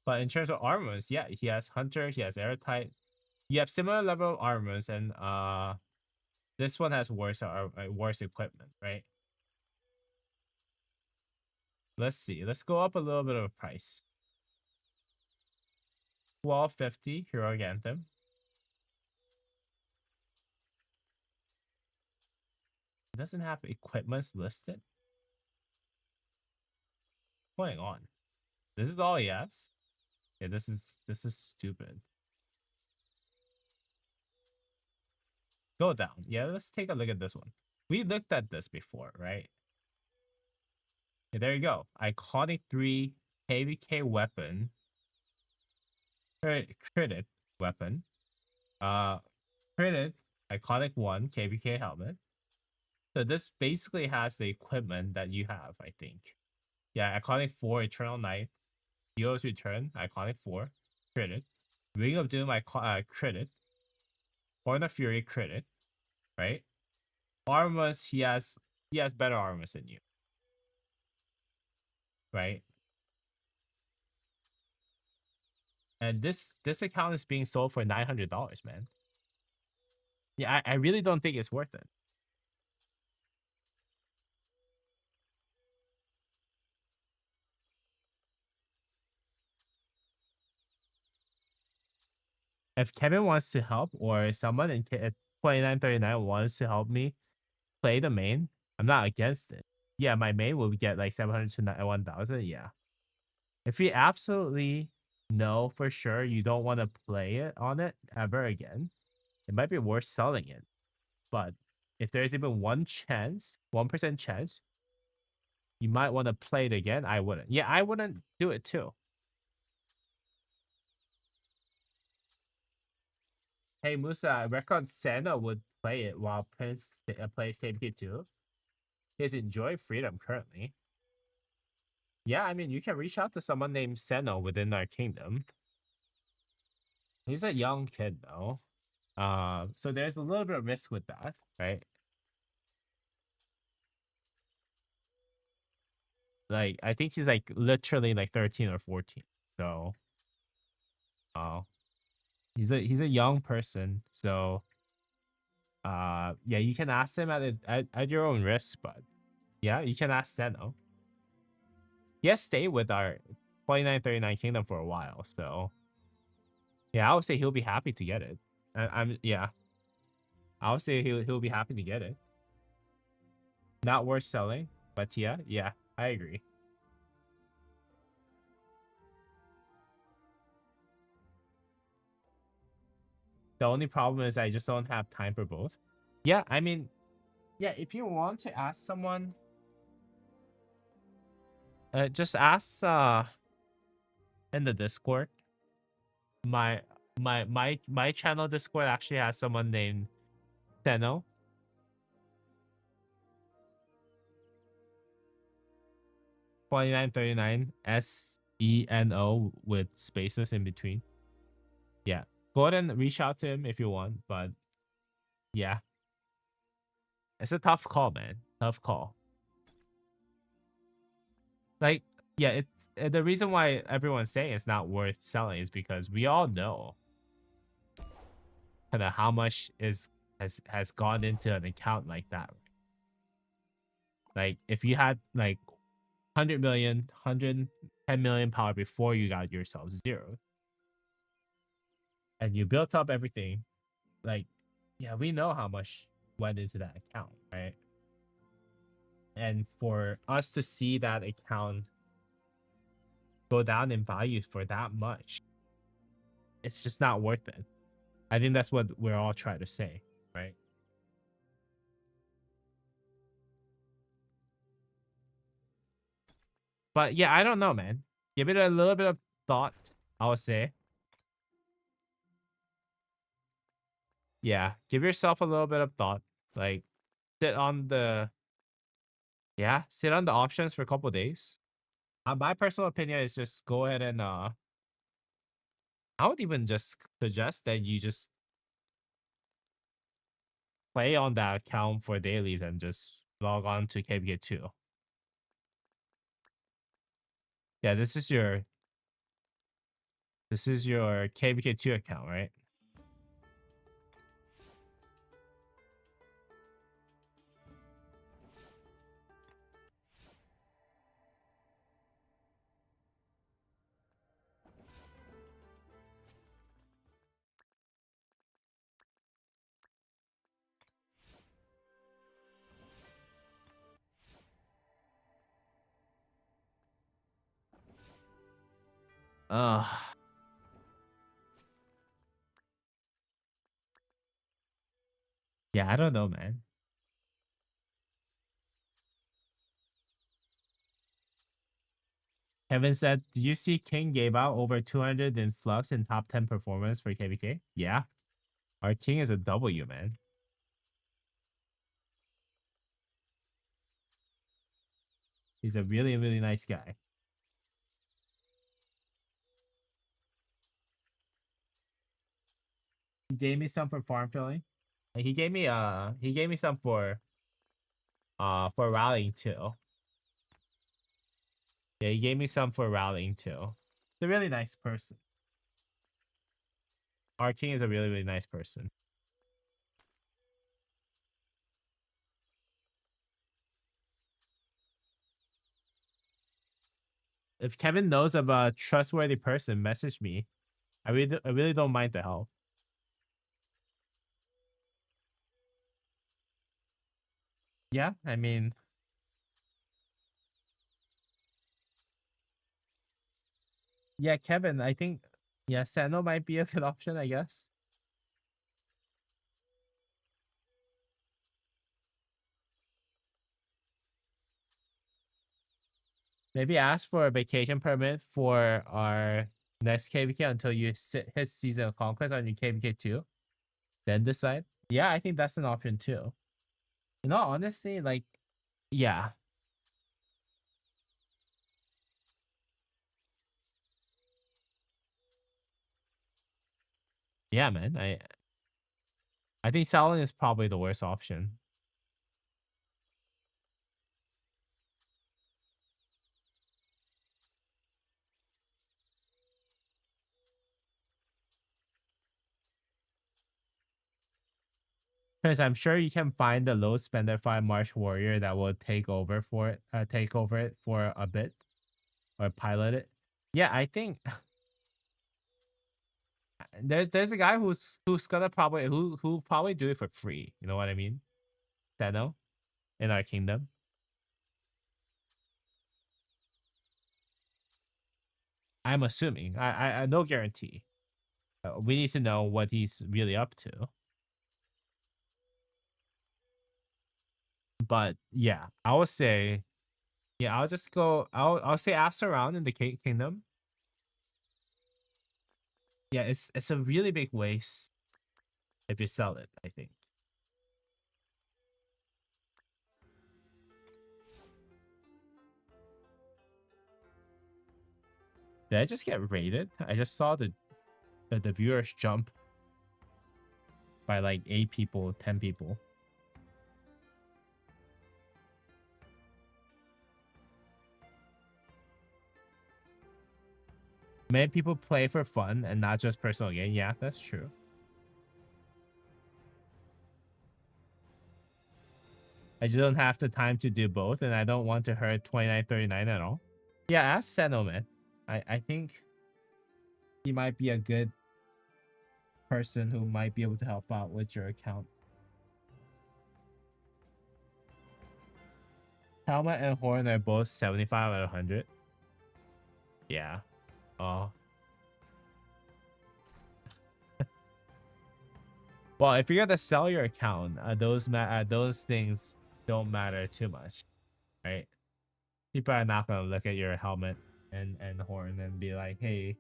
But in terms of armors, yeah, he has Hunter, he has Airtight. You have similar level of armors, and this one has worse equipment, right? Let's see. Let's go up a little bit of a price. 1250 Heroic Anthem. It doesn't have equipments listed. What's going on? This is all he has. Yeah, this is stupid. Go down. Yeah, let's take a look at this one. We looked at this before, right? Yeah, there you go. Iconic 3 KVK weapon. Critic weapon. Critic Iconic 1 KVK helmet. So this basically has the equipment that you have, I think. Yeah, Iconic 4 Eternal Knight. Hero's Return, Iconic 4, Critic. Ring of Doom, I crit. Horn of Fury crit, right? Armors, he has better armors than you, right? And this account is being sold for $900, man. Yeah, I really don't think it's worth it. If Kevin wants to help, or someone in 2939 wants to help me play the main, I'm not against it. Yeah, my main will get like 700 to 1,000. Yeah. If you absolutely know for sure you don't want to play it on it ever again, it might be worth selling it. But if there's even 1% chance, you might want to play it again, I wouldn't. Yeah, I wouldn't do it too. Hey, Musa, I reckon Senna would play it while Prince plays KPK2. He's enjoying freedom currently. Yeah, I mean, you can reach out to someone named Senna within our kingdom. He's a young kid, though. So there's a little bit of risk with that, right? Like, I think he's like literally like 13 or 14. So, he's a young person. So, yeah, you can ask him at your own risk, but yeah, you can ask Senna. He has stayed with our 2939 kingdom for a while, so yeah, I would say he'll be happy to get it. Yeah, I would say he'll be happy to get it. Not worth selling, but yeah, I agree. The only problem is I just don't have time for both. Yeah, I mean, yeah, if you want to ask someone, just ask in the Discord. My channel Discord actually has someone named Seno. 2939 SENO with spaces in between. Yeah. Go ahead and reach out to him if you want, but yeah. It's a tough call, man. Tough call. Like, yeah, it's the reason why everyone's saying it's not worth selling is because we all know kind of how much has gone into an account like that. Like, if you had like 100 million, 110 million power before you got yourself zero, and you built up everything, like, yeah, we know how much went into that account, right? And for us to see that account go down in value for that much, it's just not worth it. I think that's what we're all trying to say, right? But yeah, I don't know, man. Give it a little bit of thought, I would say. Yeah, give yourself a little bit of thought. Like, sit on the options for a couple days. My personal opinion is just go ahead and I would even just suggest that you just play on that account for dailies and just log on to KBK2. Yeah, this is your KBK2 account, right? Uh yeah, I don't know, man. Kevin said, "Do you see King gave out over 200 in flux in top 10 performance for KBK?" Yeah, our King is a W, man. He's a really, really nice guy. gave me some for farm filling. And he gave me some for rallying too. Yeah, he gave me some for rallying too. He's a really nice person. Our king is a really, really nice person. If Kevin knows of a trustworthy person, message me. I really don't mind the help. Yeah, I mean, yeah, Kevin, I think, yeah, Sano might be a good option, I guess. Maybe ask for a vacation permit for our next KVK until you hit Season of Conquest on your KVK 2. Then decide. Yeah, I think that's an option too. You know, honestly, like, yeah. Yeah, man. I think selling is probably the worst option. Because I'm sure you can find a low spender 5 March warrior that will take over it for a bit or pilot it. Yeah, I think there's a guy who's gonna probably who probably do it for free. You know what I mean? Seno in our kingdom. I'm assuming. I no guarantee. We need to know what he's really up to. But yeah, I would say, yeah, I'll just go. I'll say ask around in the kingdom. Yeah, it's a really big waste if you sell it, I think. Did I just get raided? I just saw the viewers jump by like 8 people, 10 people. Many people play for fun and not just personal gain. Yeah, that's true. I just don't have the time to do both, and I don't want to hurt 2939 at all. Yeah, ask Seno, man. I think he might be a good person who might be able to help out with your account. Helmet and Horn are both 75 out of 100. Yeah. Oh. Well, if you're gonna sell your account, those things don't matter too much, right? People are not gonna look at your helmet and horn and be like, "Hey,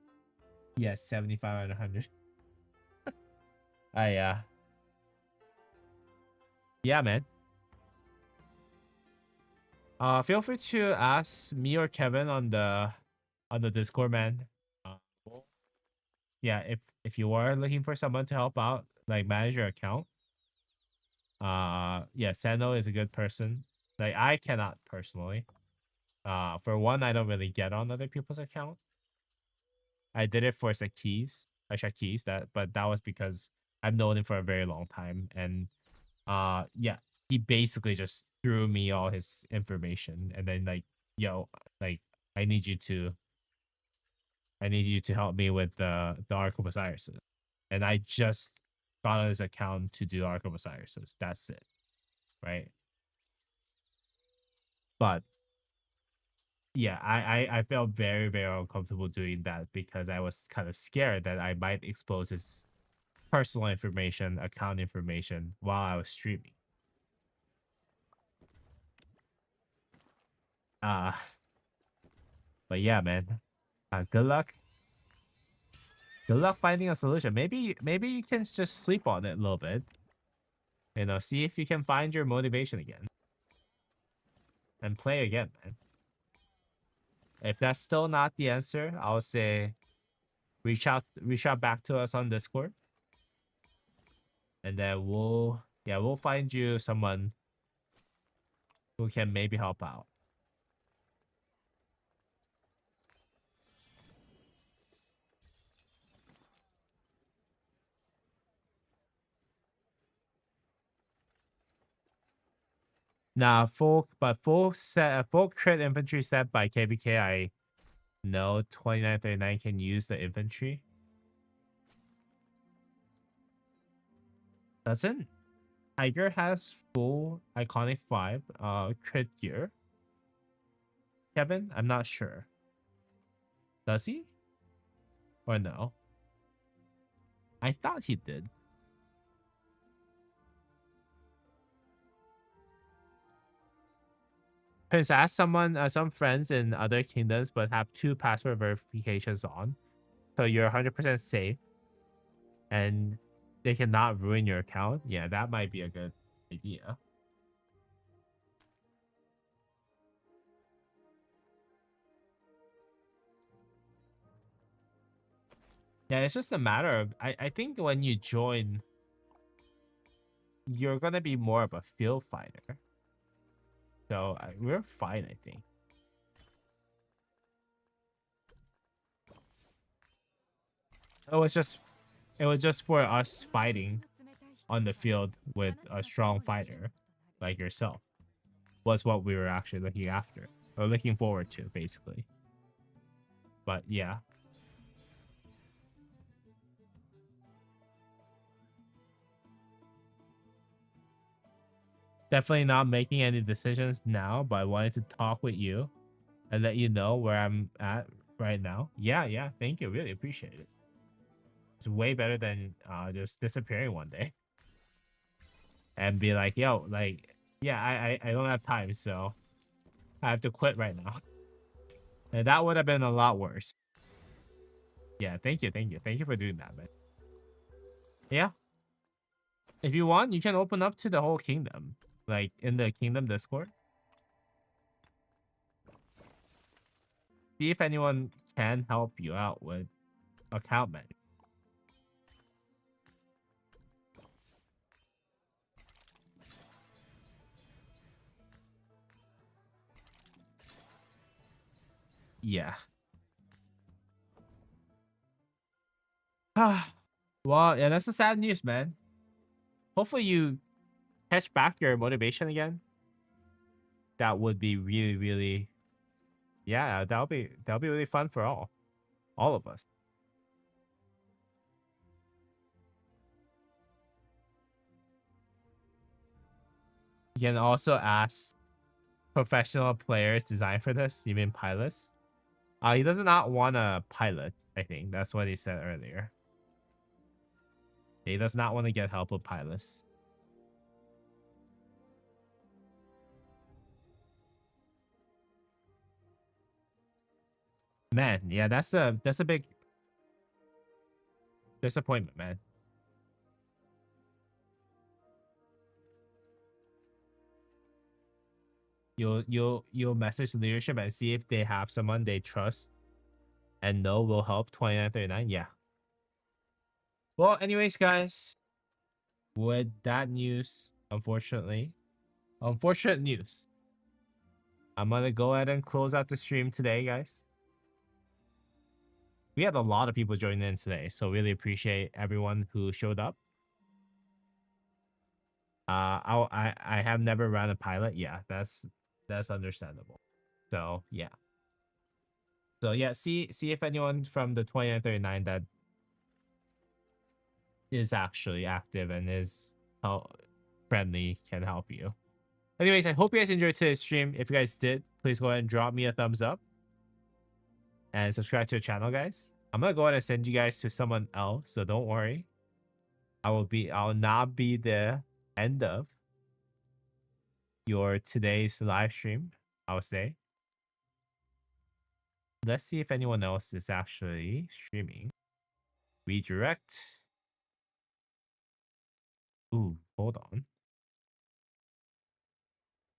yes, 75 out of 100." Yeah. Yeah, man. Feel free to ask me or Kevin on the Discord, man. Yeah, if you are looking for someone to help out, like manage your account, yeah, Sano is a good person. Like I cannot personally. For one, I don't really get on other people's account. I did it for Shakis, but that was because I've known him for a very long time, and yeah, he basically just threw me all his information, and then like, yo, like I need you to help me with the Ark of Osiris, and I just got on his account to do Ark of Osiris. That's it, right? But yeah, I felt very, very uncomfortable doing that because I was kind of scared that I might expose his personal information, account information while I was streaming. Uh, but yeah, man. Good luck. Good luck finding a solution. Maybe you can just sleep on it a little bit. You know, see if you can find your motivation again. And play again, man. If that's still not the answer, I'll say reach out back to us on Discord. And then we'll find you someone who can maybe help out. Nah, full crit infantry set by KBK. I know 2939 can use the infantry. Doesn't Tiger has full iconic 5 crit gear? Kevin? I'm not sure. Does he? Or no? I thought he did. Because ask some friends in other kingdoms, but have 2 password verifications on, so you're 100% safe, and they cannot ruin your account. Yeah, that might be a good idea. Yeah, it's just a matter of I think when you join, you're gonna be more of a field fighter. So we're fine, I think. It was just for us fighting on the field with a strong fighter like yourself was what we were actually looking after or looking forward to, basically. But yeah. Definitely not making any decisions now, but I wanted to talk with you and let you know where I'm at right now. Yeah. Thank you. Really appreciate it. It's way better than just disappearing one day and be like, yo, like, yeah, I don't have time, so I have to quit right now. And that would have been a lot worse. Yeah, thank you. Thank you for doing that, man. Yeah. If you want, you can open up to the whole kingdom. Like in the kingdom Discord. See if anyone can help you out with account management. Yeah. Well, yeah, that's the sad news, man. Hopefully you catch back your motivation again. That would be really, really, yeah, that'll be really fun for all of us. You can also ask professional players design for this. You mean pilots? He does not want a pilot. I think that's what he said earlier. He does not want to get help with pilots. Man, yeah, that's a big disappointment, man. You'll message leadership and see if they have someone they trust and know will help 2939. Yeah. Well, anyways, guys, with that news, unfortunate news, I'm gonna go ahead and close out the stream today, guys. We had a lot of people joining in today, so really appreciate everyone who showed up. I have never run a pilot. Yeah, that's understandable. So yeah. So yeah, see if anyone from the 2939 that is actually active and is friendly can help you. Anyways, I hope you guys enjoyed today's stream. If you guys did, please go ahead and drop me a thumbs up and subscribe to the channel, guys. I'm gonna go ahead and send you guys to someone else, so don't worry. I'll not be the end of your today's live stream, I'll say. Let's see if anyone else is actually streaming. Redirect. Ooh, hold on.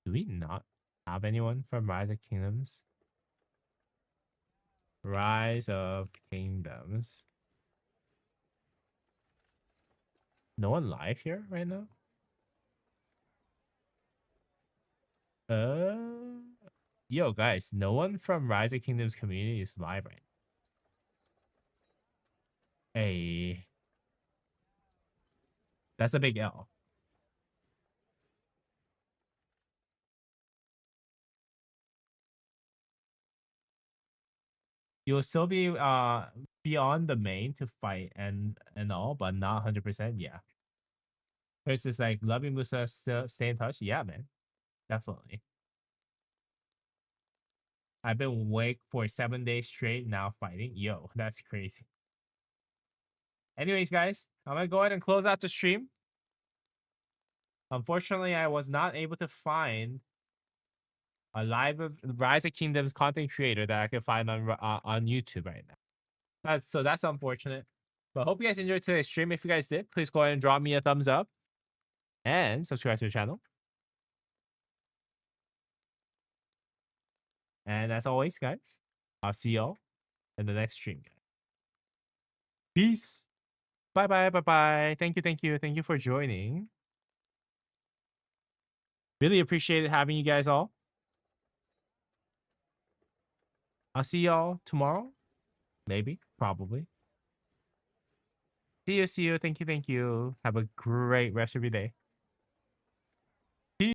Do we not have anyone from Rise of Kingdoms? Rise of Kingdoms. No one live here right now? Yo, guys, no one from Rise of Kingdoms community is live right now. Hey, that's a big L. You'll still be on the main to fight and all, but not 100%. Yeah. It's just like loving Musa still stay in touch. Yeah, man, definitely. I've been awake for 7 days straight now fighting. Yo, that's crazy. Anyways, guys, I'm gonna go ahead and close out the stream. Unfortunately, I was not able to find a live Rise of Kingdoms content creator that I can find on YouTube right now. That's unfortunate. But hope you guys enjoyed today's stream. If you guys did, please go ahead and drop me a thumbs up and subscribe to the channel. And as always, guys, I'll see y'all in the next stream, guys. Peace. Bye bye. Bye bye. Thank you. Thank you. Thank you for joining. Really appreciated having you guys all. I'll see y'all tomorrow. Maybe. Probably. See you. See you. Thank you. Thank you. Have a great rest of your day.